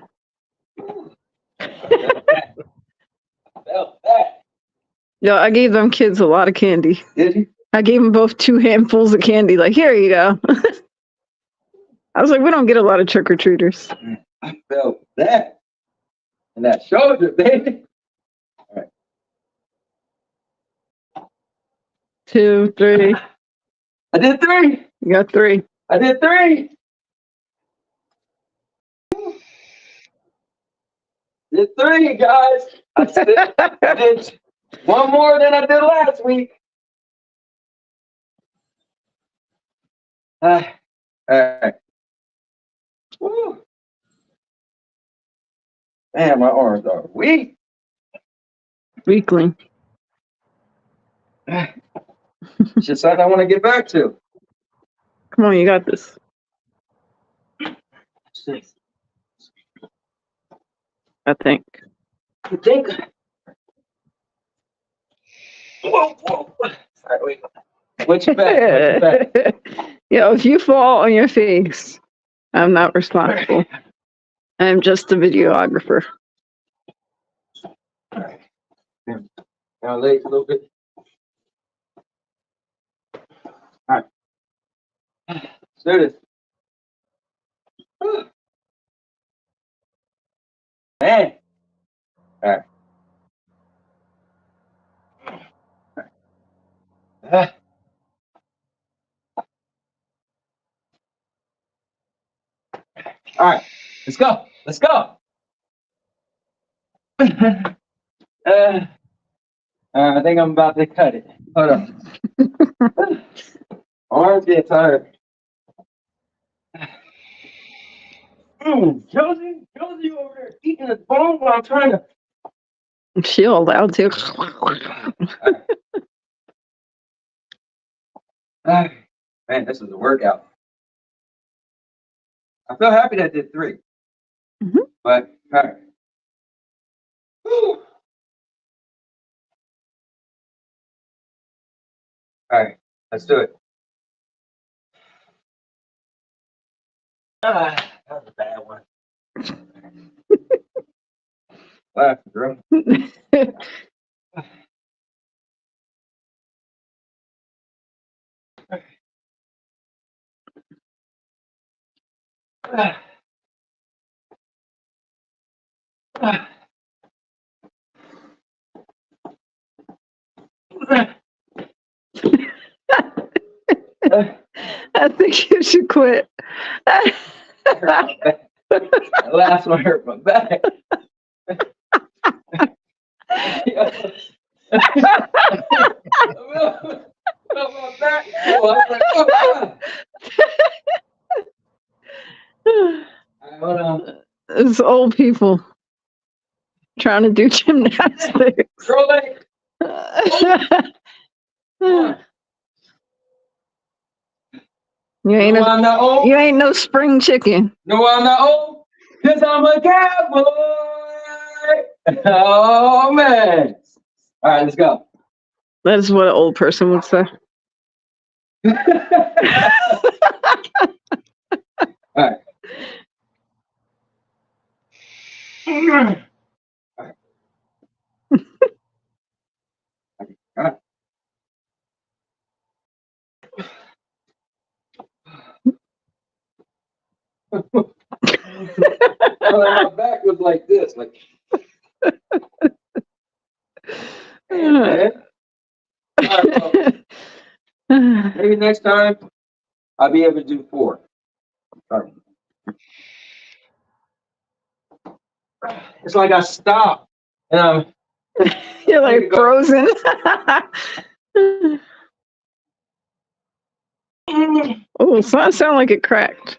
Yo, I gave them kids a lot of candy. Did you? I gave them both 2 handfuls of candy. Like, here you go. I was like, we don't get a lot of trick-or-treaters. I felt that. And that shoulder, baby. All right. 2, 3. I did 3. You got 3. I did 3. Did 3, guys. I did one more than I did last week. All right. Woo. Man, my arms are weak. Weakling. It's just something I want to get back to. Come on, you got this. I think. You think? Whoa. All right, wait. What's your back? Yo, if you fall on your face, I'm not responsible. I'm just a videographer. All right. Now legs a little bit. All right. Let's do this. Man. All right. All right, let's go. I think I'm about to cut it. Hold on. Arms get tired. Josie over there eating the bone while I'm trying to. She all loud too. Man, this is a workout. I feel happy that I did 3. Mm-hmm. But, all right. Whew. All right, let's do it. That was a bad one. Laugh, girl. I think you should quit. That last one hurt my back. My back. Oh, I was like, oh, God. All right, hold on. It's old people trying to do gymnastics. Girl leg. You ain't No, I'm not old. you ain't no spring chicken. No, I'm not old. Cause I'm a cowboy. Oh man. All right, let's go. That is what an old person would say. All right. My back was like this, like. Man. All right, well, maybe next time I'll be able to do 4. All right. It's like I stopped and I'm. You're like frozen. Oh, so sound like it cracked.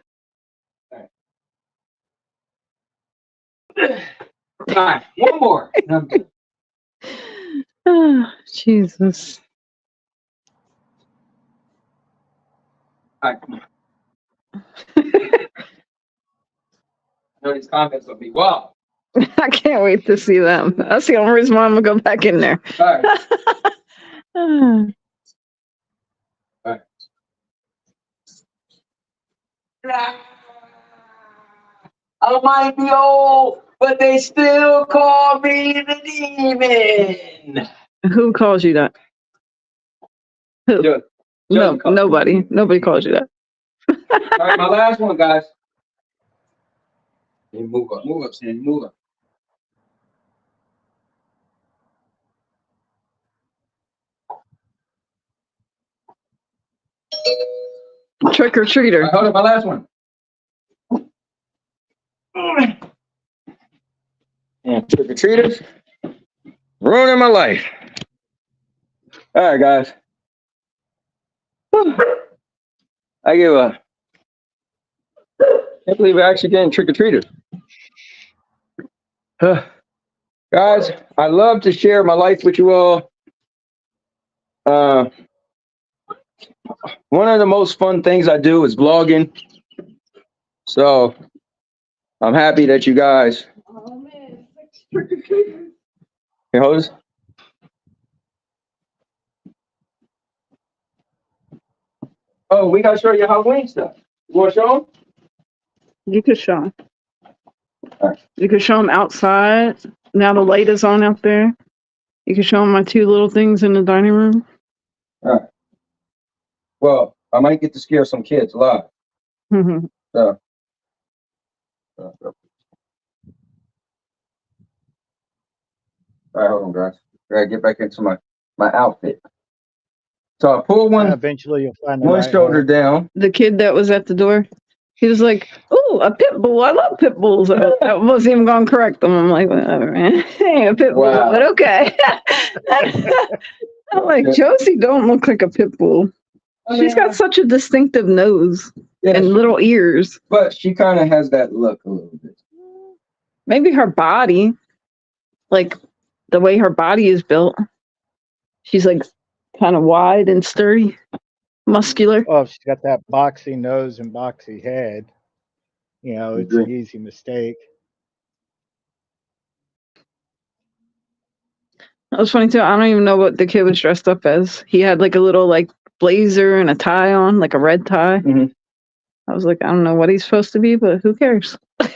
All right, one more. And I'm good. Oh, Jesus. All right. I know these comments will be wow. I can't wait to see them. That's the only reason why I'm gonna go back in there. All right. All right. I might be old, but they still call me the demon. Who calls you that? Who? Joe, No, nobody. Nobody calls you that. all right, my last one, guys. Hey, move up, Sandy, move up. Trick or treater. Hold on, my last one. And trick or treaters, ruining my life. All right, guys. I give a. Can't believe we're actually getting trick or treaters. Guys, I love to share my life with you all. One of the most fun things I do is vlogging. So I'm happy that you guys. Oh man, trick or treaters. Here, hold this. Oh, we gotta show you Halloween stuff. You wanna show them? You could show them. All right. You could show them outside. Now the light is on out there. You can show them my 2 little things in the dining room. All right. Well, I might get to scare some kids live. So. All right, hold on, guys. I gotta get back into my outfit. So I pull one. Eventually, you'll find the One right shoulder hole. down. The kid that was at the door, he was like, "Oh, a pit bull! I love pit bulls." I wasn't even gonna correct them. I'm like, "Whatever, man. Ain't a pit bull, Wow. but okay." I'm like, Josie don't look like a pit bull. She's got such a distinctive nose and little ears. But she kind of has that look a little bit. Maybe her body, like the way her body is built. She's like kind of wide and sturdy, muscular. Well, if she's got that boxy nose and boxy head, you know, it's an easy mistake. That was funny too. I don't even know what the kid was dressed up as. He had like a little like blazer and a tie on, like a red tie. Mm-hmm. I was like, I don't know what he's supposed to be, but who cares? Let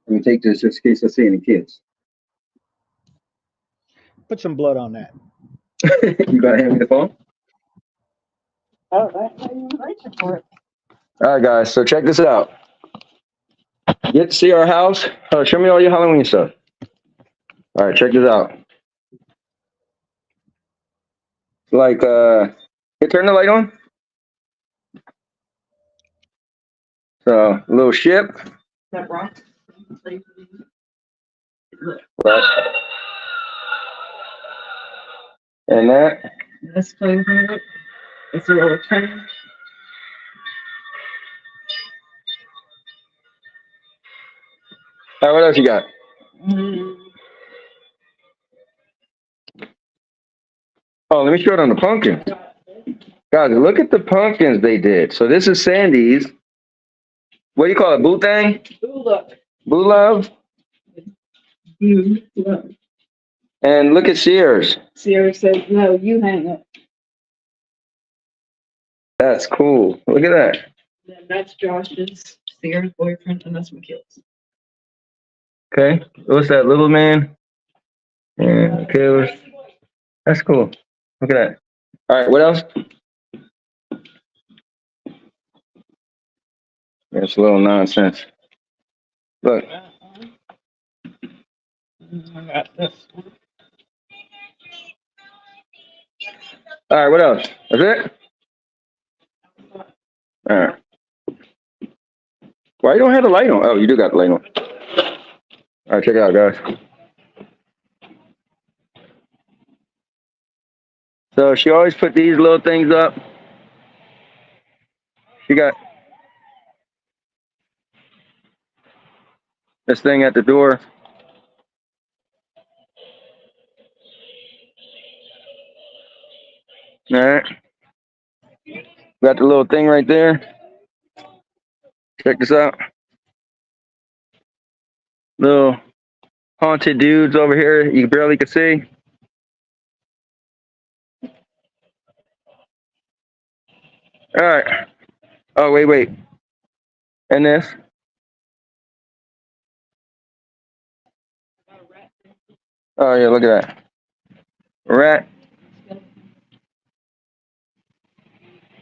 me take this just in case I see any kids. Put some blood on that. You gotta hand me the phone? Oh, that's not even reaching for it. All right, guys. So check this out. Get to see our house. Show me all your Halloween stuff. All right, check this out. Like, turn the light on. So little ship. That rock. Right. And that. That's playing for it. It's a little turn. All right, what else you got? Oh, let me show it on the pumpkin. Guys, look at the pumpkins they did. So this is Sandy's. What do you call it? Boo thing? Boo love? And look at Sears. Sierra says, no, you hang it. That's cool. Look at that. Then that's Josh's, Sierra's boyfriend, and that's McKeel's. Okay. What's that, little man? Yeah, okay. That's cool. Look at that. All right, what else? That's a little nonsense. Look. I got this one. All right, what else? That's it? All right. Why you don't have the light on? Oh, you do got the light on. All right, check it out, guys. So she always put these little things up. She got this thing at the door. All right. Got the little thing right there. Check this out. Little haunted dudes over here you barely can see. All right. Oh, wait. And this. Oh, yeah, look at that. Rat.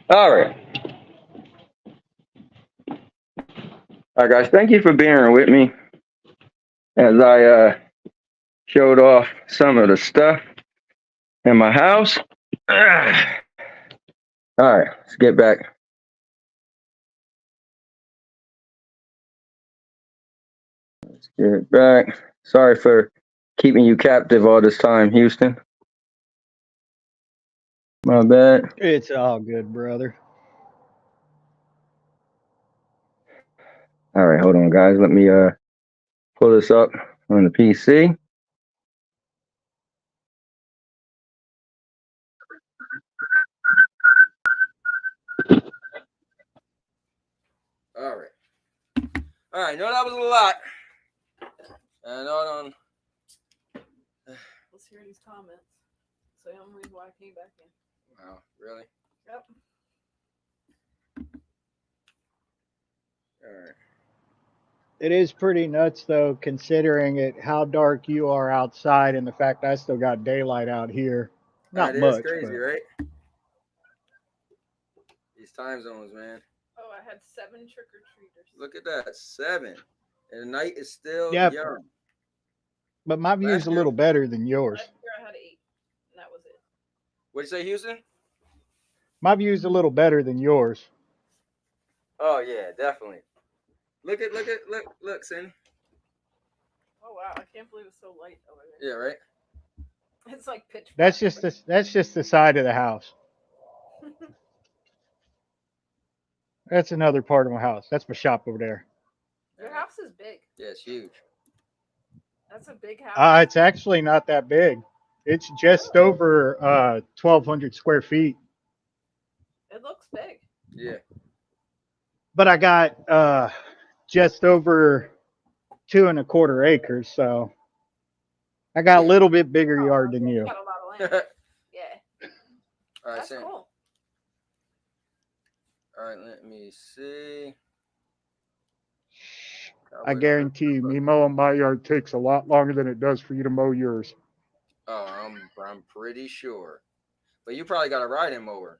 All right. All right, guys, thank you for bearing with me as I showed off some of the stuff in my house. All right, let's get back. Let's get back. Sorry for keeping you captive all this time, Houston. My bad. It's all good, brother. All right, hold on, guys. Let me pull this up on the PC. All right. All right, no, that was a lot. And on. Let's hear these comments. So the only reason why I came back in. Wow, really? Yep. All right. It is pretty nuts, though, considering it how dark you are outside and the fact I still got daylight out here. Not That much, is crazy, but right? These time zones, man. Oh, I had 7 trick-or-treaters. Look at that, 7. And the night is still yeah. young. But my view's a little better than yours. Last year I had 8, and that was it. What'd you say, Houston? My view's a little better than yours. Oh yeah, definitely. Look, Cindy. Oh wow, I can't believe it's so light over there. Yeah, right. It's like pitch black. That's just the side of the house. That's another part of my house. That's my shop over there. Your house is big. Yeah, it's huge. That's a big house. It's actually not that big. It's just over 1,200 square feet. It looks big. Yeah. But I got just over 2.25 acres, so I got a little bit bigger yard than you. Got a lot of land. Yeah. All right, That's Sam. cool. All right, let me see. I guarantee you, me mowing my yard takes a lot longer than it does for you to mow yours. Oh, I'm pretty sure. But you probably got a riding mower.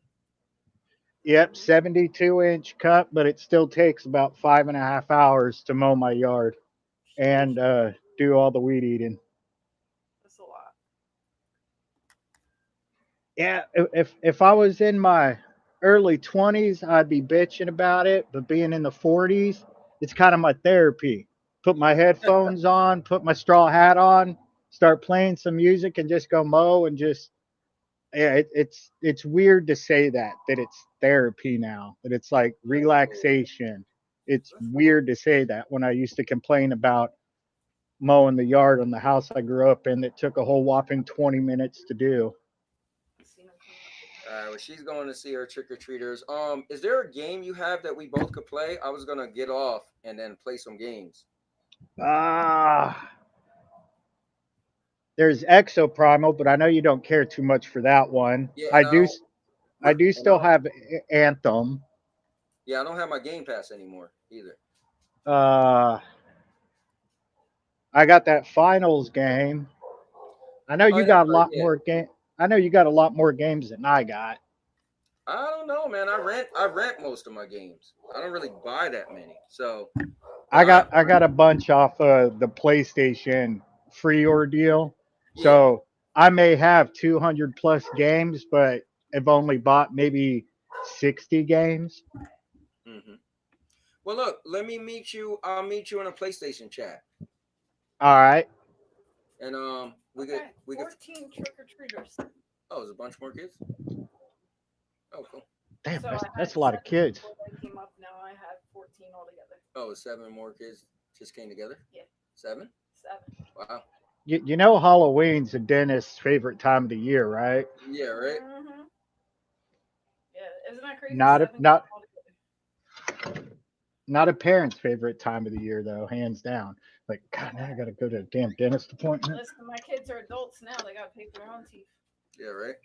Yep, 72-inch cut, but it still takes about 5.5 hours to mow my yard and do all the weed eating. That's a lot. Yeah, if I was in my early 20s, I'd be bitching about it, but being in the 40s, it's kind of my therapy. Put my headphones on, put my straw hat on, start playing some music, and just go mow and just yeah. It's weird to say that it's therapy now, that it's like relaxation. It's weird to say that when I used to complain about mowing the yard on the house I grew up in that took a whole whopping 20 minutes to do. All right, well, she's going to see her trick or treaters. Is there a game you have that we both could play? I was gonna get off and then play some games. Ah, there's Exoprimal, but I know you don't care too much for that one. Yeah, I and I do. don't. I do And I still don't. have Anthem. Yeah, I don't have my Game Pass anymore either. Uh, I got that finals game. I know Oh, you that's got a right. lot Yeah. more game. I know you got a lot more games than I got. I don't know, man. I rent most of my games. I don't really buy that many. So, but I got a bunch off the PlayStation free ordeal. yeah. So I may have 200 plus games, but I've only bought maybe 60 games. Hmm. Well, look, let me meet you. I'll meet you in a PlayStation chat, All right. and we could. 14 trick or treaters. Oh, there's a bunch more kids. Oh, cool. Damn, So I that's had a lot of 7 kids. before they came up. Now I have 14 altogether. Oh, 7 more kids just came together. Yeah, 7. 7. Wow. You know Halloween's a dentist's favorite time of the year, right? Yeah. Right. Mm-hmm. Yeah, isn't that crazy? Not a 7 not altogether. not a parent's favorite time of the year though, hands down. Like, God, now I gotta go to a damn dentist appointment. Listen, my kids are adults now. They got to pay for their own teeth. Yeah. Right.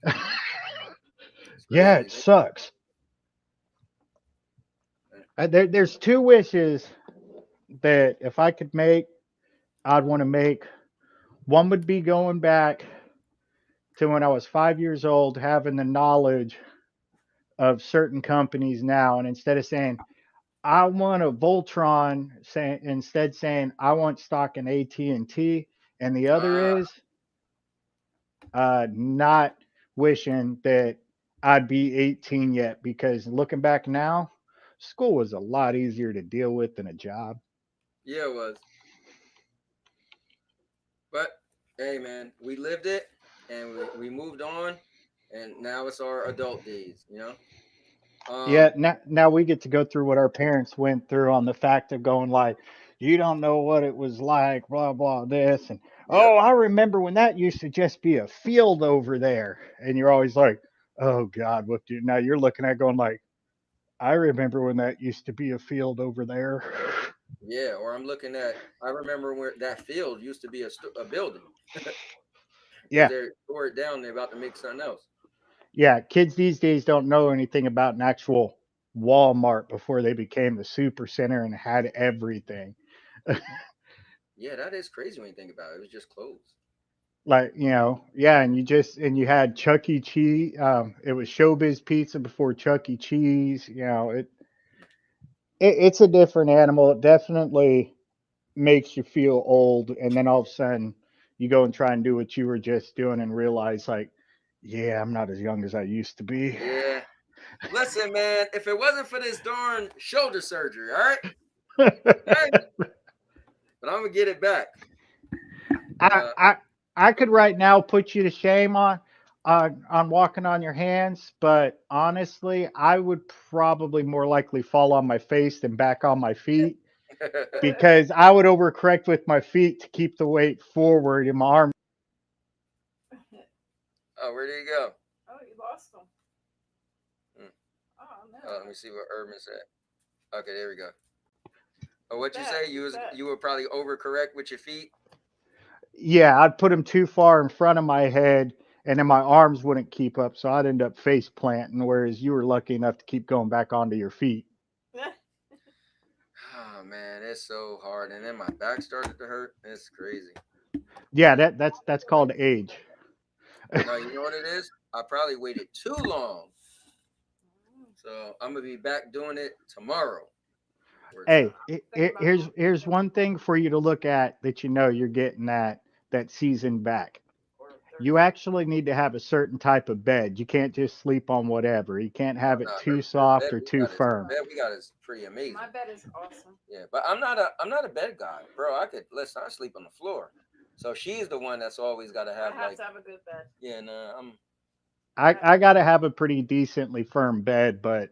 It's Yeah, crazy. it sucks. There's two wishes that if I could make, I'd want to make. One would be going back to when I was 5 years old, having the knowledge of certain companies now, and instead of saying I want a Voltron, instead saying I want stock in AT&T, and the other Ah. is not wishing that I'd be 18 yet, because looking back now, school was a lot easier to deal with than a job. Yeah, it was. But hey, man, we lived it, and we moved on, and now it's our adult days. Yeah, now we get to go through what our parents went through on the fact of going like, you don't know what it was like, blah blah this, and Yep. oh, I remember when that used to just be a field over there, and you're always like, oh God, what do you? Now you're looking at going like, I remember when that used to be a field over there. Yeah, or I'm looking at. I remember where that field used to be a building because Yeah, they tore it down. They're about to make something else. yeah. Kids these days don't know anything about an actual Walmart before they became the super center and had everything. Yeah, that is crazy when you think about it. It was just clothes. Like, yeah, and you had Chuck E. Cheese. It was Showbiz Pizza before Chuck E. Cheese. It's a different animal. It definitely makes you feel old, and then all of a sudden you go and try and do what you were just doing and realize like, yeah, I'm not as young as I used to be. Yeah. Listen, man, if it wasn't for this darn shoulder surgery, all right, but I'm gonna get it back. But I, I I could right now put you to shame on walking on your hands, but honestly, I would probably more likely fall on my face than back on my feet, because I would overcorrect with my feet to keep the weight forward in my arm. oh, where did he go? Oh, you lost them. Hmm. Oh, no. Let me see what Urban said. Okay, there we go. Oh, what you That, say? You would probably overcorrect with your feet. Yeah, I'd put them too far in front of my head, and then my arms wouldn't keep up, so I'd end up face planting. Whereas you were lucky enough to keep going back onto your feet. Oh man, it's so hard, and then my back started to hurt. It's crazy. Yeah, that's called age. No, you know what it is? I probably waited too long, so I'm gonna be back doing it tomorrow. Hey, here's one thing for you to look at that you're getting that season back. You actually need to have a certain type of bed. You can't just sleep on whatever. You can't have it too soft or too firm. Bed we got is pretty amazing. My bed is awesome. Yeah, but I'm not a bed guy, bro. I sleep on the floor. So she's the one that's always got to have I have to have a good bed. Yeah, no, I got to have a pretty decently firm bed, but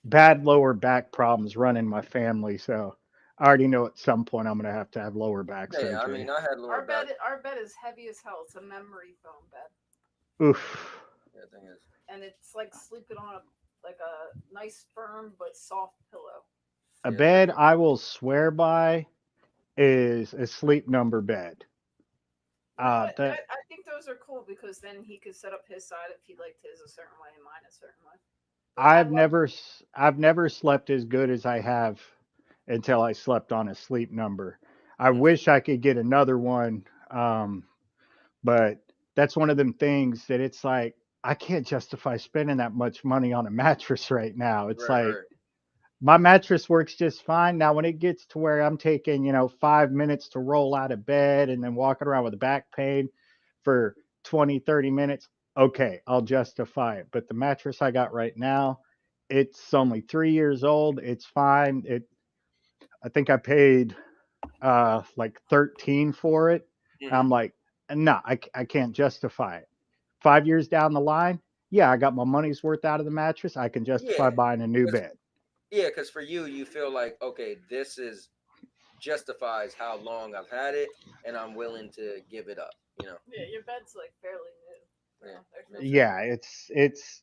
bad lower back problems run in my family, so I already know at some point I'm going to have lower back surgery. I mean, I had lower back. Our bed is heavy as hell. It's a memory foam bed. Oof. Yeah, the thing is. And it's like sleeping on a nice firm but soft pillow. A bed I will swear by is a Sleep Number bed. I think those are cool because then he could set up his side if he liked his a certain way and mine a certain way. I've never slept as good as I have until I slept on a Sleep Number. I wish I could get another one, but that's one of them things that it's like I can't justify spending that much money on a mattress right now. It's Right. My mattress works just fine. Now, when it gets to where I'm taking, 5 minutes to roll out of bed and then walking around with back pain for 20, 30 minutes, okay, I'll justify it. But the mattress I got right now, it's only 3 years old. It's fine. I think I paid like 13 for it. Mm-hmm. I'm like, no, I can't justify it. 5 years down the line, yeah, I got my money's worth out of the mattress. I can justify buying a new bed. Yeah, because for you feel like, okay, this justifies how long I've had it, and I'm willing to give it up. Yeah, your bed's like fairly new. Yeah, it's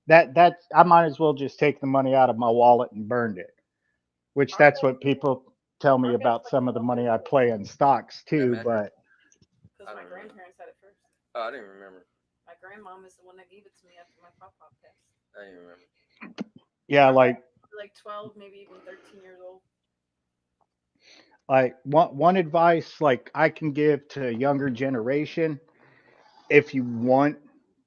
that I might as well just take the money out of my wallet and burned it. Which that's what people tell me about some of the money I play in stocks too, but because my grandparents had it first. Oh, I didn't remember. My grandmom is the one that gave it to me after my pop passed. I didn't remember. Yeah, like 12, maybe even 13 years old. Like one advice like I can give to a younger generation, if you want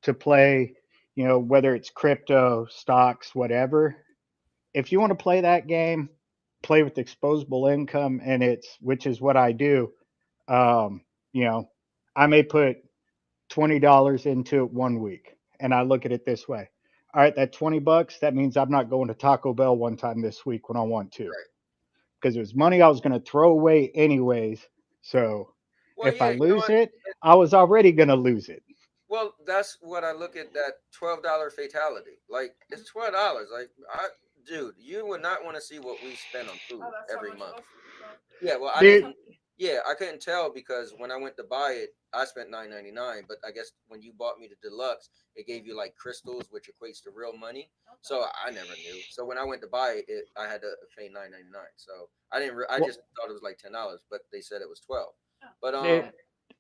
to play, whether it's crypto, stocks, whatever, if you want to play that game, play with exposable income, and which is what I do. I may put $20 into it 1 week, and I look at it this way. All right, that $20, that means I'm not going to Taco Bell one time this week when I want to. Right. Because it was money I was going to throw away anyways. So if I lose it, I was already going to lose it. Well, that's what I look at, that $12 fatality. Like, it's $12. Like, dude, you would not want to see what we spend on food every month. Yeah, well, I couldn't tell because when I went to buy it, I spent $9.99. But I guess when you bought me the deluxe, it gave you like crystals, which equates to real money. So I never knew. So when I went to buy it, I had to pay $9.99. So I didn't. I just thought it was like $10, but they said it was $12. But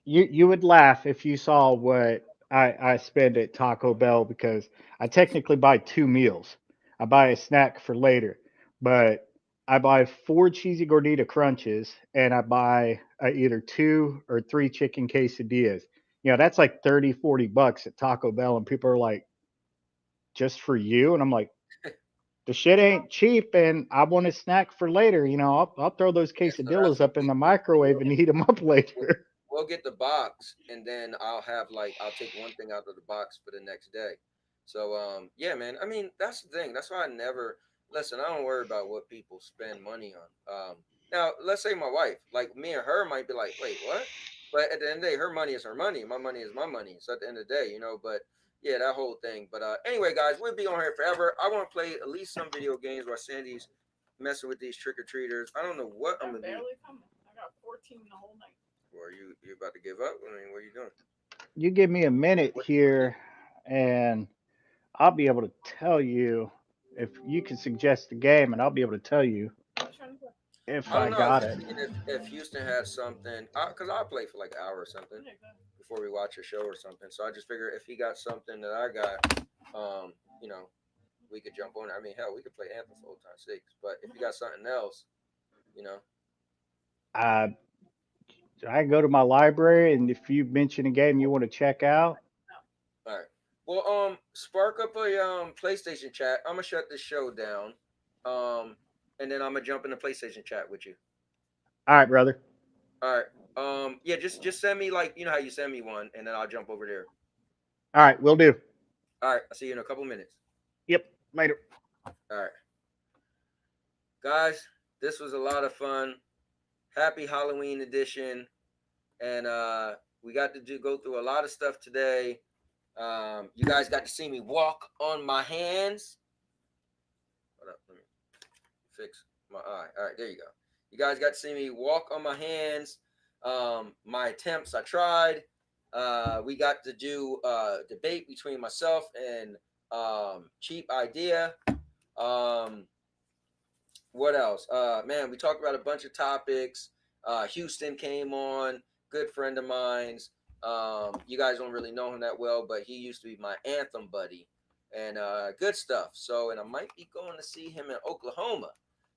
you would laugh if you saw what I spend at Taco Bell because I technically buy 2 meals. I buy a snack for later, but I buy 4 cheesy gordita crunches and I buy either 2 or 3 chicken quesadillas. That's like $30-$40 at Taco Bell. And people are like, just for you? And I'm like, the shit ain't cheap and I want a snack for later. I'll throw those quesadillas up in the microwave and heat them up later. We'll get the box and then I'll take one thing out of the box for the next day. So, yeah, man, I mean, that's the thing. That's why listen, I don't worry about what people spend money on. Now, let's say my wife, like me and her might be like, wait, what? But at the end of the day, her money is her money. My money is my money. So at the end of the day, but yeah, that whole thing. But anyway, guys, we'll be on here forever. I want to play at least some video games while Sandy's messing with these trick-or-treaters. I don't know what I'm going to do. I got 14 the whole night. Or you about to give up? I mean, what are you doing? You give me a minute here and I'll be able to tell you if you can suggest the game, and I'll be able to tell you if I got it. If Houston has something, because I'll play for like an hour or something before we watch a show or something. So I just figure if he got something that I got, we could jump on it. I mean, hell, we could play Anthem for old time's sake. But if you got something else, I can go to my library, and if you mention a game you want to check out. All right. Well, spark up a PlayStation chat. I'm gonna shut this show down, and then I'm gonna jump in the PlayStation chat with you. All right, brother. All right. Yeah, just send me, like, you know how you send me one, and then I'll jump over there. All right, will do. All right, I'll see you in a couple minutes. Yep, later. All right, guys, this was a lot of fun. Happy Halloween edition, and we got to go through a lot of stuff today. You guys got to see me walk on my hands. Hold up, let me fix my eye. All right, there you go. You guys got to see me walk on my hands. My attempts, I tried. We got to do debate between myself and Cheap Idea. What else? Man, we talked about a bunch of topics. Houston came on, good friend of mine's. You guys don't really know him that well, but he used to be my anthem buddy, and good stuff. So, and I might be going to see him in Oklahoma.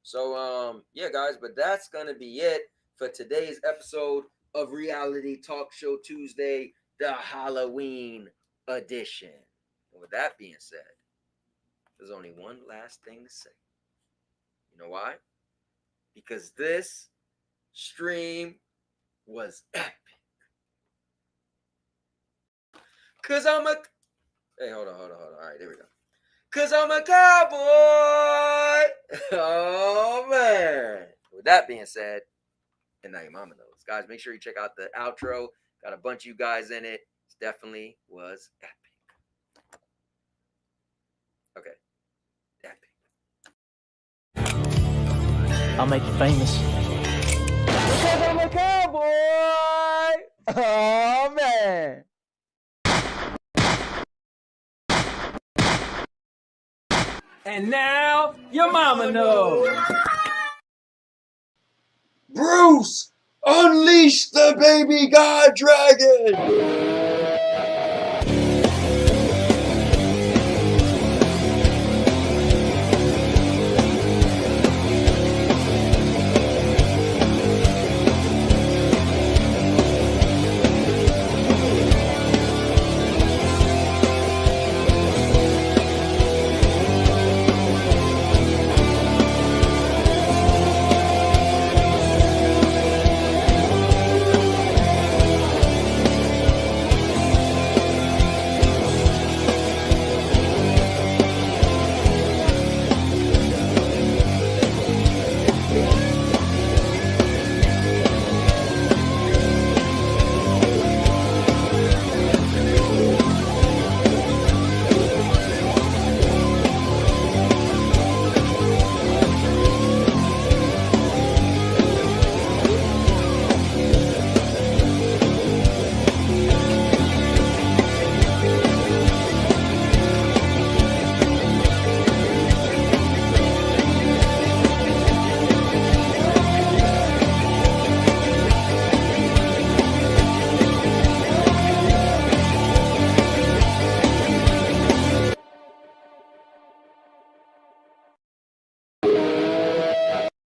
So, yeah, guys, but that's gonna be it for today's episode of Reality Talk Show Tuesday, the Halloween edition. And with that being said, there's only one last thing to say. You know why? Because this stream was epic. Cause I'm a... Hey, hold on. All right, there we go. Cause I'm a cowboy. Oh, man. With that being said, and now your mama knows. Guys, make sure you check out the outro. Got a bunch of you guys in it. It definitely was epic. Okay. Epic. I'll make you famous. Because I'm a cowboy. Oh, man. And now your mama knows. Bruce, unleash the baby god dragon.